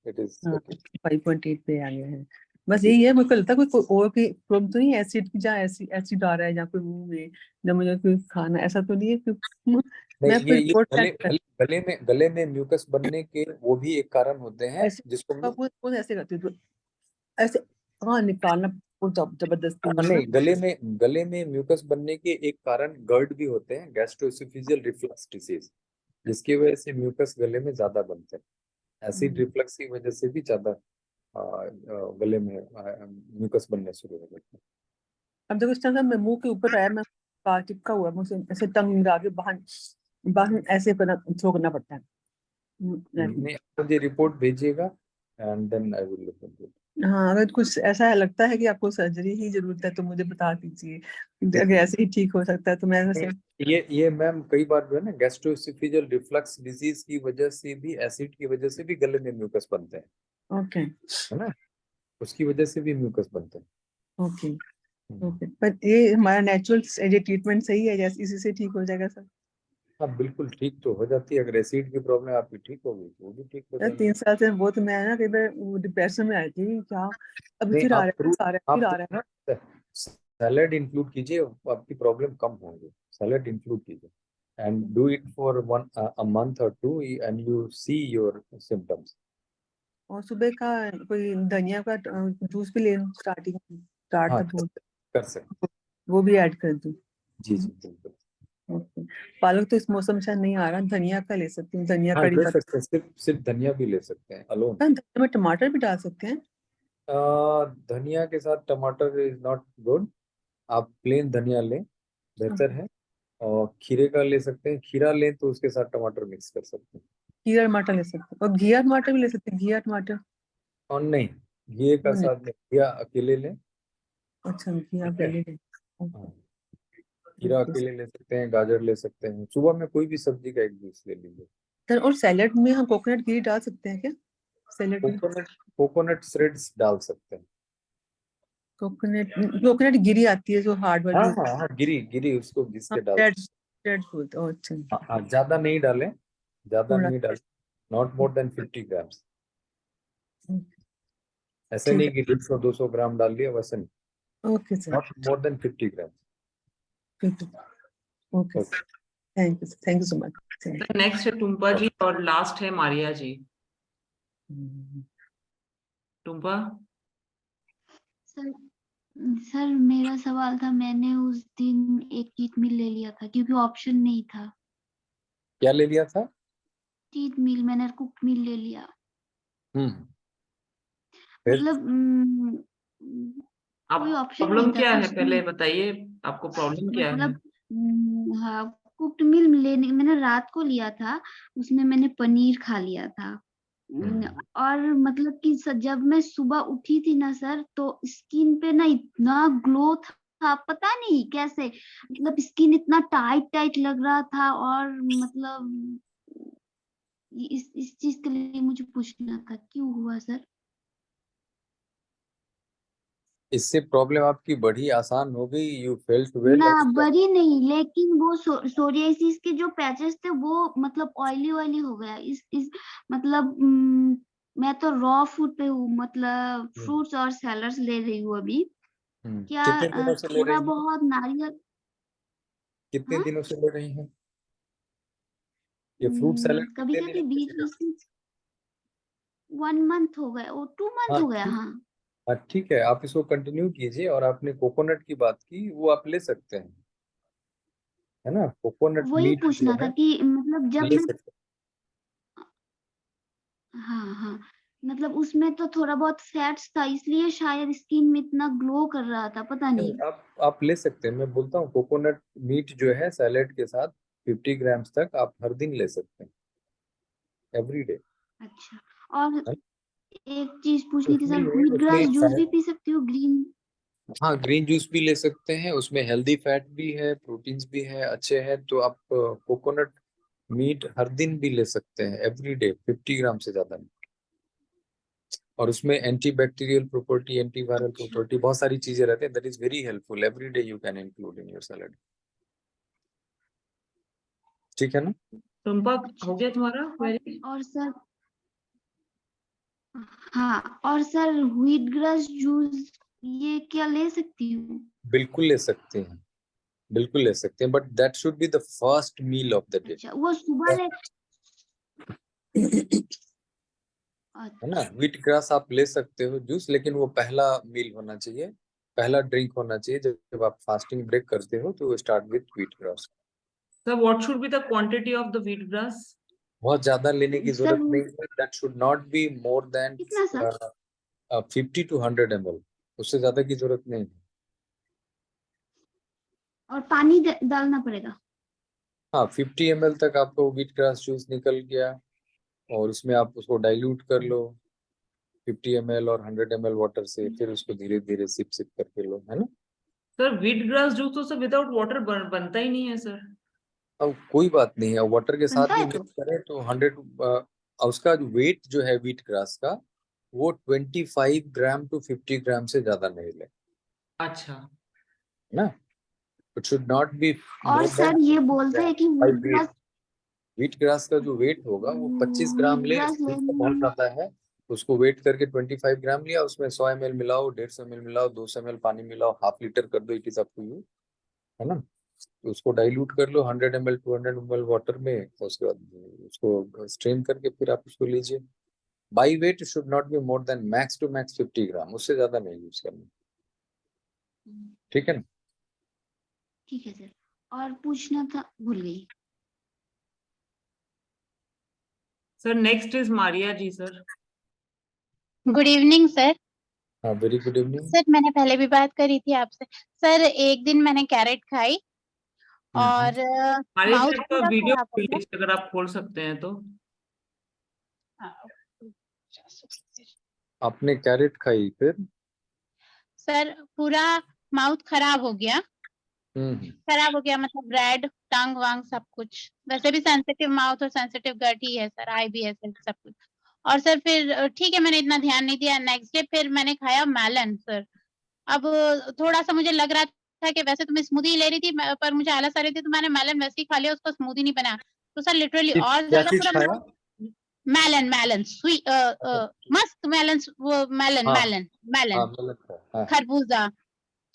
इट इज हाँ ओके। 5.8 पे आ गया है। बस यही है, मुझे लगता है कोई और की प्रॉब्लम तो नहीं है एसिड की, जहाँ एसिड आ रहा है, जहाँ कोई मुंह में, जब मुझे कोई खाना, ऐसा तो नहीं है कि नहीं, मैं आपको ये रिपोर्ट गले गले में म्यूकस बनने के वो भी एक कारण होते हैं, ऐसे जिसको वो ऐसे करती है, तो ऐसे हाँ निकालना वो जबरदस्ती मुंह में। नहीं, गले में म्यूकस बनने के एक कारण गर्ड भी होते हैं, गैस्ट्रोएसोफेजियल रिफ्लक्स डिसीज, जिसकी वजह से म्यूकस गले में ज्यादा बनते हैं। एसिड रिफ्लक्स की वजह से भी ज्यादा गले में म्यूकस बनने शुरू हो जाते हैं। अब देखो इस तरह मैं मुंह के ऊपर आया, मैं चिपका हुआ मुझे, ऐसे टंग लगा के बाहर बाहर ऐसे करना, थ्रो करना पड़ता है। नहीं, आप मुझे रिपोर्ट भेजिएगा and then I will look into it. हाँ अगर कुछ ऐसा लगता है कि आपको सर्जरी ही जरूरत है तो मुझे बता दीजिए, अगर ऐसे ही ठीक हो सकता है तो मैं वैसे। ये मैम कई बार जो है ना, गैस्ट्रोएसोफेजियल रिफ्लक्स डिजीज की वजह से भी, एसिड की वजह से भी गले में म्यूकस बनते हैं, ओके है ना, उसकी वजह से भी म्यूकस बनते हैं। ओके ओके, पर ये हमारा नेचुरल ये ट्रीटमेंट सही है, जैसे इसी से ठीक हो जाएगा सर? हाँ बिल्कुल ठीक तो हो जाती है, अगर एसिड की प्रॉब्लम आपकी ठीक होगी तो वो भी ठीक हो यार जाएगी। 3 साल से बहुत, मैं ना कई बार डिप्रेशन में आई थी क्या, अभी नहीं, फिर आ आप रहा है, फ्रूट, आ रहा है, आप फिर आ रहा है। ना सैलेड इंक्लूड कीजिए, आपकी प्रॉब्लम कम होंगी, सैलेड इंक्लूड कीजिए and do it for a month or 2 and you see your symptoms। और सुबह का कोई धनिया का जूस भी लेना, स्टार्ट हाँ था बहुत, कर सकते, वो भी ऐड कर दूं? जी जी बिल्कुल। ओके, पालक तो इस मौसम में शायद नहीं आ रहा, धनिया का ले सकती हूँ, धनिया हाँ कड़ी ले पत्ता। सकते हैं, सिर्फ धनिया भी ले सकते हैं अलोन। धनिया में टमाटर भी डाल सकते हैं? धनिया के साथ टमाटर इज नॉट गुड, आप प्लेन धनिया लें, बेहतर है। और खीरे का ले सकते हैं, खीरा लें तो उसके साथ टमाटर मिक्स कर सकते हैं। खीरा टमाटर ले सकते हैं, और घिया टमाटर भी ले सकते हैं, घिया टमाटर? और नहीं, घी का वो नहीं, साथ में घिया अकेले लें। अच्छा घिया ठीक है, पहले ले। हाँ खीरा अकेले ले सकते हैं, गाजर ले सकते हैं, सुबह में कोई भी सब्जी का एक जूस ले लीजिए। सर और सैलेड में हम कोकोनट घी डाल सकते हैं क्या, सैलेड में? कोकोनट श्रेड्स डाल सकते हैं। कोकोनट गिरी आती है जो हार्ड वाली हाँ होती हाँ हाँ, गिरी गिरी उसको घिस है, के डाल सकते रेड बोलते हैं, अच्छा हैं। हाँ ज्यादा नहीं डालें, ज्यादा थोड़ा। नहीं डालें, नॉट मोर देन 50 ग्राम्स। ऐसे ठीक नहीं कि 150-200 ग्राम डाल लिया, वैसे नहीं, है, okay sir, not more than 50 grams. Okay sir, thank you so much. Next है टुम्पा जी और लास्ट है मारिया जी। टुम्पा। सर सर मेरा सवाल था, मैंने उस दिन एक चीट मील ले लिया था क्योंकि ऑप्शन नहीं था। क्या ले लिया था? चीट मील, मैंने कुक मील ले लिया। फिर मतलब कोई ऑप्शन नहीं प्रॉब्लम था क्या तो है पहले बताइए, आपको प्रॉब्लम क्या है? मतलब हाँ, कुक्ड मील लेने मैंने रात को लिया था, उसमें मैंने पनीर खा लिया था। और मतलब कि जब मैं सुबह उठी थी ना सर, तो स्किन पे ना इतना ग्लो था, पता नहीं कैसे, मतलब स्किन इतना टाइट टाइट लग रहा था। और मतलब इस चीज के लिए मुझे पूछना था, क्यों हुआ सर? इससे प्रॉब्लम आपकी बढ़ी, आसान हो गई, यू फेल्ट वेल? ना बड़ी नहीं, लेकिन वो सोरियासिस के जो पैचेस थे वो मतलब ऑयली ऑयली हो गया। इस मतलब मैं तो रॉ फूड पे हूँ, मतलब फ्रूट्स और सैलड्स ले रही हूँ अभी। क्या कितने दिनों से ले थोड़ा रही हैं? बहुत नारियल? कितने दिनों से ले रही हैं ये फ्रूट सैलेड? कभी कितने कभी दिन बीच बीच में 1 मंथ हो गया, और 2 मंथ हाँ हो गया। ठीक, हाँ हाँ ठीक है, आप इसको कंटिन्यू कीजिए। और आपने कोकोनट की बात की, वो आप ले सकते हैं, है ना, कोकोनट वही मीट जो पूछना था है कि मतलब जब ले मैं, सकते हाँ हाँ, मतलब उसमें तो थोड़ा बहुत फैट्स था, इसलिए शायद स्किन में इतना ग्लो कर रहा था, पता हैं। नहीं। आप ले सकते हैं, मैं बोलता हूँ कोकोनट मीट जो है सैलेड के साथ 50 ग्राम्स तक आप हर दिन ले सकते हैं, एवरी डे। अच्छा, और एक चीज पूछनी थी सर, व्हीट उसमें ग्रास जूस भी पी सकती हूँ, ग्रीन? हाँ ग्रीन जूस भी ले सकते हैं, उसमें हेल्दी फैट भी है, प्रोटीन्स भी है, अच्छे हैं, तो आप कोकोनट मीट हर दिन भी ले सकते हैं, एवरी डे, 50 ग्राम से ज्यादा नहीं। और उसमें anti bacterial property, anti viral property, बहुत सारी चीजें रहते हैं, that is very helpful, every day you can include in your salad. ठीक है ना? टुम्पा हो गया तुम्हारा क्वेरी? और सर हाँ, और सर व्हीट ग्रास जूस ये क्या ले सकती हूँ? बिल्कुल ले सकते हैं, बिल्कुल ले सकते हैं, but that should be the first meal of the day, अच्छा, वो सुबह ले है ना? व्हीट ग्रास आप ले सकते हो जूस, लेकिन वो पहला मील होना चाहिए, पहला ड्रिंक होना चाहिए जब आप फास्टिंग ब्रेक करते हो, तो start with wheat grass. Sir what should be the quantity of the wheat grass? बहुत ज्यादा लेने की सर जरूरत नहीं है, that should not be more then कितना सर? 50 to 100 ml, उससे ज्यादा की जरूरत नहीं है। और पानी डालना पड़ेगा? हाँ, 50 ml तक आपको व्हीट ग्रास जूस निकल गया, और उसमें आप उसको डाइल्यूट कर लो 50 ml और 100 ml वाटर से, फिर उसको धीरे धीरे सिप सिप करके लो, है ना? सर व्हीट ग्रास जूस तो सर विदाउट वाटर बनता ही नहीं है सर। अब कोई बात नहीं है, वाटर के साथ बनता भी है तो? मिक्स करें तो 100 उसका जो वेट जो है व्हीट ग्रास का, वो 25 ग्राम to 50 ग्राम से ज्यादा नहीं ले, अच्छा। ना? इट शुड नॉट बी और मोर सर देन ये बोलते हैं कि व्हीट ग्रास व्हीट ग्रास का जो वेट होगा वो 25 ग्राम ले, ग्रास ठीक है, बहुत ज्यादा है, उसको वेट करके 25 ग्राम लिया, उसमें 100 ml मिलाओ, 150 ml मिलाओ, 200 ml पानी मिलाओ, हाफ लीटर कर दो, it is up to you, है ना? तो उसको डाइल्यूट कर लो 100 ml 200 ml वाटर में, उसके बाद उसको स्ट्रेन करके फिर आप उसको लीजिए। By weight should not be more than max to max 50 gram, उससे ज्यादा नहीं यूज करना, ठीक है ना? ठीक है सर। और पूछना था, भूल गई। Sir next is Maria ji sir. Good evening sir. हाँ, वेरी गुड इवनिंग। सर मैंने पहले भी बात करी थी आपसे। सर एक दिन मैंने कैरेट खाई और मारिया जी माउथ आपका पूरा वीडियो खराब हो गया। अगर आप खोल सकते हैं तो। आपने कैरेट खाई, फिर? सर पूरा माउथ खराब हो गया। खराब हो गया मतलब रेड टंग वांग सब कुछ। वैसे भी सेंसिटिव माउथ और सेंसिटिव गट ही है सर, IBS है सब कुछ। और सर फिर ठीक है, मैंने इतना ध्यान नहीं दिया। नेक्स्ट डे फिर मैंने खाया मेलन सर। अब थोड़ा सा मुझे लग रहा था कि वैसे तो मैं स्मूदी ले रही थी पर मुझे आलस आ रही थी, तो मैंने मेलन वैसे ही खा लिया, उसको स्मूदी नहीं बना। तो सर लिटरली और क्या ज्यादा चीज पूरा खाया? मेलन स्वीट मस्त मेलन, वो मेलन हाँ मेलन मेलन हाँ, गलत है, हाँ। खरबूजा।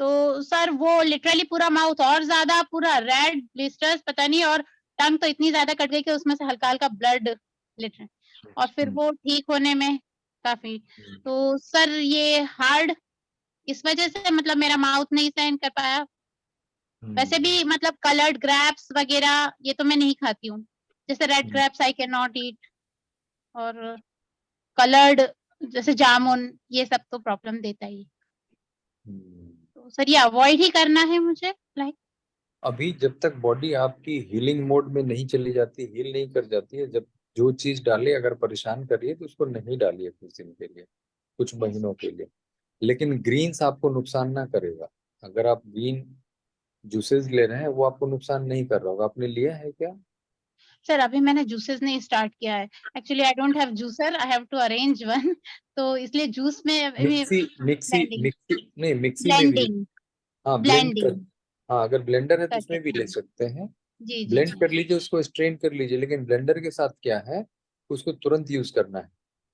तो सर वो लिटरली पूरा माउथ और ज्यादा पूरा रेड ब्लिस्टर्स पता नहीं, और टंग तो इतनी ज्यादा कट गई कि उसमें से हल्का हल्का ब्लड लिटर। और फिर वो ठीक होने में काफी। तो सर ये हार्ड इस वजह से मतलब मेरा माउथ नहीं सहन कर पाया। वैसे भी मतलब कलर्ड ग्रेप्स वगैरह ये तो मैं नहीं खाती हूँ, जैसे red grapes I can not eat, और कलर्ड जैसे जामुन ये सब तो प्रॉब्लम देता ही। तो सर ये अवॉइड ही करना है मुझे लाइक। अभी जब तक बॉडी आपकी हीलिंग मोड में नहीं चली जाती, हील नहीं कर जाती है, जब जो चीज डाले अगर परेशान कर रही है तो उसको नहीं डालिए कुछ दिन के लिए, कुछ महीनों के लिए। लेकिन ग्रीन्स आपको नुकसान ना करेगा। अगर आप ग्रीन जूसेस ले रहे हैं वो आपको नुकसान नहीं कर रहा होगा। आपने लिया है क्या? सर अभी मैंने जूसेस नहीं स्टार्ट किया है। Actually I don't have juicer, I have to arrange one. तो इसलिए जूस में मिक्सी ब्लेंडिंग नहीं, मिक्सी में भी, ब्लेंडिंग हाँ ब्लेंड कर, ब्लेंडिंग हाँ अगर ब्लेंडर है तो करके। उसमें भी ले सकते हैं। जी जी ब्लेंड जी। कर लीजिए, उसको स्ट्रेन कर लीजिए, लेकिन ब्लेंडर के साथ क्या है, उसको तुरंत यूज करना है।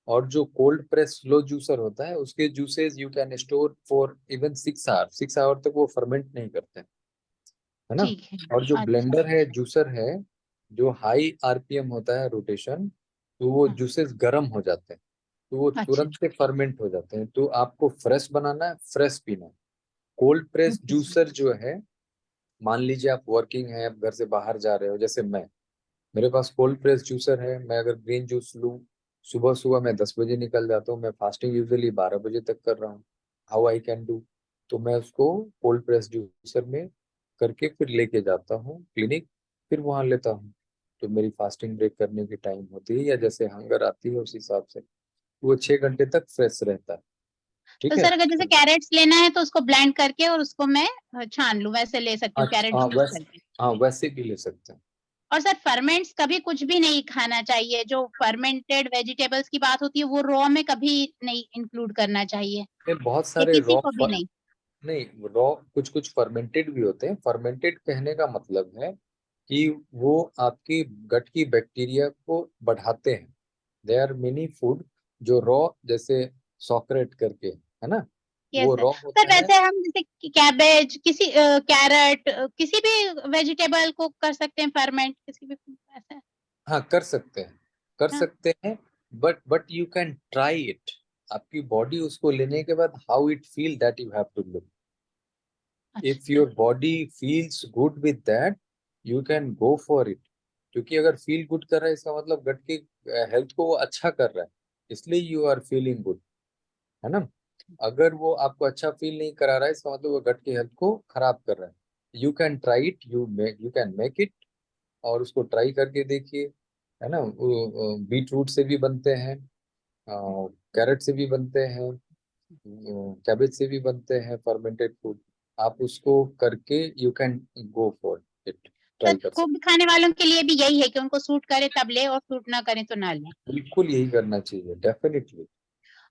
और जो कोल्ड प्रेस स्लो जूसर होता है उसके juices you can store for even 6 hour, 6 hour तक वो फर्मेंट नहीं करते, है ना? ठीक है। और जो अच्छा ब्लेंडर है, जूसर है, जो हाई RPM होता है रोटेशन, तो वो जूसेस गर्म हो जाते हैं, तो वो अच्छा तुरंत से फर्मेंट हो जाते हैं। तो आपको फ्रेश बनाना है, फ्रेश पीना है। Cold press okay sir. Juicer जो है, मान लीजिए आप वर्किंग है, आप घर से बाहर जा रहे हो, जैसे मैं, मेरे पास कोल्ड प्रेस जूसर है, मैं अगर ग्रीन जूस लूँ, सुबह सुबह मैं 10 बजे निकल जाता हूँ, मैं फास्टिंग यूजुअली 12 बजे तक कर रहा हूँ, हाउ आई कैन डू, तो मैं उसको कोल्ड प्रेस जूसर में करके फिर लेके जाता हूँ क्लिनिक, फिर वहां लेता हूँ। तो मेरी फास्टिंग ब्रेक करने की टाइम होती है या जैसे हंगर आती है उस हिसाब से वो 6 घंटे तक फ्रेश रहता है, तो ठीक है? सर अगर जैसे कैरेट्स लेना है तो उसको ब्लेंड करके और उसको मैं छान लूं, वैसे ले सकती हूँ कैरेट हाँ जूस करके। हाँ, वैसे भी ले सकते हैं। और सर फर्मेंट्स कभी कुछ भी नहीं खाना चाहिए, जो फर्मेंटेड वेजिटेबल्स की बात होती है वो रॉ में कभी नहीं इंक्लूड करना चाहिए, बहुत ये सारे किसी को भी नहीं। नहीं, रॉ कुछ कुछ फर्मेंटेड भी होते हैं। फर्मेंटेड कहने का मतलब है कि वो आपकी गट की बैक्टीरिया को बढ़ाते हैं। देयर आर मेनी फूड जो रॉ, जैसे सॉकरेट करके है ना, यस वो सर। रॉ सर होता है। वैसे हम जैसे कैबेज, किसी कैरेट, किसी भी वेजिटेबल को कर सकते हैं फर्मेंट, किसी भी ऐसा? हाँ कर सकते हैं, कर हाँ। सकते हैं, but you can try it. आपकी बॉडी उसको लेने के बाद how it feel, that you have to look. If your body feels good with that, you can go for it. क्योंकि अगर फील गुड कर रहा है इसका मतलब गट की हेल्थ को वो अच्छा कर रहा है, इसलिए यू आर फीलिंग गुड, है ना। अगर वो आपको अच्छा फील नहीं करा रहा है इसका मतलब वो गट की हेल्थ को खराब कर रहा है। You can try it, you can make it, और उसको ट्राई करके देखिए, है ना। बीट रूट से भी बनते हैं, कैरेट से भी बनते हैं, कैबेज से भी बनते हैं फर्मेंटेड फूड। आप उसको करके you can go for it, try कर सकते कुक खाने वालों के लिए भी यही है कि उनको सूट करे तब ले और सूट ना करे तो ना ले। हैं। बिल्कुल यही करना चाहिए, डेफिनेटली।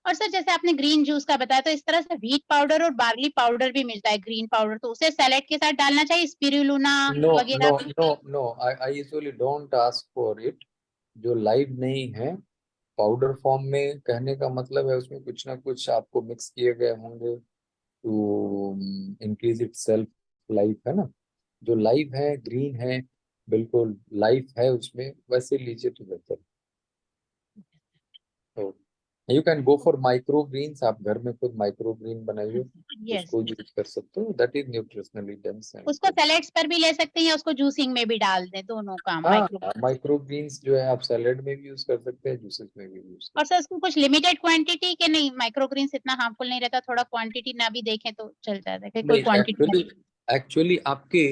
और सर जैसे आपने ग्रीन जूस का बताया, तो इस तरह से व्हीट पाउडर और बार्ली पाउडर भी मिलता है, ग्रीन पाउडर, तो उसे सैलेड के साथ डालना चाहिए, स्पिरुलिना नो वगैरह नो भी? No no, I usually don't ask for it. जो लाइव नहीं है, पाउडर फॉर्म में कहने का मतलब है उसमें कुछ ना कुछ आपको मिक्स किए गए होंगे to increase it self life, है ना। जो लाइव है, ग्रीन है, बिल्कुल लाइफ है उसमें, वैसे लीजिए तो बेहतर। तो you can go for micro greens. आप घर में खुद माइक्रो ग्रीन बनाइए, यस। उसको यूज कर सकते हो, that is nutritionally dense and उसको सैलेड्स पर भी ले सकते हैं या उसको जूसिंग में भी डाल दें, दोनों काम हाँ, माइक्रो। माइक्रो ग्रीन्स जो है आप सैलेड में भी यूज कर सकते हैं, जूसेस में भी यूज कर और सर उसको कुछ लिमिटेड क्वांटिटी के नहीं, माइक्रो ग्रीन्स इतना हार्मफुल नहीं रहता, थोड़ा क्वांटिटी ना भी देखें तो चल जाता है, कोई नहीं, क्वांटिटी? एक्चुअली आपके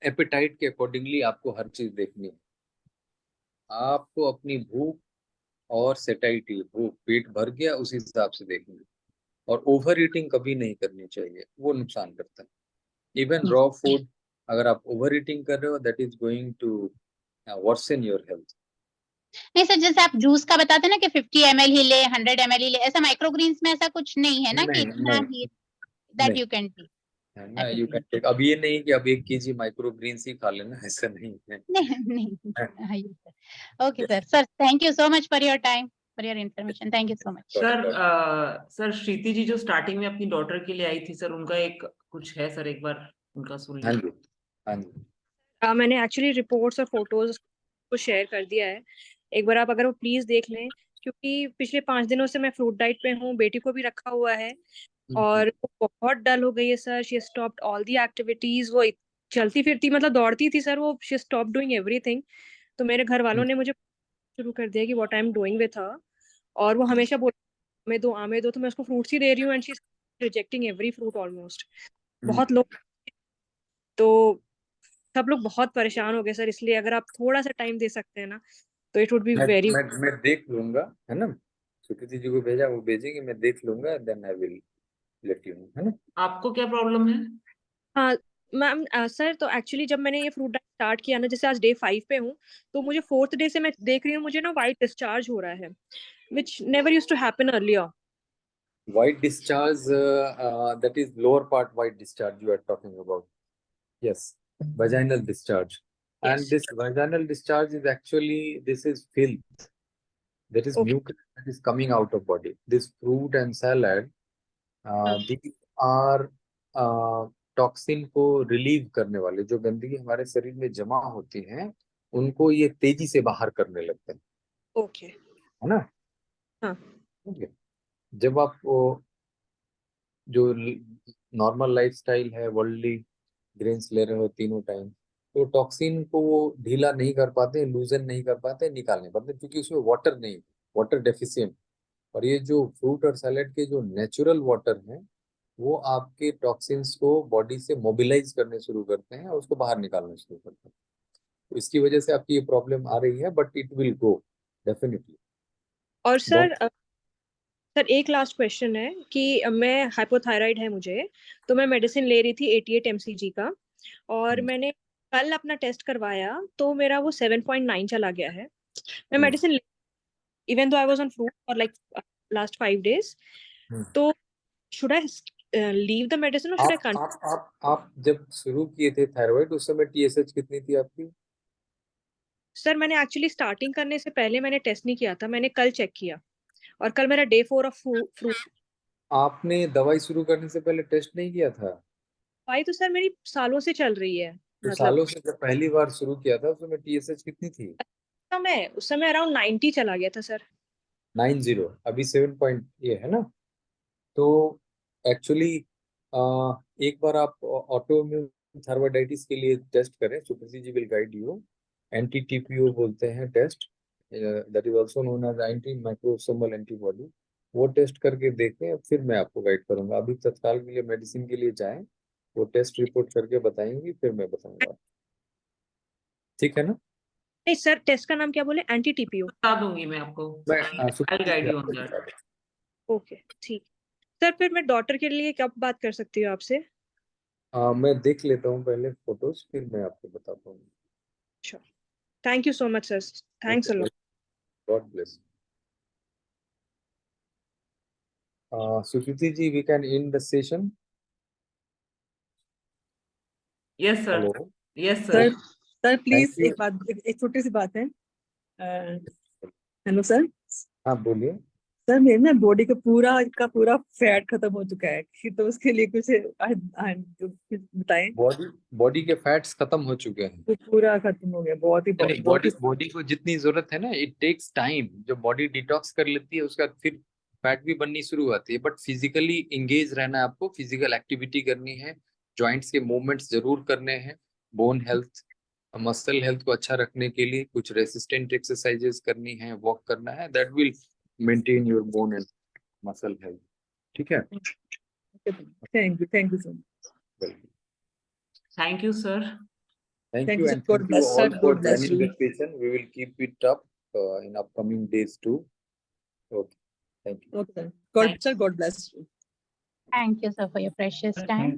एपेटाइट के अकॉर्डिंगली आपको हर चीज देखनी है। आपको अपनी भूख और सेटाइटी, भूख पेट भर गया उस हिसाब से देखनी है, और ओवर ईटिंग कभी नहीं करनी चाहिए, वो नुकसान करता है। इवन रॉ फूड अगर आप ओवर ईटिंग कर रहे हो, that is going to worsen your health. नहीं सर, जैसे आप जूस का बताते हैं ना कि 50 ml ही ले, 100 ml ही ले, ऐसा माइक्रो ग्रीन्स में ऐसा कुछ नहीं है ना कि नहीं इतना नहीं ही दैट नहीं, यू कैन टेक? है ना, यू कैन टेक। अब ये नहीं कि अब 1 kg माइक्रो ग्रीन्स ही खा लेना, ऐसा नहीं है। नहीं नहीं। Okay sir, sir thank you so much for your time, for your information, thank you so much. Sir Shriti ji जो स्टार्टिंग में अपनी डॉटर के लिए आई थी सर, उनका एक कुछ है सर, एक बार उनका सुन हाँ लीजिए। जी, हाँ जी। मैंने एक्चुअली रिपोर्ट्स और फोटोज को शेयर कर दिया है, एक बार आप अगर वो प्लीज देख लें, क्योंकि पिछले 5 दिनों से मैं फ्रूट डाइट पे हूँ, बेटी को भी रखा हुआ है और वो बहुत डल हो गई है sir. She stopped all the activities. वो चलती फिरती मतलब दौड़ती थी सर, वो शी स्टॉप डूइंग एवरीथिंग। तो मेरे घर वालों ने मुझे शुरू कर दिया कि what I am doing with her, और वो हमेशा बोल आमे दो, तो मैं उसको फ्रूट्स ही दे रही हूँ and she is rejecting every fruit almost. बहुत लोग, तो सब लोग बहुत परेशान हो गए सर, इसलिए अगर आप थोड़ा सा टाइम दे सकते हैं ना तो इट वुड बी वेरी। मैं देख लूंगा, है ना। सुकृति जी को भेजा, वो भेजेंगे, मैं देख लूंगा, then I will let you know, है ना। आपको क्या प्रॉब्लम है? हाँ मैम, सर तो एक्चुअली जब मैंने ये फ्रूट डाइट स्टार्ट किया ना, जैसे आज डे 5 पे हूँ, तो मुझे 4th डे से मैं देख रही हूँ मुझे ना वाइट डिस्चार्ज हो रहा है, which never used to happen earlier. White discharge, that is lower part white discharge you are talking about. Yes, vaginal discharge. And this vaginal discharge is actually, this is filth. That is mucus that is coming out of body. This fruit and salad, these are toxin को relieve करने वाले, जो गंदगी हमारे शरीर में जमा होती हैं उनको ये तेजी से बाहर करने लगते हैं। ओके, है ना। हाँ। जब आप जो नॉर्मल लाइफस्टाइल है, वर्ल्डली ग्रेन्स ले रहे हो तीनों टाइम, तो टॉक्सिन को वो ढीला नहीं कर पाते, लूजन नहीं कर पाते, निकाल नहीं पाते, क्योंकि उसमें वाटर नहीं, वाटर डेफिशिएंट। और ये जो फ्रूट और सैलेड के जो नेचुरल वाटर हैं, वो आपके टॉक्सिन्स को बॉडी से मोबिलाइज करने शुरू करते हैं और उसको बाहर निकालना शुरू करते हैं। तो इसकी वजह से आपकी ये प्रॉब्लम आ रही है, but it will go definitely. और सर एक लास्ट क्वेश्चन है कि मैं हाइपोथायराइड है मुझे, तो मैं मेडिसिन ले रही थी 88 mcg का, और मैंने कल अपना टेस्ट करवाया तो मेरा वो 7.9 चला गया है। मैं medicine even though I was on fruit for like last 5 days, तो should I leave the medicine और शुड आई कंटिन्यू? आप जब शुरू किए थे थायराइड, उस समय TSH कितनी थी आपकी? सर मैंने एक्चुअली स्टार्टिंग करने से पहले मैंने टेस्ट नहीं किया था, मैंने कल चेक किया और कल मेरा डे 4 ऑफ फ्रूट। आपने दवाई शुरू करने से पहले टेस्ट नहीं किया था? दवाई तो सर मेरी सालों से चल रही है, तो मतलब सालों से जब पहली बार शुरू किया था उसमें TSH कितनी थी? उस समय अराउंड 90 चला गया था सर। 90, अभी 7 पॉइंट ये है ना। तो एक्चुअली एक बार आप ऑटोइम्यून थायराइडाइटिस के लिए टेस्ट करें, Supriti ji will guide you. Anti TPO बोलते हैं test, that is also known as anti microsomal antibody. वो टेस्ट करके देखें, फिर मैं आपको गाइड करूंगा। अभी तत्काल के लिए मेडिसिन के लिए जाएं, वो टेस्ट रिपोर्ट करके बताएंगी, फिर मैं बताऊंगा। ठीक है ना? नहीं सर, टेस्ट का नाम क्या बोले? Anti TPO? बता दूंगी मैं आपको, मैं I'll guide you on that. Okay ठीक। सर फिर मैं डॉटर के लिए कब बात कर सकती हूँ आपसे? मैं देख लेता हूँ पहले फोटोज, फिर मैं आपको बताता हूँ। Sure, thank you so much sir, thanks a lot. God bless. Sukriti ji, we can end the session. Yes sir. Hello. Yes sir. Sir sir please Thank you. एक बात, एक छोटी सी बात है। Hello sir. हाँ बोलिए। सर मेरे ना बॉडी का पूरा फैट खत्म हो चुका है, तो उसके लिए कुछ बताएं। बॉडी के फैट्स खत्म हो चुके हैं? तो पूरा खत्म हो गया, बहुत ही बॉडी को जितनी जरूरत है ना, इट टेक्स टाइम। जब बॉडी डिटॉक्स कर लेती है उसका फिर फैट भी बननी शुरू होती है। बट फिजिकली इंगेज रहना है आपको, फिजिकल एक्टिविटी करनी है, जॉइंट्स के मूवमेंट्स जरूर करने हैं, बोन हेल्थ मसल हेल्थ को अच्छा रखने के लिए कुछ रेसिस्टेंट एक्सरसाइजेस करनी है, वॉक करना है, that will maintain your bone and muscle health. ठीक है? Thank you so much. Thank you sir. Thank Thank you, you, and sir. thank you all sir. for God bless joining you. the session. We will keep it up in upcoming days too. Okay, thank you. Okay, sir. God bless you. Thank you sir for your precious time.